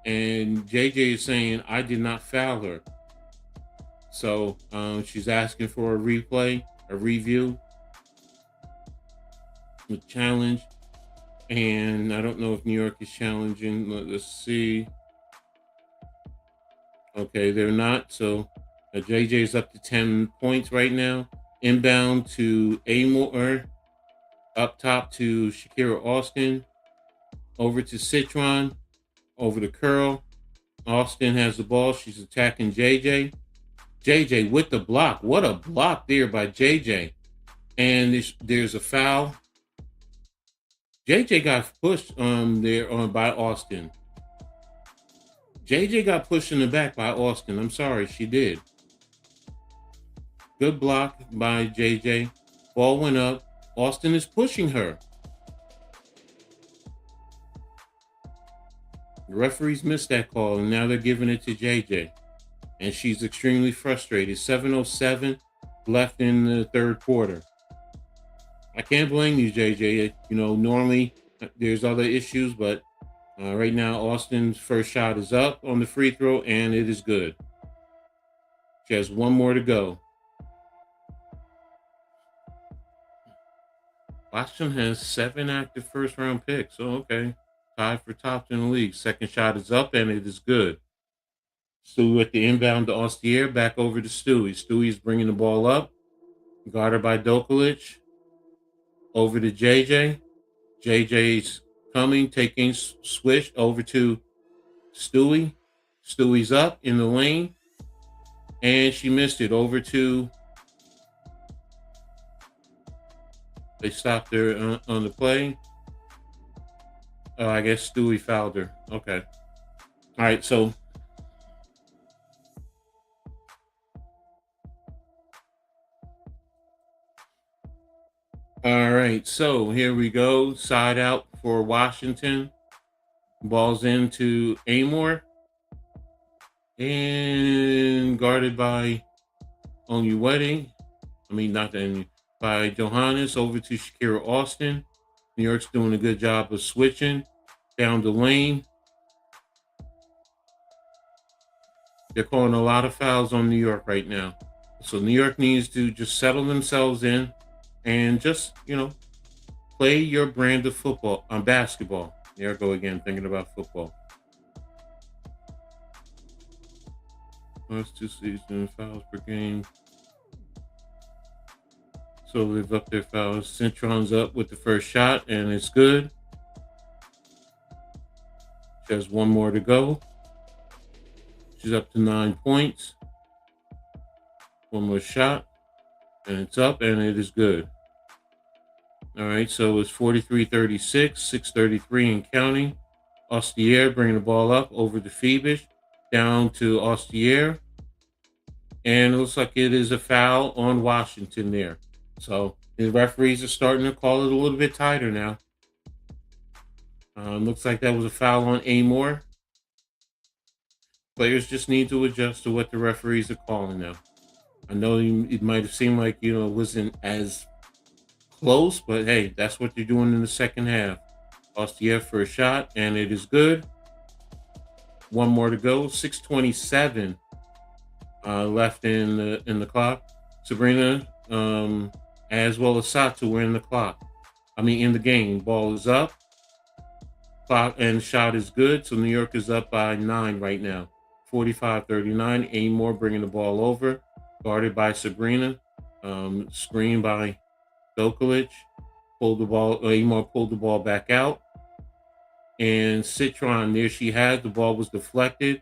And JJ is saying, I did not foul her. So she's asking for a replay, a review, a challenge. And I don't know if New York is challenging. Let's see. Okay, they're not. So JJ is up to 10 points right now. Inbound to Amore. Up top to Shakira Austin. Over to Citron. Over to Curl. Austin has the ball. She's attacking JJ. JJ with the block. What a block there by JJ. And there's a foul. JJ got pushed there by Austin. JJ got pushed in the back by Austin. I'm sorry, she did. Good block by JJ. Ball went up. Austin is pushing her. The referees missed that call, and now they're giving it to JJ. And she's extremely frustrated. 7:07 left in the third quarter. I can't blame you, JJ. Normally there's other issues, but right now Austin's first shot is up on the free throw, and it is good. She has one more to go. Washington has 7 active first-round picks. Oh, okay. Tied for top in the league. Second shot is up, and it is good. Stewie with the inbound to Ostier. Back over to Stewie. Stewie's bringing the ball up. Guarded by Dokalic. Over to JJ. JJ's coming, taking swish over to Stewie. Stewie's up in the lane. And she missed it. Over to... They stopped her on the play. Oh, I guess Stewie fouled her. Okay. All right, so... All right, so here we go. Side out for Washington. Ball's into Amore. And guarded by Onyewedi. By Johannes over to Shakira Austin. New York's doing a good job of switching down the lane. They're calling a lot of fouls on New York right now. So New York needs to just settle themselves in and just, play your brand of football on basketball. There I go again, thinking about football. Last 2 seasons, fouls per game. So they've upped their fouls. Citron's up with the first shot, and it's good. She has one more to go. She's up to 9 points. One more shot, and it's up, and it is good. All right, so it's 43-36, 6:33 and counting. Ostier bringing the ball up over to Phoebish, down to Ostier. And it looks like it is a foul on Washington there. So the referees are starting to call it a little bit tighter now. Looks like that was a foul on Amore. Players just need to adjust to what the referees are calling now. I know it might have seemed like, it wasn't as close, but hey, that's what they're doing in the second half. Ostier for a shot, and it is good. One more to go. 6:27 left in the clock. Sabrina, as well as Sato, were in the game. Ball is up. Clock and shot is good. So New York is up by 9 right now. 45-39. Amore bringing the ball over. Guarded by Sabrina. Screen by Dokalic. Amore pulled the ball back out. And Citron, there she had. The ball was deflected.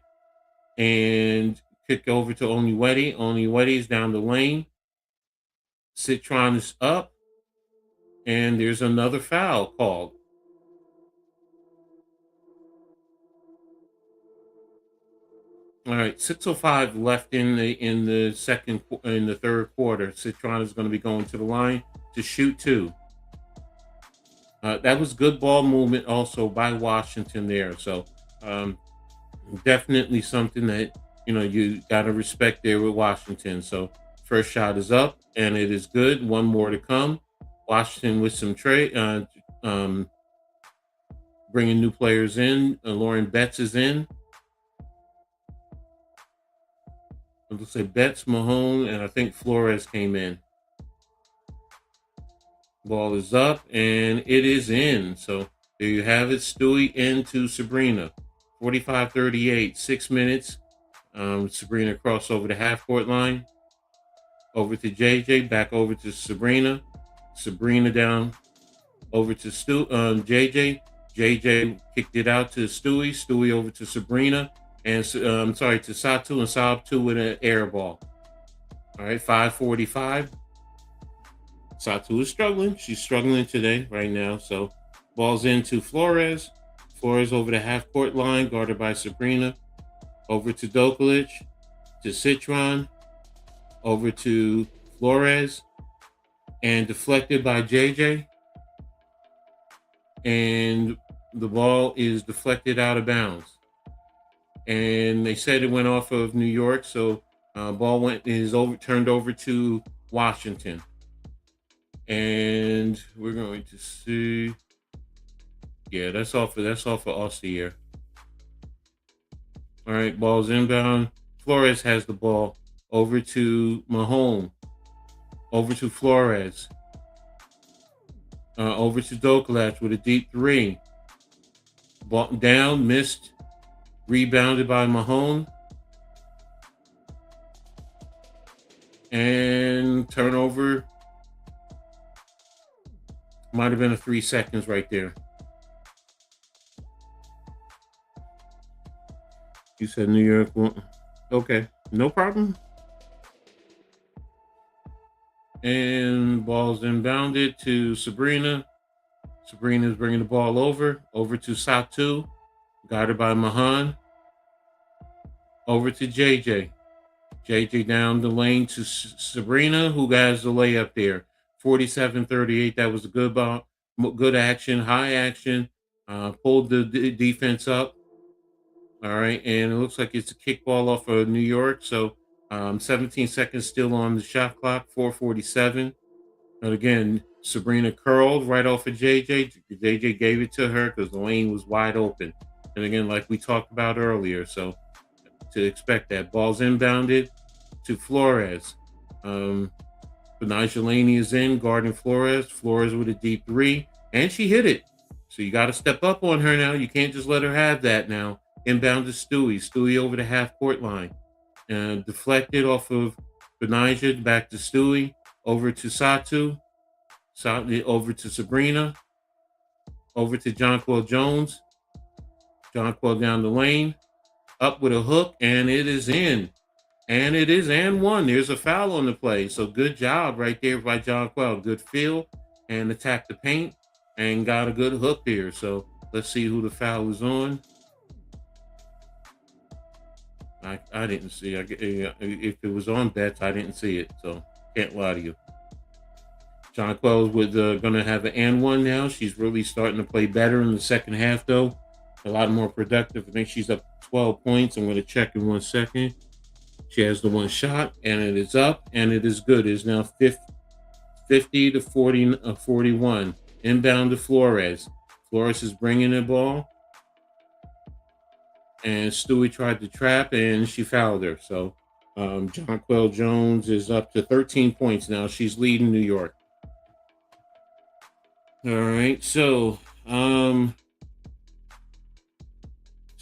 And kicked over to Onyewedi. Onyewedi's down the lane. Citron is up. And there's another foul called. All right, 6:05 left in the third quarter. Citron is going to be going to the line to shoot 2. That was good ball movement also by Washington there. So definitely something that you got to respect there with Washington. So first shot is up and it is good. One more to come. Washington with some bringing new players in. Lauren Betts is in. It looks like Betts, Mahone, and I think Flores came in. Ball is up, and it is in. So there you have it. Stewie into Sabrina. 45-38, 6 minutes Sabrina cross over the half-court line. Over to JJ, back over to Sabrina. Sabrina down over to JJ. JJ kicked it out to Stewie. Stewie over to Sabrina. And to Satu, and Satu with an air ball. All right, 5:45. Satu is struggling. She's struggling today, right now. So ball's into Flores. Flores over the half-court line, guarded by Sabrina. Over to Dokalic, to Citron. Over to Flores. And deflected by JJ. And the ball is deflected out of bounds. And they said it went off of New York, so ball turned over to Washington. And we're going to see. Yeah, that's all for Ostier. All right, ball's inbound. Flores has the ball. Over to Mahone. Over to Flores. Over to Dokalac with a deep three. Ball down, missed. Rebounded by Mahone. And turnover. Might have been a 3 seconds right there. You said New York. Okay, no problem. And ball's inbounded to Sabrina. Sabrina's bringing the ball over to Satu. Guarded by Mahan. Over to JJ. JJ down the lane to Sabrina, who has the layup there. 47-38. That was a good ball. Good action. High action. Pulled the defense up. All right. And it looks like it's a kickball off of New York. So 17 seconds still on the shot clock. 4:47. And again, Sabrina curled right off of JJ. JJ gave it to her because the lane was wide open. And again, like we talked about earlier, so to expect that. Ball's inbounded to Flores. Brittney Sykes is in, guarding Flores. Flores with a deep three, and she hit it. So you got to step up on her now. You can't just let her have that now. Inbound to Stewie. Stewie over the half-court line. Deflected off of Brittney, back to Stewie. Over to Satu. Over to Sabrina. Over to Jonquel Jones. Jonquel down the lane, up with a hook, and it is in. And it is and one. There's a foul on the play. So good job right there by Jonquel. Good feel and attack the paint and got a good hook there. So let's see who the foul is on. I didn't see. If it was on bets, I didn't see it. So can't lie to you. Jonquel is going to have an and one now. She's really starting to play better in the second half, though. A lot more productive. I think she's up 12 points. I'm going to check in 1 second. She has the one shot, and it is up, and it is good. It is now 50-41. Inbound to Flores. Flores is bringing the ball. And Stewie tried to trap, and she fouled her. So Jonquel Jones is up to 13 points now. She's leading New York. All right, so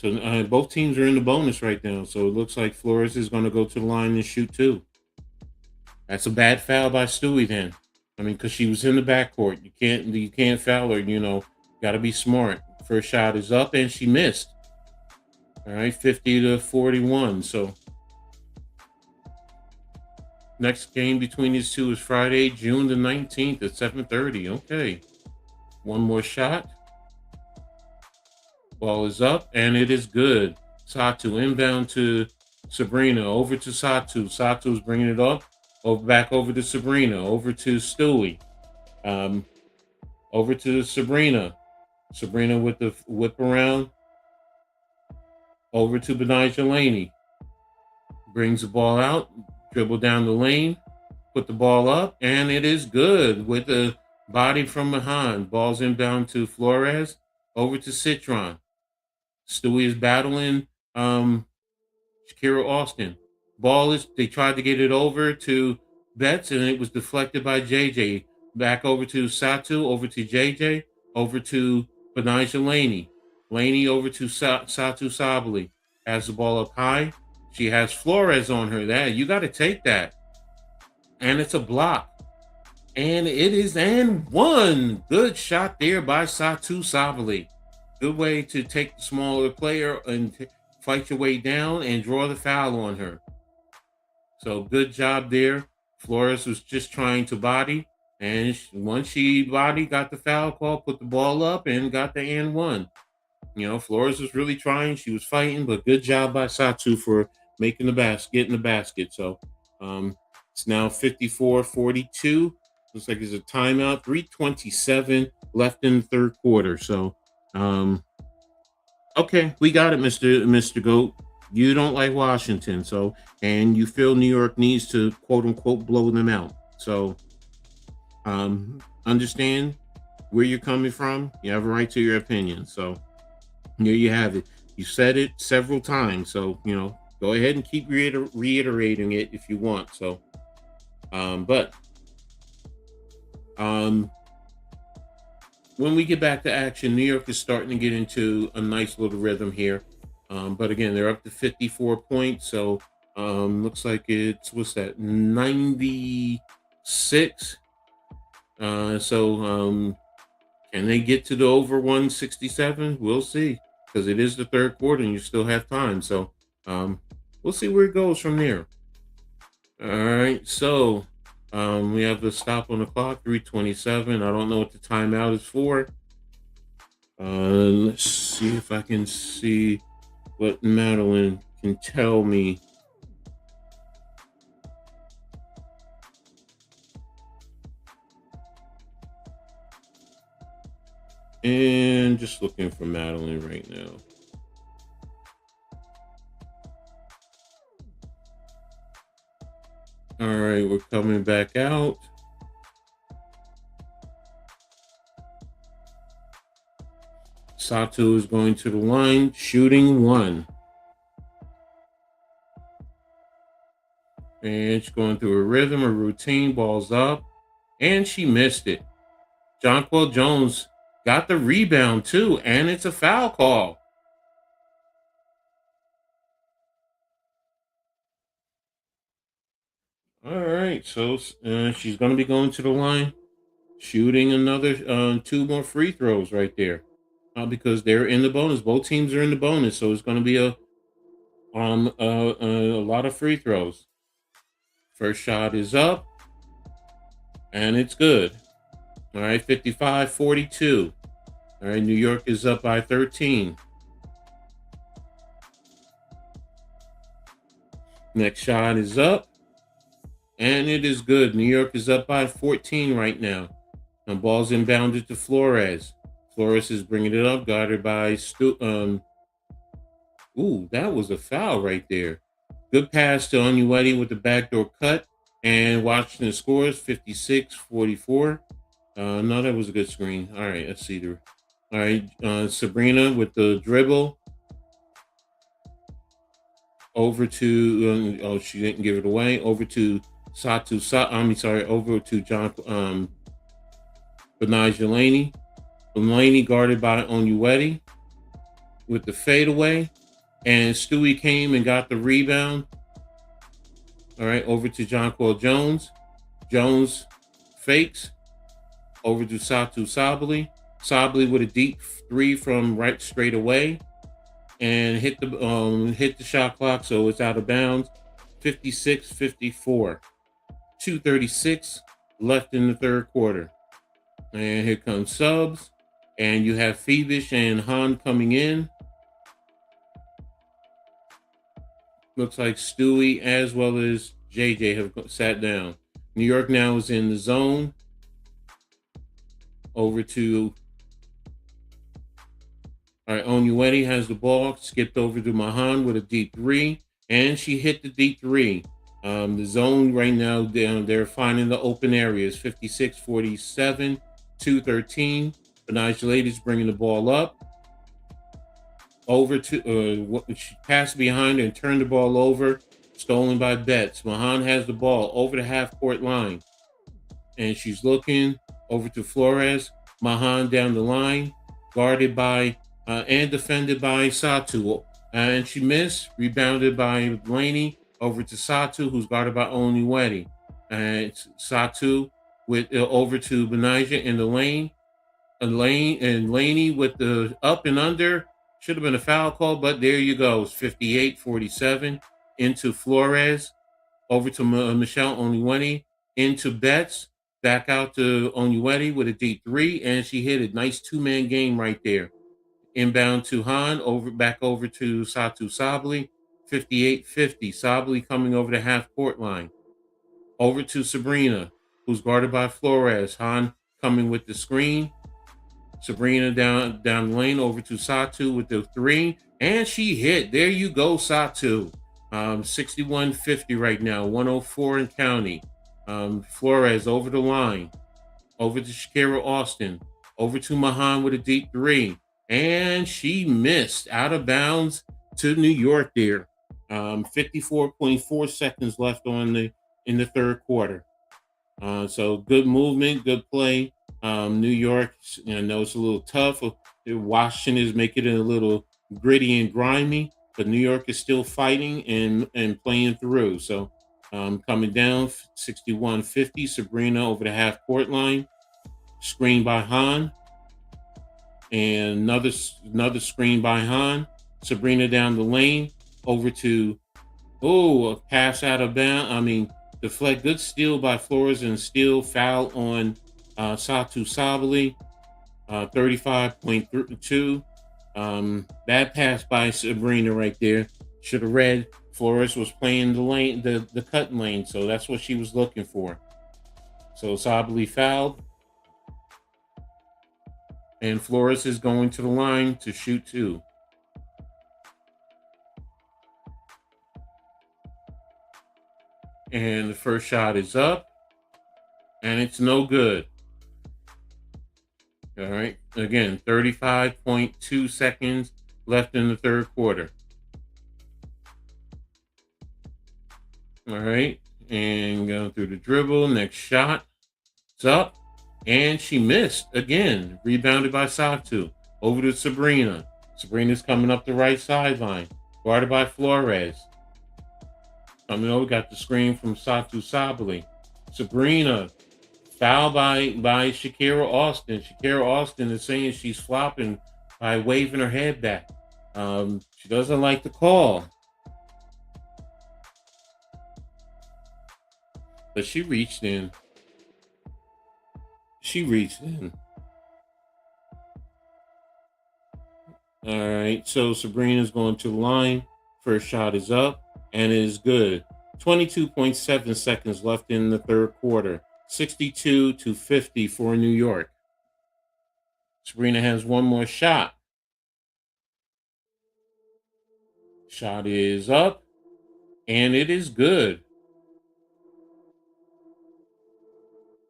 both teams are in the bonus right now. So it looks like Flores is going to go to the line and shoot two. That's a bad foul by Stewie then. I mean, because she was in the backcourt. You can't foul her, Got to be smart. First shot is up, and she missed. All right, 50-41. So next game between these two is Friday, June the 19th at 7:30. Okay. One more shot. Ball is up, and it is good. Satu inbound to Sabrina. Over to Satu. Satu's bringing it up. Back over to Sabrina. Over to Stewie. Over to Sabrina. Sabrina with the whip around. Over to Brittney. Brings the ball out. Dribble down the lane. Put the ball up, and it is good with the body from behind. Ball's inbound to Flores. Over to Citron. Stewie is battling Shakira Austin. They tried to get it over to Betts, and it was deflected by JJ. Back over to Satu, over to JJ, over to Brittney. Laney over to Satu Sabali. Has the ball up high. She has Flores on her. That you got to take that. And it's a block. And it is and one. Good shot there by Satou Sabally. Good way to take the smaller player and fight your way down and draw the foul on her. So good job there. Flores was just trying to body. And once she body, got the foul call, put the ball up, and got the and one. You know, Flores was really trying. She was fighting, but good job by Satou for making the basket, getting the basket. So it's now 54-42. Looks like there's a timeout. 3:27 left in the third quarter. So, okay, we got it, Mr. Goat. You don't like Washington, so and you feel New York needs to quote unquote blow them out. So, understand where you're coming from. You have a right to your opinion. So, there you have it. You said it several times, so you know. Go ahead and keep reiterating it if you want. So, when we get back to action, New York is starting to get into a nice little rhythm here. But again, they're up to 54 points. So, looks like it's, what's that, 96. Can they get to the over 167? We'll see, because it is the third quarter and you still have time. So, we'll see where it goes from there. All right. So, we have the stop on the clock, 3:27. I don't know what the timeout is for. Let's see if I can see what Madeline can tell me. And just looking for Madeline right now. All right, we're coming back out. Satou is going to the line, shooting one. And she's going through a rhythm, a routine, balls up, and she missed it. Jonquel Jones got the rebound too, and it's a foul call. All right, so she's going to be going to the line, shooting another 2 more free throws right there, because they're in the bonus. Both teams are in the bonus, so it's going to be a lot of free throws. First shot is up, and it's good. All right, 55-42. All right, New York is up by 13. Next shot is up. And it is good. New York is up by 14 right now. And ball's inbounded to Flores. Flores is bringing it up, guarded by ooh, that was a foul right there. Good pass to Ionescu with the backdoor cut. And Washington scores 56-44. No, that was a good screen. All right, let's see. All right, Sabrina with the dribble. Over to, she didn't give it away. Over to over to John Benaj Delaney guarded by Onyewedi with the fadeaway, and Stewie came and got the rebound. All right, over to Jonquel Jones. Jones fakes over to Satou Sabally. Sabally with a deep 3 from right straight away, and hit the shot clock, so it's out of bounds. 56-54. 2:36 left in the third quarter. And here comes subs. And you have Phoebish and Han coming in. Looks like Stewie as well as JJ have sat down. New York now is in the zone. Over to... All right, Onyewedi has the ball. Skipped over to Mahan with a deep 3. And she hit the deep 3. The zone right now, they're finding the open areas. 56-47, 2-13. Benaj is bringing the ball up. Over to, she passed behind and turned the ball over. Stolen by Betts. Mahan has the ball over the half-court line. And she's looking over to Flores. Mahan down the line. Guarded by, and defended by Satou. and she missed. Rebounded by Blaney over to Satu, who's guarded by Oniweti. And Satu with over to Benijah in the lane. And Laney with the up and under. Should have been a foul call, but there you go. It's 58-47 into Flores. Over to Michelle Oniweti. Into Betts. Back out to Oniweti with a deep three, and she hit it. Nice two-man game right there. Inbound to Han, back over to Satu Sabally, 58-50. Sabally coming over the half-court line. Over to Sabrina, who's guarded by Flores. Han coming with the screen. Sabrina down the lane over to Satu with the three, and she hit. There you go, Satu. 61-50 right now, 104 in county. Flores over the line, over to Shakira Austin, over to Mahan with a deep three, and she missed out of bounds to New York there. 54.4 seconds left in the third quarter. So good movement, good play. New York, I know it's a little tough. Washington is making it a little gritty and grimy, but New York is still fighting and playing through. So coming down 61-50, Sabrina over the half court line, screen by Han, and another screen by Han. Sabrina down the lane over to a pass out of bounds. Deflect, good steal by Flores and steal foul on Satu Sabally, 35.2. Bad pass by Sabrina right there. Should have read Flores was playing the lane, the cut lane, so that's what she was looking for. So Sabally fouled, and Flores is going to the line to shoot two. And the first shot is up, and it's no good. All right. Again, 35.2 seconds left in the third quarter. All right. And going through the dribble. Next shot. It's up. And she missed again. Rebounded by Satu. Over to Sabrina. Sabrina's coming up the right sideline. Guarded by Flores. Coming over. Got the screen from Satu Sabally. Sabrina. Foul by Shakira Austin. Shakira Austin is saying she's flopping by waving her head back. She doesn't like the call. But she reached in. All right, so Sabrina's going to the line. First shot is up, and it is good. 22.7 seconds left in the third quarter. 62-50 for New York. Sabrina has one more shot. Shot is up, and it is good.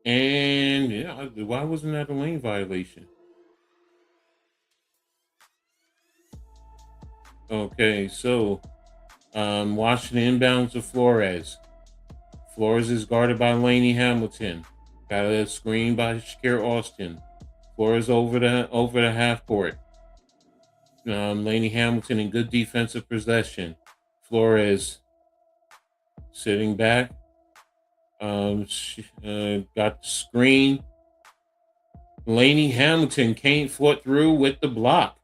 And yeah, why wasn't that a lane violation? Okay, so Washington inbounds to Flores. Flores is guarded by Lainey Hamilton. Got a screen by Shakira Austin. Flores over the half court. Lainey Hamilton in good defensive possession. Flores sitting back. She, got the screen. Lainey Hamilton can't foot through with the block.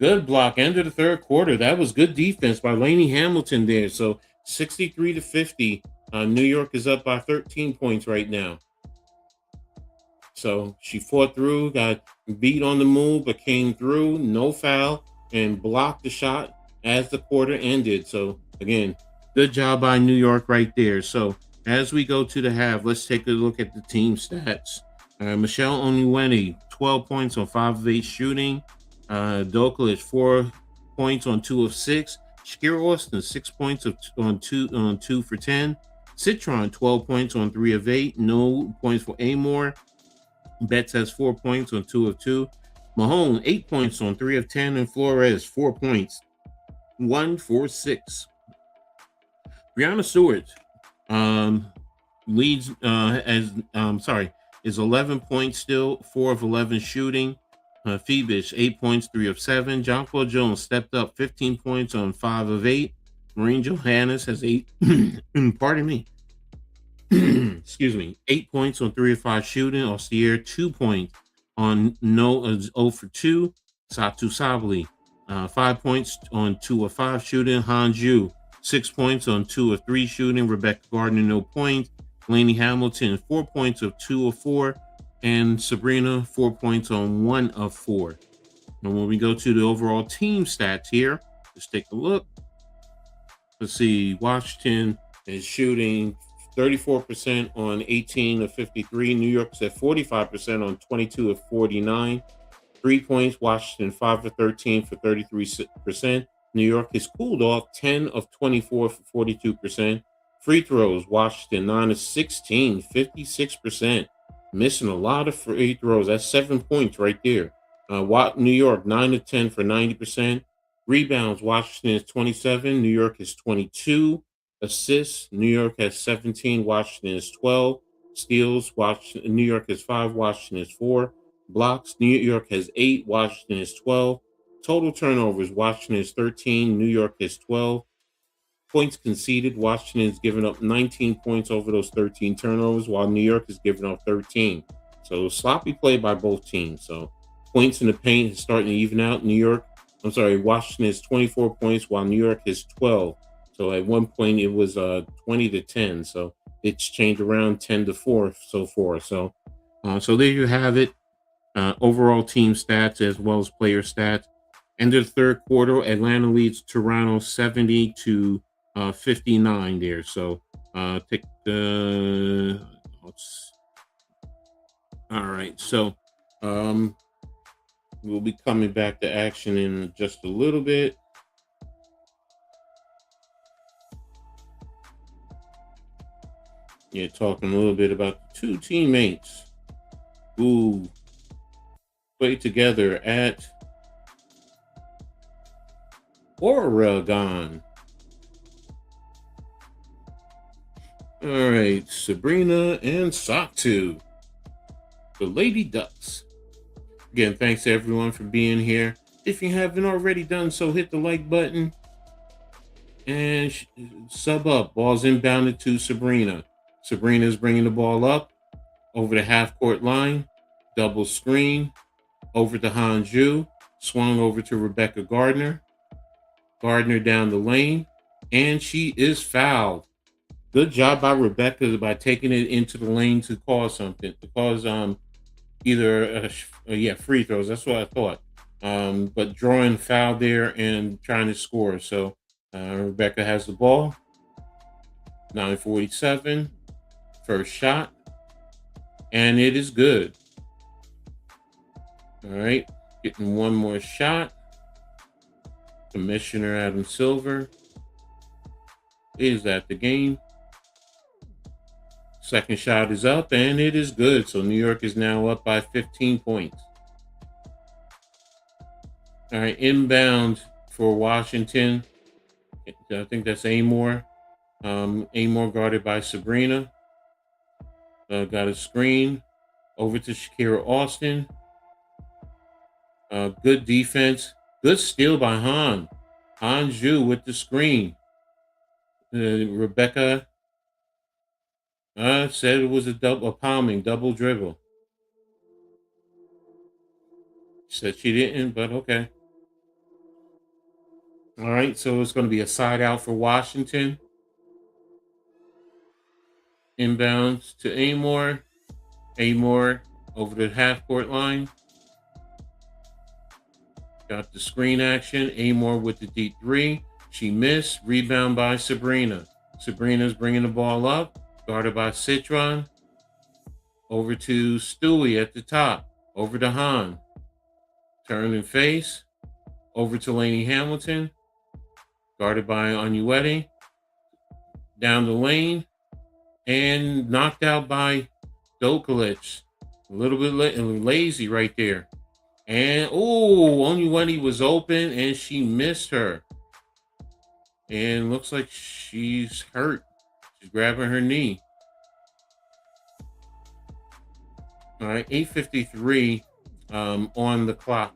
Good block. End of the third quarter. That was good defense by Lainey Hamilton there. So 63-50. New York is up by 13 points right now. So she fought through, got beat on the move, but came through, no foul, and blocked the shot as the quarter ended. So again, good job by New York right there. So as we go to the half, let's take a look at the team stats. Michelle Oniweti, 12 points on 5 of 8 shooting. Dokalic, 4 points on 2 of 6. Shakira Austin, 6 points on 2 for 10. Citron, 12 points on 3 of 8. No points for Amore. Betts has 4 points on 2 of 2. Mahone, 8 points on 3 of 10. And Flores, 4 points, 1 for 6. Breanna Stewart is 11 points still, 4 of 11 shooting. Phoebus, 8 points, 3 of 7. Jonquel Jones stepped up 15 points on 5 of 8. Maureen Johannes has 8, pardon me, excuse me, 8 points on 3 of 5 shooting. Austier, 2 points on 0 for 2. Satu Sabli, 5 points on 2 of 5 shooting. Hanju, 6 points on 2 of 3 shooting. Rebecca Gardner, no points. Lainey Hamilton, 4 points of 2 of 4. And Sabrina, 4 points on 1 of 4. And when we go to the overall team stats here, let's take a look. Let's see, Washington is shooting 34% on 18 of 53. New York's at 45% on 22 of 49. 3 points, Washington 5 of 13 for 33%. New York has cooled off 10 of 24 for 42%. Free throws, Washington 9 of 16, 56%. Missing a lot of free throws. That's 7 points right there. New York 9 of 10 for 90%. Rebounds, Washington is 27. New York is 22. Assists, New York has 17. Washington is 12. Steals, New York is 5. Washington is 4. Blocks, New York has 8. Washington is 12. Total turnovers, Washington is 13. New York is 12. Points conceded, Washington is giving up 19 points over those 13 turnovers, while New York is giving up 13. So sloppy play by both teams. So points in the paint is starting to even out. Washington is 24 points, while New York is 12. So at one point it was 20 to 10. So it's changed around 10 to 4 so far. So there you have it. Overall team stats as well as player stats. End of the third quarter, Atlanta leads Toronto 70 to 59 there. So all right. So we'll be coming back to action in just a little bit. Yeah, talking a little bit about the two teammates who played together at Oregon. All right, Sabrina and Satu, the Lady Ducks. Again, thanks to everyone for being here. If you haven't already done so, hit the like button and sub up. Ball's inbounded to Sabrina. Sabrina's bringing the ball up over the half-court line. Double screen over to Hanju. Swung over to Rebecca Gardner. Gardner down the lane, and she is fouled. Good job by Rebecca by taking it into the lane to cause something, to cause free throws. That's what I thought. But drawing foul there and trying to score. So Rebecca has the ball. 9:47, first shot, and it is good. All right, getting one more shot. Commissioner Adam Silver is at the game. Second shot is up, and it is good. So New York is now up by 15 points. All right, inbound for Washington. I think that's Amor. Amor guarded by Sabrina. Got a screen over to Shakira Austin. Good defense. Good steal by Hanju with the screen. Rebecca said it was a palming, double dribble. Said she didn't, but okay. All right, so it's going to be a side out for Washington. Inbounds to Amor. Amor over the half-court line. Got the screen action. Amor with the deep three. She missed. Rebound by Sabrina. Sabrina's bringing the ball up. Guarded by Citron. Over to Stewie at the top. Over to Han. Turn and face. Over to Lainey Hamilton. Guarded by Ionescu. Down the lane. And knocked out by Dokalic. A little bit lazy right there. And, Onyewani was open, and she missed her. And looks like she's hurt. She's grabbing her knee. All right, 8:53 on the clock.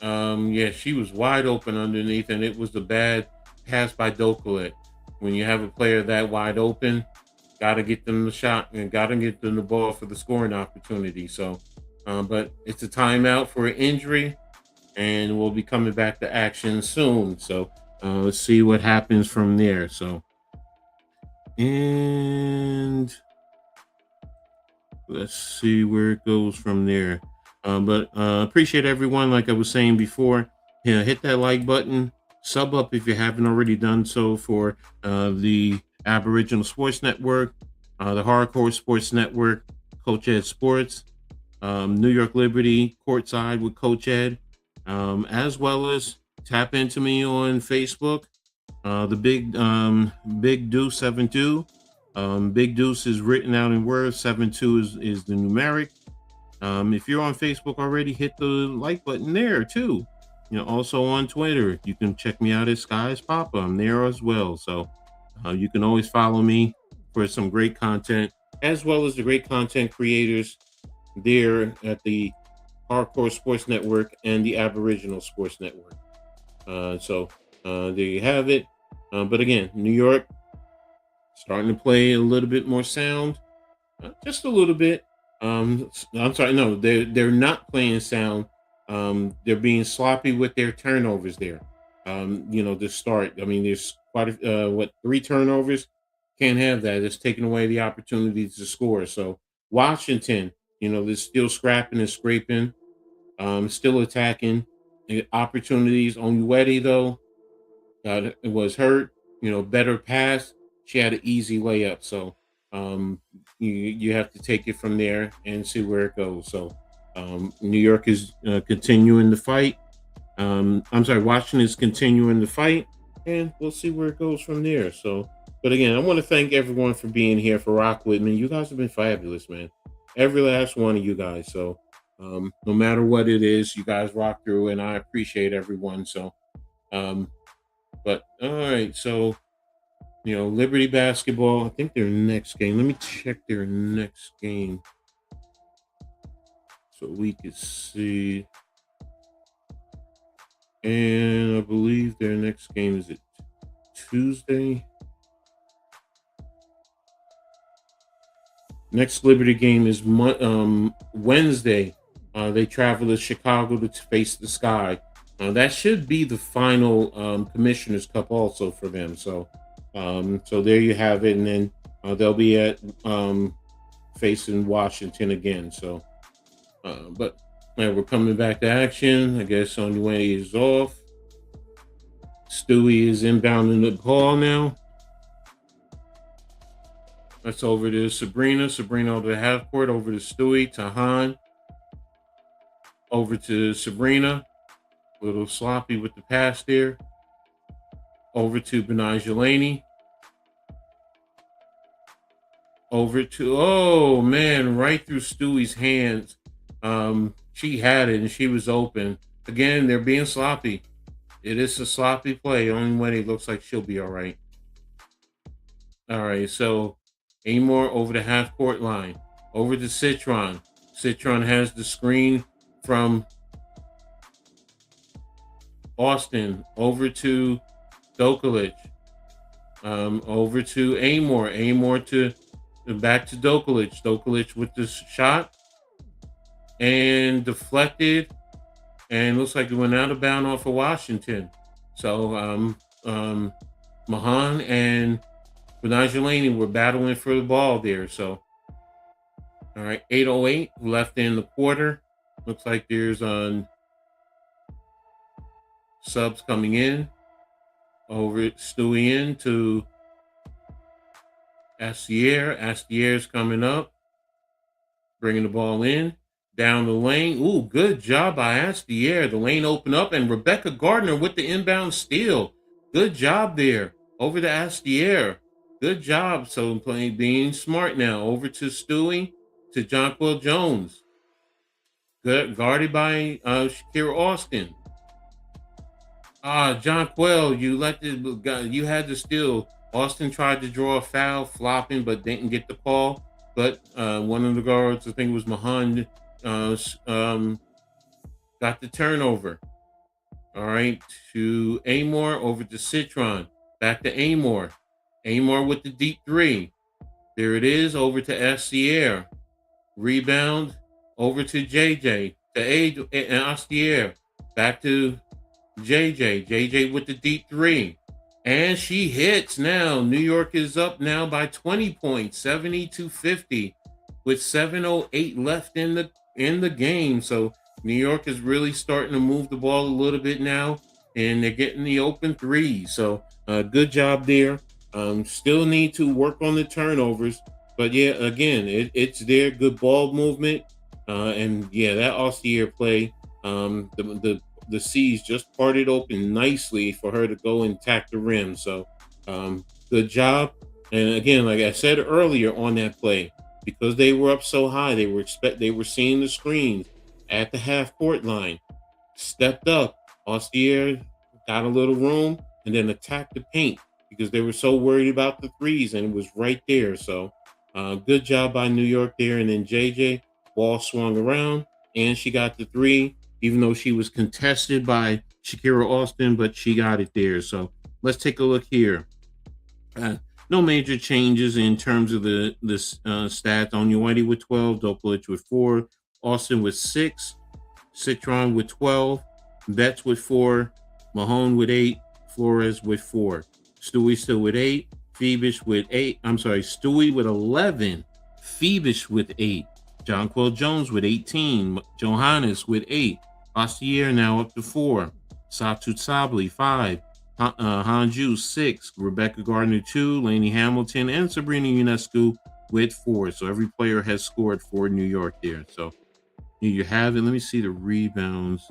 Yeah, she was wide open underneath, and it was a bad pass by Doklet. When you have a player that wide open, got to get them the shot and got to get them the ball for the scoring opportunity. So, but it's a timeout for an injury, and we'll be coming back to action soon. So, let's see what happens from there. So, and let's see where it goes from there. But appreciate everyone. Like I was saying before, yeah, hit that like button, sub up if you haven't already done so for the Aboriginal Sports Network, the Hardcore Sports Network, Coach Edd Sports, New York Liberty Courtside with Coach Edd, as well as tap into me on Facebook, the Big Deuce 72. Big Deuce is written out in words. 72 is the numeric. If you're on Facebook already, hit the like button there too. Also on Twitter, you can check me out at Skies Papa. I'm there as well. So you can always follow me for some great content, as well as the great content creators there at the Hardcore Sports Network and the Aboriginal Sports Network. So there you have it. But again, New York starting to play a little bit more sound, just a little bit. I'm sorry, no, they're not playing sound. They're being sloppy with their turnovers there. To start. I mean, there's quite 3 turnovers. Can't have that. It's taking away the opportunity to score. So Washington, they're still scrapping and scraping, still attacking. Opportunities on Uedi though. It was hurt. Better pass. She had an easy layup. So you have to take it from there and see where it goes. So New York is continuing the fight. Washington is continuing the fight, and we'll see where it goes from there. So, but again, I want to thank everyone for being here, for rock with me. You guys have been fabulous, man. Every last one of you guys. So no matter what it is, you guys rock through, and I appreciate everyone. So, but all right, so. Liberty basketball, I think their next game. Let me check their next game so we can see. And I believe their next game is Tuesday. Next Liberty game is Wednesday. They travel to Chicago to face the Sky. That should be the final Commissioner's Cup also for them. So there you have it, and then they'll be at facing Washington again. So, but we're coming back to action. I guess Ionescu is off. Stewie is inbounding the ball now. That's over to Sabrina. Sabrina over the half court. Over to Stewie. To Han. Over to Sabrina. A little sloppy with the pass there. Over to Brianna. Over to, oh man, right through Stewie's hands. She had it and she was open. Again, they're being sloppy. It is a sloppy play. Only way it looks like she'll be all right. All right, so Amor over the half court line. Over to Citron. Citron has the screen from Austin. Over to Doklet. Over to Amor. Amor to back to Doklet. Doklet with the shot and deflected, and looks like it went out of bounds off of Washington. So Mahan and Brianna were battling for the ball there. So all right, 8:08 left in the quarter. Looks like there's subs coming in. Over Stewie in to Astier. Astier's coming up, bringing the ball in. Down the lane. Ooh, good job by Astier. The lane opened up, and Rebecca Gardner with the inbound steal. Good job there. Over to Astier. Good job. So being smart now. Over to Stewie, to Jonquel Jones. Good, guarded by Shakira Austin. Jonquel, you had the steal Austin tried to draw a foul, flopping, but didn't get the call. But one of the guards, I think it was Mahan, got the turnover. All right, to Amor, over to Citron. Back to Amor. Amor with the deep three. There it is, over to Astier. Rebound, over to JJ. To A and Astier. Back to JJ. JJ with the deep three. And she hits now. New York is up now by 20 points, 70-50, with 7:08 left in the game. So New York is really starting to move the ball a little bit now, and they're getting the open threes. So good job there. Still need to work on the turnovers, but yeah, again, it's their good ball movement, and yeah, that Ostier play, the C's just parted open nicely for her to go and tack the rim. So good job. And again, like I said earlier on that play, because they were up so high, they were seeing the screens at the half court line, stepped up. Ostier got a little room and then attacked the paint because they were so worried about the threes, and it was right there. So good job by New York there. And then JJ, ball swung around and she got the three, even though she was contested by Shakira Austin, but she got it there. So let's take a look here. No major changes in terms of the stats. Ionescu with 12, Doklich with 4, Austin with 6, Citron with 12, Betts with 4, Mahone with 8, Flores with 4, Stewie still with 8, Phoebus with 8. I'm sorry, Stewie with 11, Phoebus with 8, Jonquel Jones with 18, Johannes with 8, Ostier now up to 4, Satu Sabli 5, Hanju 6, Rebecca Gardner 2, Lainey Hamilton, and Sabrina Ionescu with 4. So every player has scored for New York there. So here you have it. Let me see the rebounds.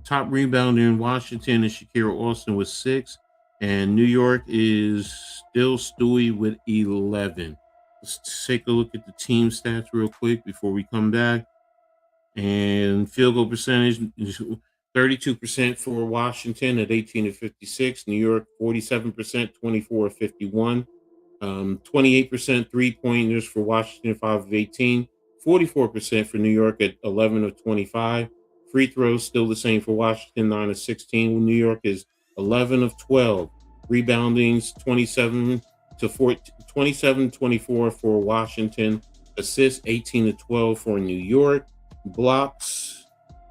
Top rebounder in Washington is Shakira Austin with 6, and New York is still Stewie with 11. Let's take a look at the team stats real quick before we come back. And field goal percentage, 32% for Washington at 18-56. New York, 47%, 24-51. 28% three-pointers for Washington, 5 of 18. 44% for New York at 11 of 25. Free throws still the same for Washington, 9 of 16. New York is 11 of 12. Reboundings, 27-24 for Washington. Assists, 18-12 for New York. Blocks,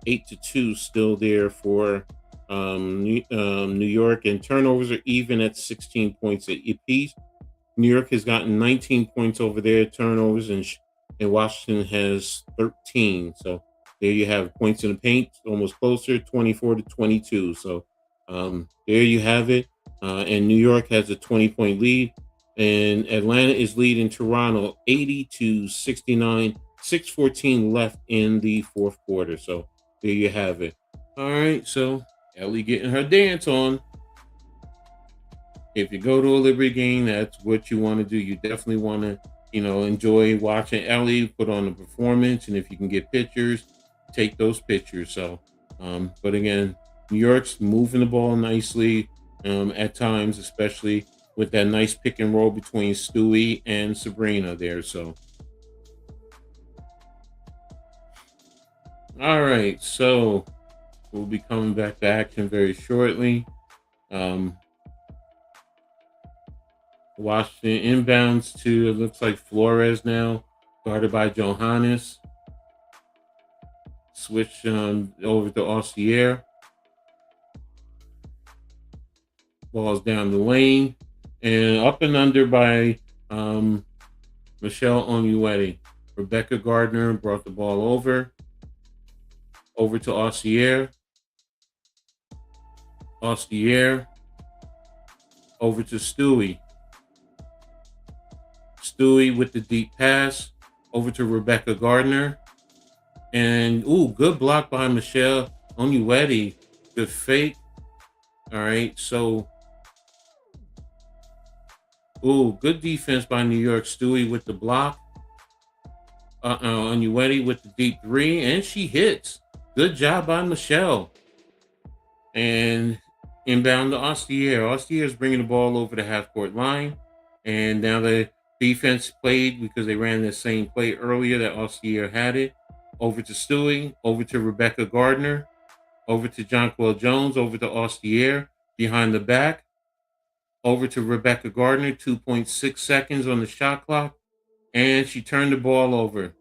8-2 still there for New York, and turnovers are even at 16 points apiece. New York has gotten 19 points over their turnovers, and Washington has 13. So there you have points in the paint, almost closer, 24-22. So there you have it. And New York has a 20-point lead, and Atlanta is leading Toronto 80-69. 6:14 left in the fourth quarter. So there you have it. All right, so Ellie getting her dance on. If you go to a Liberty game, that's what you want to do. You definitely want to, enjoy watching Ellie put on a performance. And if you can get pictures, take those pictures. So, but again, New York's moving the ball nicely at times, especially with that nice pick and roll between Stewie and Sabrina there. So, all right, so we'll be coming back to action very shortly. Washington inbounds to, it looks like Flores now, guarded by Johannes. Switch over to Ostier. Ball's down the lane. And up and under by Michelle Onyewere. Rebecca Gardner brought the ball over. Over to Ostier. Ostier. Over to Stewie. Stewie with the deep pass. Over to Rebecca Gardner. And, good block by Michelle Onyewere. Good fake. All right, so, good defense by New York. Stewie with the block. Onyewere with the deep three, and she hits. Good job by Michelle. And Inbound to Ostier. Ostier is bringing the ball over the half-court line. And now the defense played because they ran the same play earlier that Ostier had it. Over to Stewie, over to Rebecca Gardner, over to Jonquel Jones, over to Ostier, behind the back, over to Rebecca Gardner, 2.6 seconds on the shot clock, and she turned the ball over.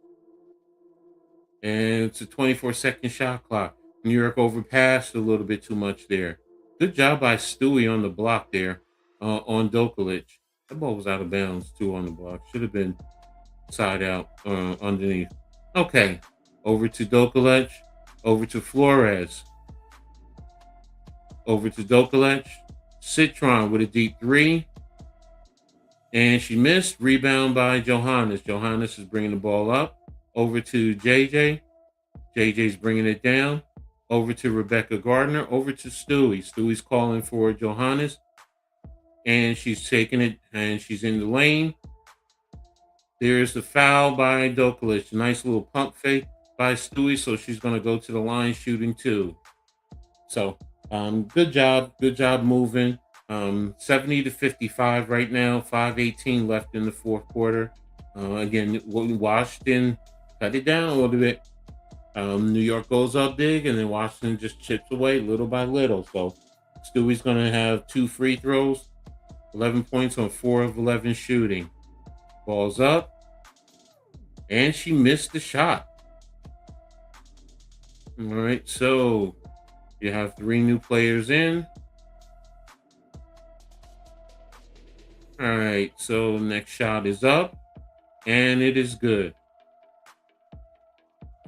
And it's a 24-second shot clock. New York overpassed a little bit too much there. Good job by Stewie on the block there on Dokalic. That ball was out of bounds, too, on the block. Should have been side out underneath. Okay, over to Dokalic, over to Flores, over to Dokalic. Citron with a deep three. And she missed. Rebound by Johannes. Johannes is bringing the ball up. Over to JJ. JJ's bringing it down. Over to Rebecca Gardner. Over to Stewie. Stewie's calling for Johannes. And she's taking it, and she's in the lane. There's the foul by Dokalic. Nice little pump fake by Stewie, so she's going to go to the line shooting two. So, good job moving. 70-55 right now. 5:18 left in the fourth quarter. Again, Washington cut it down a little bit. New York goes up big, and then Washington just chips away little by little. So Stewie's going to have 2 free throws, 11 points on 4 of 11 shooting. Ball's up, and she missed the shot. All right, so you have 3 new players in. All right, so next shot is up, and it is good.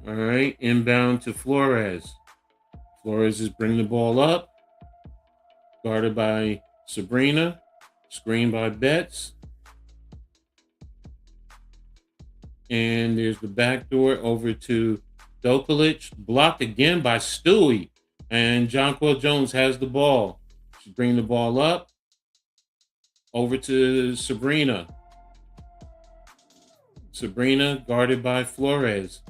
All right, inbound to Flores. Flores is bringing the ball up, guarded by Sabrina, screened by Betts. And there's the backdoor over to Dokalic, blocked again by Stewie. And Jonquel Jones has the ball. She's bringing the ball up. Over to Sabrina. Sabrina guarded by Flores.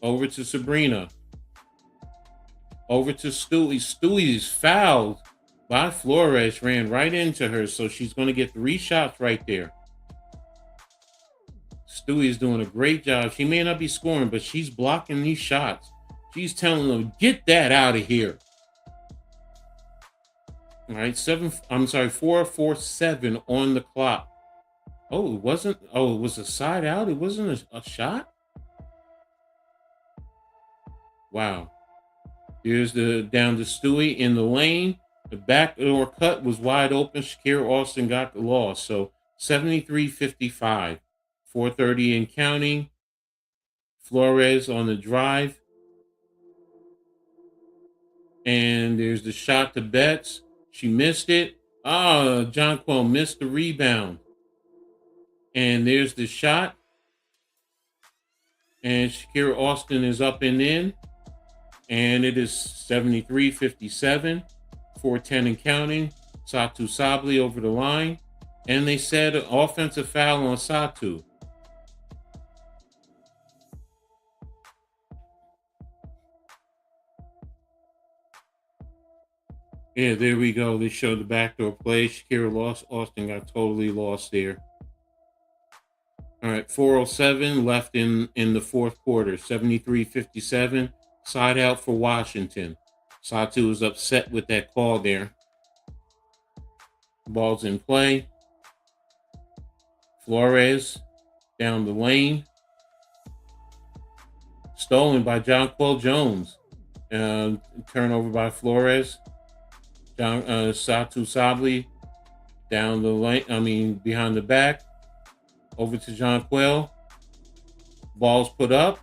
Over to Sabrina. Over to Stewie. Stewie is fouled by Flores. Ran right into her. So she's going to get 3 shots right there. Stewie is doing a great job. She may not be scoring, but she's blocking these shots. She's telling them, get that out of here. All right, 4:47 on the clock. It was a side out. It wasn't a shot. Wow. Here's down to Stewie in the lane. The backdoor cut was wide open. Shakira Austin got the loss. So 73-55. 4:30 and counting. Flores on the drive. And there's the shot to Betts. She missed it. Jonquel missed the rebound. And there's the shot. And Shakira Austin is up and in. And it is 73-57. 4:10 and counting. Satou Sabally over the line. And they said an offensive foul on Satou. Yeah, there we go. They showed the backdoor play. Shakira lost. Austin got totally lost there. All right, 4:07 left in the fourth quarter. 73-57. Side out for Washington. Satou was upset with that call there. Ball's in play. Flores down the lane. Stolen by Jonquel Jones. Turnover by Flores. Satou Sabally down the lane. Behind the back. Over to Jonquel. Ball's put up.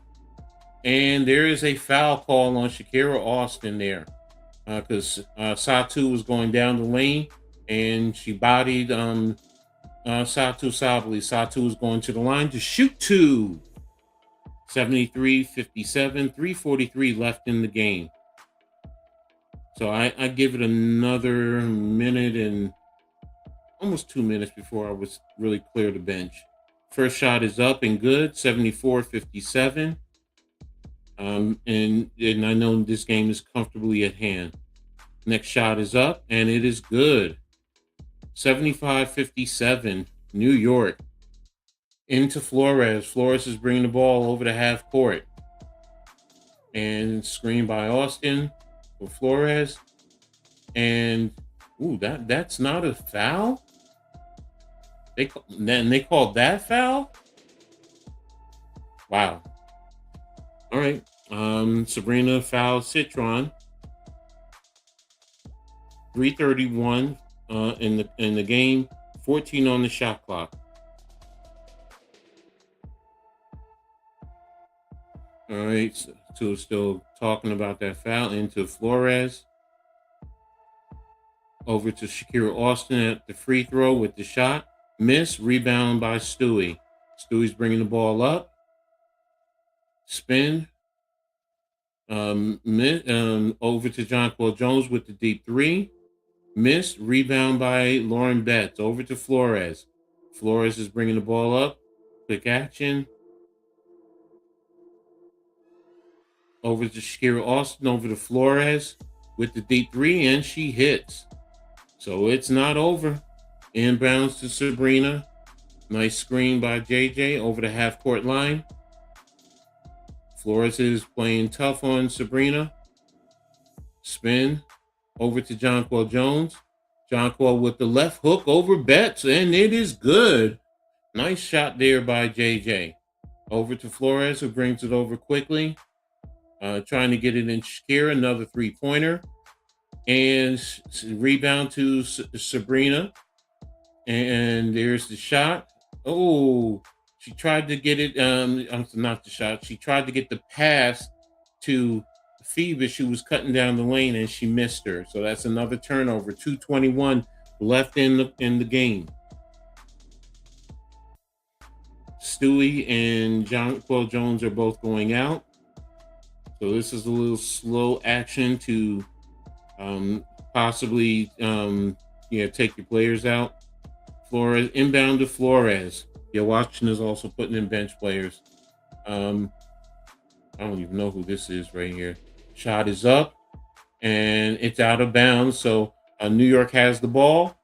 And there is a foul call on Shakira Austin there. Because Satou was going down the lane. And she bodied Satou Sabally. Satou was going to the line to shoot 2. 73-57. 3:43 left in the game. So I give it another minute and almost 2 minutes before I was really clear the bench. First shot is up and good, 74-57. And I know this game is comfortably at hand. Next shot is up, and it is good. 75-57, New York. Into Flores. Flores is bringing the ball over the half court. And screen by Austin for Flores. And, that's not a foul? They called that foul? Wow. All right. Sabrina fouled Citron. 3:31 in the game. 14 on the shot clock. All right. So still talking about that foul. Into Flores. Over to Shakira Austin at the free throw with the shot. Miss. Rebound by Stewie. Stewie's bringing the ball up. Spin. Over to Jonquel Jones with the deep three. Missed. Rebound by Lauren Betts. Over to Flores. Flores is bringing the ball up. Quick action. Over to Shakira Austin. Over to Flores with the deep three, and she hits. So it's not over. Inbounds to Sabrina. Nice screen by JJ over the half court line. Flores is playing tough on Sabrina. Spin over to Jonquel Jones. Jonquel with the left hook over Betts, and it is good. Nice shot there by JJ. Over to Flores, who brings it over quickly. Trying to get it in Shakira, another three-pointer. And rebound to Sabrina. And there's the shot. Oh, she tried to get it. Not the shot. She tried to get the pass to Phoebus, who was cutting down the lane, and she missed her. So that's another turnover. 2:21 left in the game. Stewie and Jonquel Jones are both going out. So this is a little slow action to possibly take your players out. Flores inbound to Flores. Yeah, Washington is also putting in bench players. I don't even know who this is right here. Shot is up, and it's out of bounds. So New York has the ball.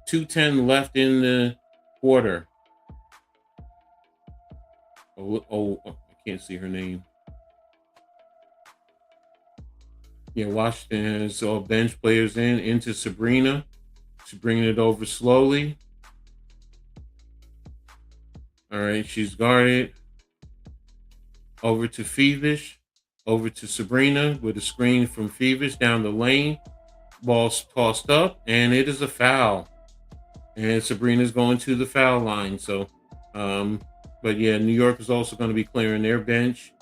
2:10 left in the quarter. I can't see her name. Yeah, Washington has all bench players into Sabrina. She's bringing it over slowly. All right, she's guarded. Over to Phoebus. Over to Sabrina with a screen from Phoebus down the lane. Ball's tossed up, and it is a foul. And Sabrina's going to the foul line. So, but yeah, New York is also going to be clearing their bench.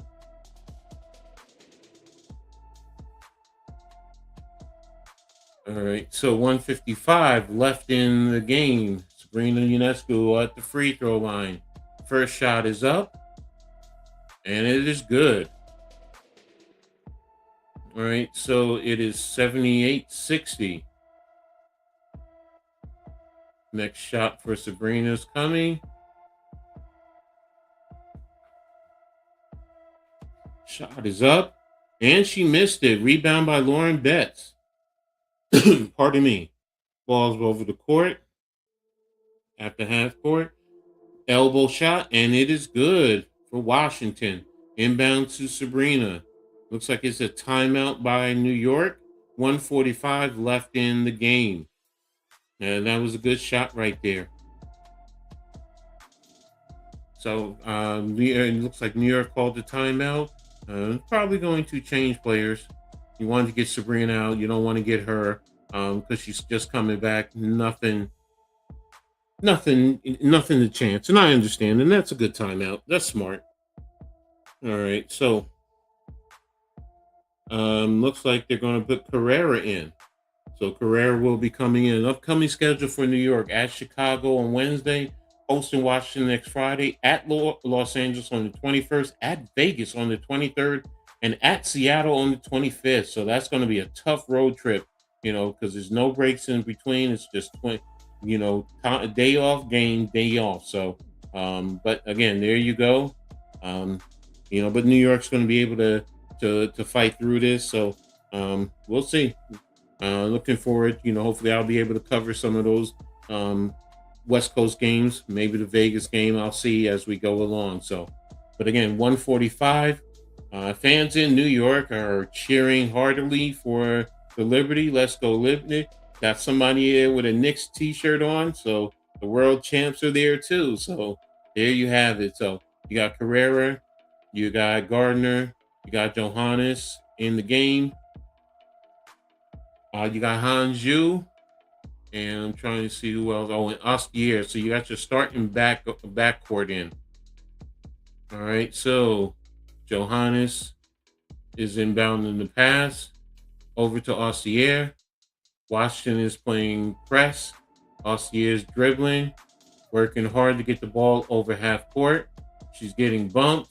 All right, so 1:55 left in the game. Sabrina Ionescu at the free throw line. First shot is up, and it is good. All right, so it is 78-60. Next shot for Sabrina's coming. Shot is up, and she missed it. Rebound by Lauren Betts. Pardon me. Ball's over the court. At the half court. Elbow shot, and it is good for Washington. Inbound to Sabrina. Looks like it's a timeout by New York. 1:45 left in the game. And that was a good shot right there. So it looks like New York called the timeout. Probably going to change players. You wanted to get Sabrina out. You don't want to get her because she's just coming back. Nothing to chance. And I understand. And that's a good timeout. That's smart. All right. So looks like they're going to put Carrera in. So Carrera will be coming in. An upcoming schedule for New York: at Chicago on Wednesday, hosting Washington next Friday, at Los Angeles on the 21st, at Vegas on the 23rd, and at Seattle on the 25th. So that's going to be a tough road trip, because there's no breaks in between. It's just, day off, game, day off. So, but again, there you go. But New York's going to be able to fight through this. So we'll see. Looking forward, hopefully I'll be able to cover some of those West Coast games, maybe the Vegas game. I'll see as we go along. So, but again, 145. Fans in New York are cheering heartily for the Liberty. Let's go Liberty. Got somebody there with a Knicks t-shirt on. So the world champs are there too. So there you have it. So you got Carrera, you got Gardner, you got Johannes in the game. You got Hanju, and I'm trying to see who else. Oh, and Ostier. So you got your starting backcourt in. All right. So Johannes is inbound in the pass over to Ostier. Washington is playing press. Ostier is dribbling, working hard to get the ball over half court. She's getting bumped.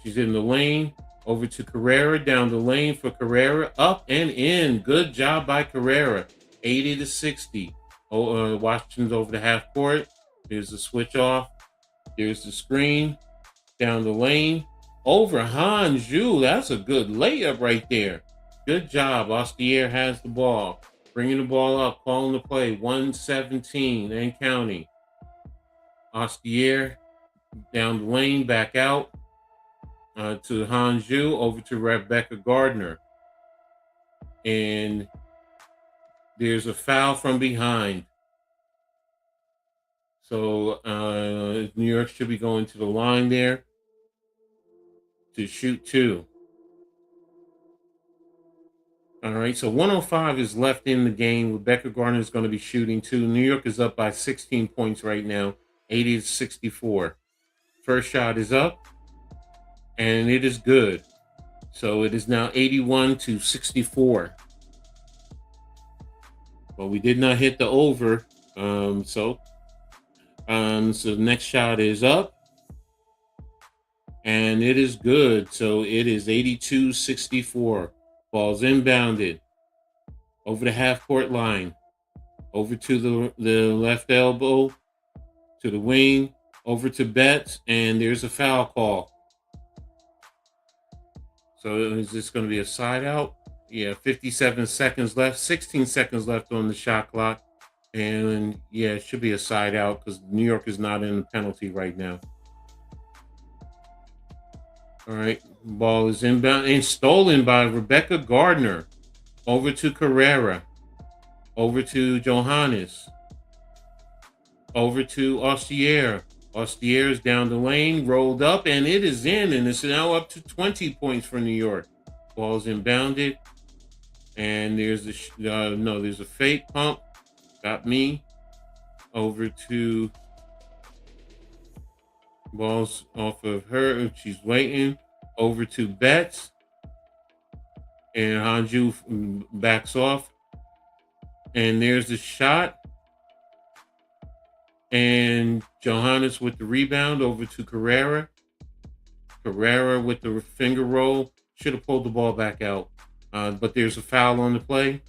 She's in the lane. Over to Carrera, down the lane for Carrera, up and in. Good job by Carrera. 80-60. Washington's over the half court. There's the switch off. There's the screen. Down the lane. Over Hanju. That's a good layup right there. Good job. Ostier has the ball. Bringing the ball up. Calling the play. 117 and counting. Ostier down the lane. Back out. To Hanju, over to Rebecca Gardner. And there's a foul from behind. So New York should be going to the line there to shoot two. All right, so 105 is left in the game. Rebecca Gardner is going to be shooting two. New York is up by 16 points right now, 80-64. First shot is up. And it is good. So it is now 81-64. Well, we did not hit the over. So the next shot is up. And it is good. So it is 82-64. Ball's inbounded. Over the half court line. Over to the left elbow. To the wing. Over to Betts. And there's a foul call. So is this going to be a side out? Yeah, 57 seconds left, 16 seconds left on the shot clock. And yeah, it should be a side out because New York is not in the penalty right now. All right, ball is inbound and stolen by Rebecca Gardner. Over to Carrera. Over to Johannes. Over to Ostier. Ostier is down the lane, rolled up, and it is in, and it's now up to 20 points for New York. Ball's inbounded, and there's there's a fake pump. Got me. Over to ball's off of her. She's waiting. Over to Betts, and Hanju backs off, and there's the shot. And Johannes with the rebound over to Carrera. Carrera with the finger roll. Should have pulled the ball back out. But there's a foul on the play.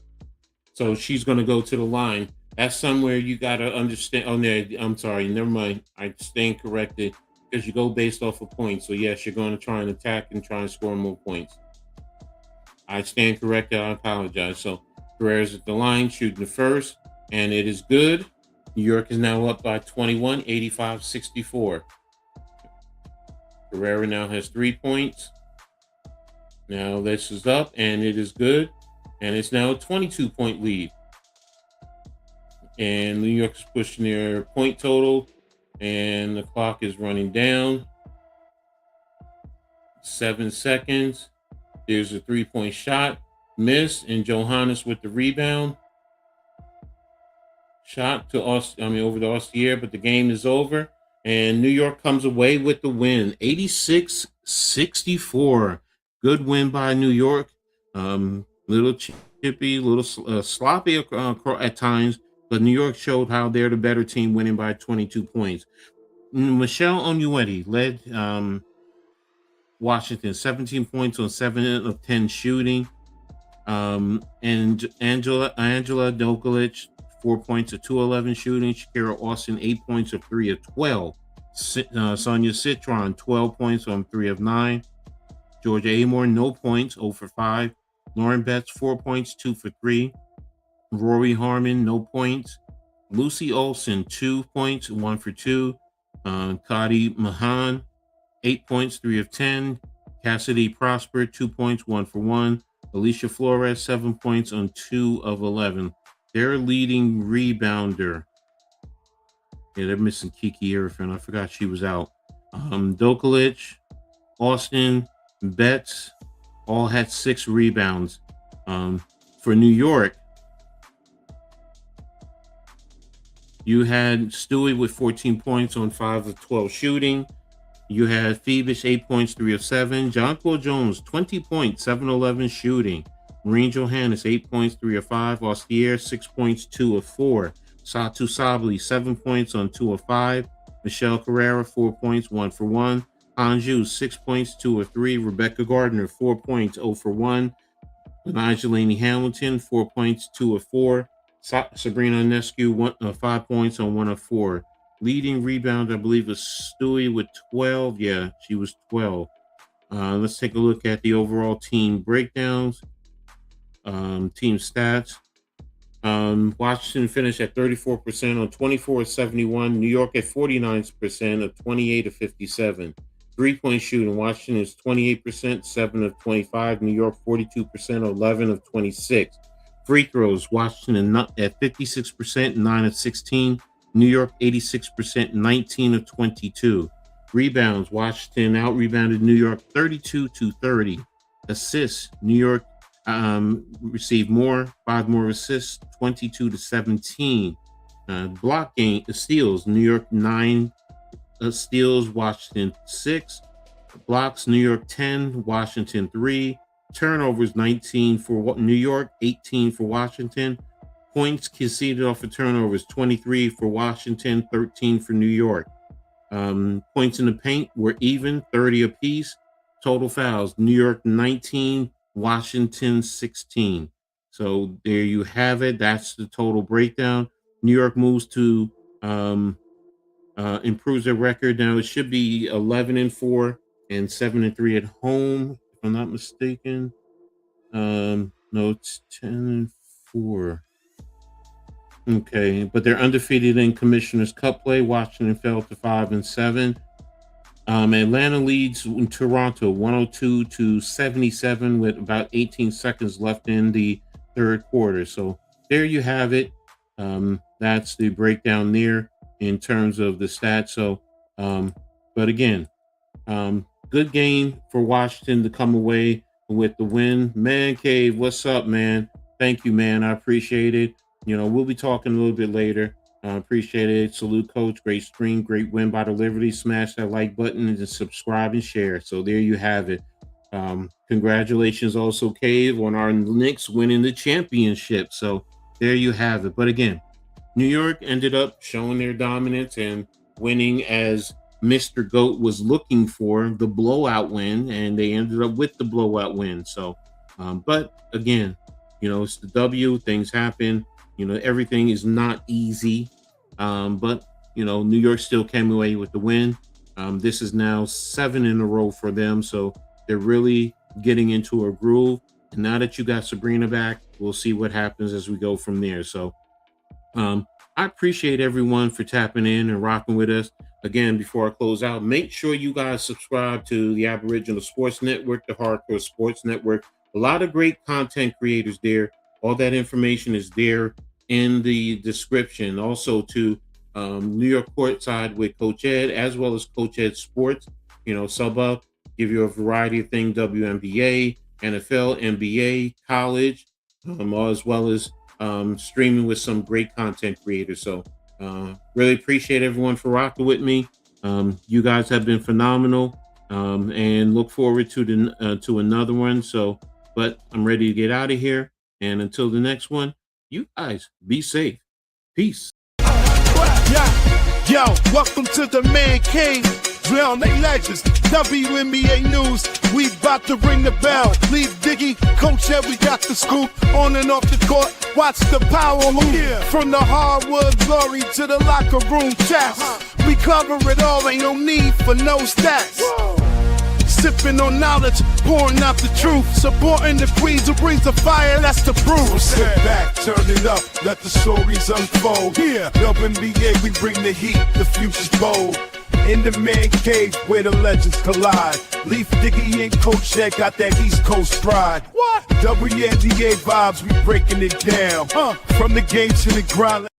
So she's going to go to the line. That's somewhere you got to understand. Oh, no, I'm sorry. Never mind. I stand corrected because you go based off of points. So, yes, you're going to try and attack and try and score more points. I stand corrected. I apologize. So Carrera's at the line, shooting the first. And it is good. New York is now up by 21, 85-64. Carrera now has 3 points. Now this is up, and it is good. And it's now a 22-point lead. And New York is pushing their point total, and the clock is running down. 7 seconds. There's a 3-point shot. Miss, and Johannes with the rebound. Shot to over to Ostier, but the game is over. And New York comes away with the win, 86-64. Good win by New York. Little chippy, little sloppy at times, but New York showed how they're the better team, winning by 22 points. Michelle Ionescu led Washington, 17 points on 7 of 10 shooting. And Angela Dokalic, 4 points of 2-11 shooting. Shakira Austin, 8 points of 3 of 12. Sonia Citron, 12 points on 3 of 9. Georgia Amore, no points, 0 for 5. Lauren Betts, 4 points, 2 for 3. Rory Harmon, no points. Lucy Olson, 2 points, 1 for 2. Kadi Mahan, 8 points, 3 of 10. Cassidy Prosper, 2 points, 1 for 1. Alicia Flores, 7 points on 2 of 11. Their leading rebounder. Yeah, they're missing Kiki Irfin. I forgot she was out. Dokalic, Austin, Betts, all had 6 rebounds. For New York, you had Stewie with 14 points on 5 of 12 shooting. You had Phoebus, 8 points, 3 of 7. Jonquel Jones, 20 points, 7 of 11 shooting. Marine Johannes, 8 points, 3 of 5. Austier, 6 points, 2 of 4. Satu Sabli, 7 points on 2 of 5. Michelle Carrera, 4 points, 1 for 1. Anjou, 6 points, 2 of 3. Rebecca Gardner, 4 points, 0 for 1. Nigel Hamilton, 4 points, 2 of 4. Sabrina Ionescu, 5 points on 1 of 4. Leading rebound, I believe, was Stewie with 12. Yeah, she was 12. Let's take a look at the overall team breakdowns, team stats. Washington finished at 34% on 24 of 71. New York at 49% of 28 of 57. 3-point shooting, Washington is 28%, 7 of 25. New York 42%, 11 of 26. Free throws, Washington at 56%, 9 of 16. New York 86%, 19 of 22. Rebounds, Washington out-rebounded New York 32-30. Assists, New York received 5 more assists, 22-17. Block game, steals, New York 9 steals, Washington 6. Blocks, New York 10, Washington 3. Turnovers, 19 for New York, 18 for Washington. Points conceded off of turnovers, 23 for Washington, 13 for New York. Points in the paint were even, 30 apiece. Total fouls, New York 19, Washington 16. So there you have it. That's the total breakdown. New York moves to improves their record. Now it should be 11-4 and 7-3 at home, if I'm not mistaken. No, it's 10-4. Okay, but they're undefeated in Commissioner's Cup play. Washington fell to 5-7. Atlanta leads in Toronto 102-77 with about 18 seconds left in the third quarter. So there you have it. That's the breakdown there in terms of the stats. So, but again, good game for Washington to come away with the win. Man Cave, what's up, man? Thank you, man. I appreciate it. You know, we'll be talking a little bit later. Appreciate it. Salute, Coach. Great stream. Great win by the Liberty. Smash that like button and subscribe and share. So there you have it. Congratulations also, Cave, on our Knicks winning the championship. So there you have it. But again, New York ended up showing their dominance and winning as Mr. GOAT was looking for the blowout win, and they ended up with the blowout win. So, but again, you know, it's the W. Things happen. You know, everything is not easy. But, you know, New York still came away with the win. This is now 7 in a row for them. So they're really getting into a groove. And now that you got Sabrina back, we'll see what happens as we go from there. So I appreciate everyone for tapping in and rocking with us. Again, before I close out, make sure you guys subscribe to the Aboriginal Sports Network, the Hardcore Sports Network. A lot of great content creators there. All that information is there in the description. Also to New York Courtside with Coach Edd, as well as Coach Edd Sports. You know, sub up, give you a variety of things, WNBA, NFL, NBA, college, as well as streaming with some great content creators. So really appreciate everyone for rocking with me. You guys have been phenomenal, and look forward to another one. So, but I'm ready to get out of here. And until the next one, you guys be safe. Peace. Yo, welcome to the Man Cave. Real legends, WNBA news. We about to ring the bell. Leave Diggy, Coach Edd, we got the scoop. On and off the court, watch the power move. Yeah. From the hardwood glory to the locker room chats. We cover it all, ain't no need for no stats. Whoa. Sipping on knowledge, pouring out the truth. Supporting the queens who brings the fire, that's the proof. So sit back, turn it up, let the stories unfold. Here, WNBA, we bring the heat, the future's bold. In the man cave where the legends collide. Leaf Diggy and Coach Edd got that East Coast pride. What? WNBA vibes, we breaking it down. From the game to the grind.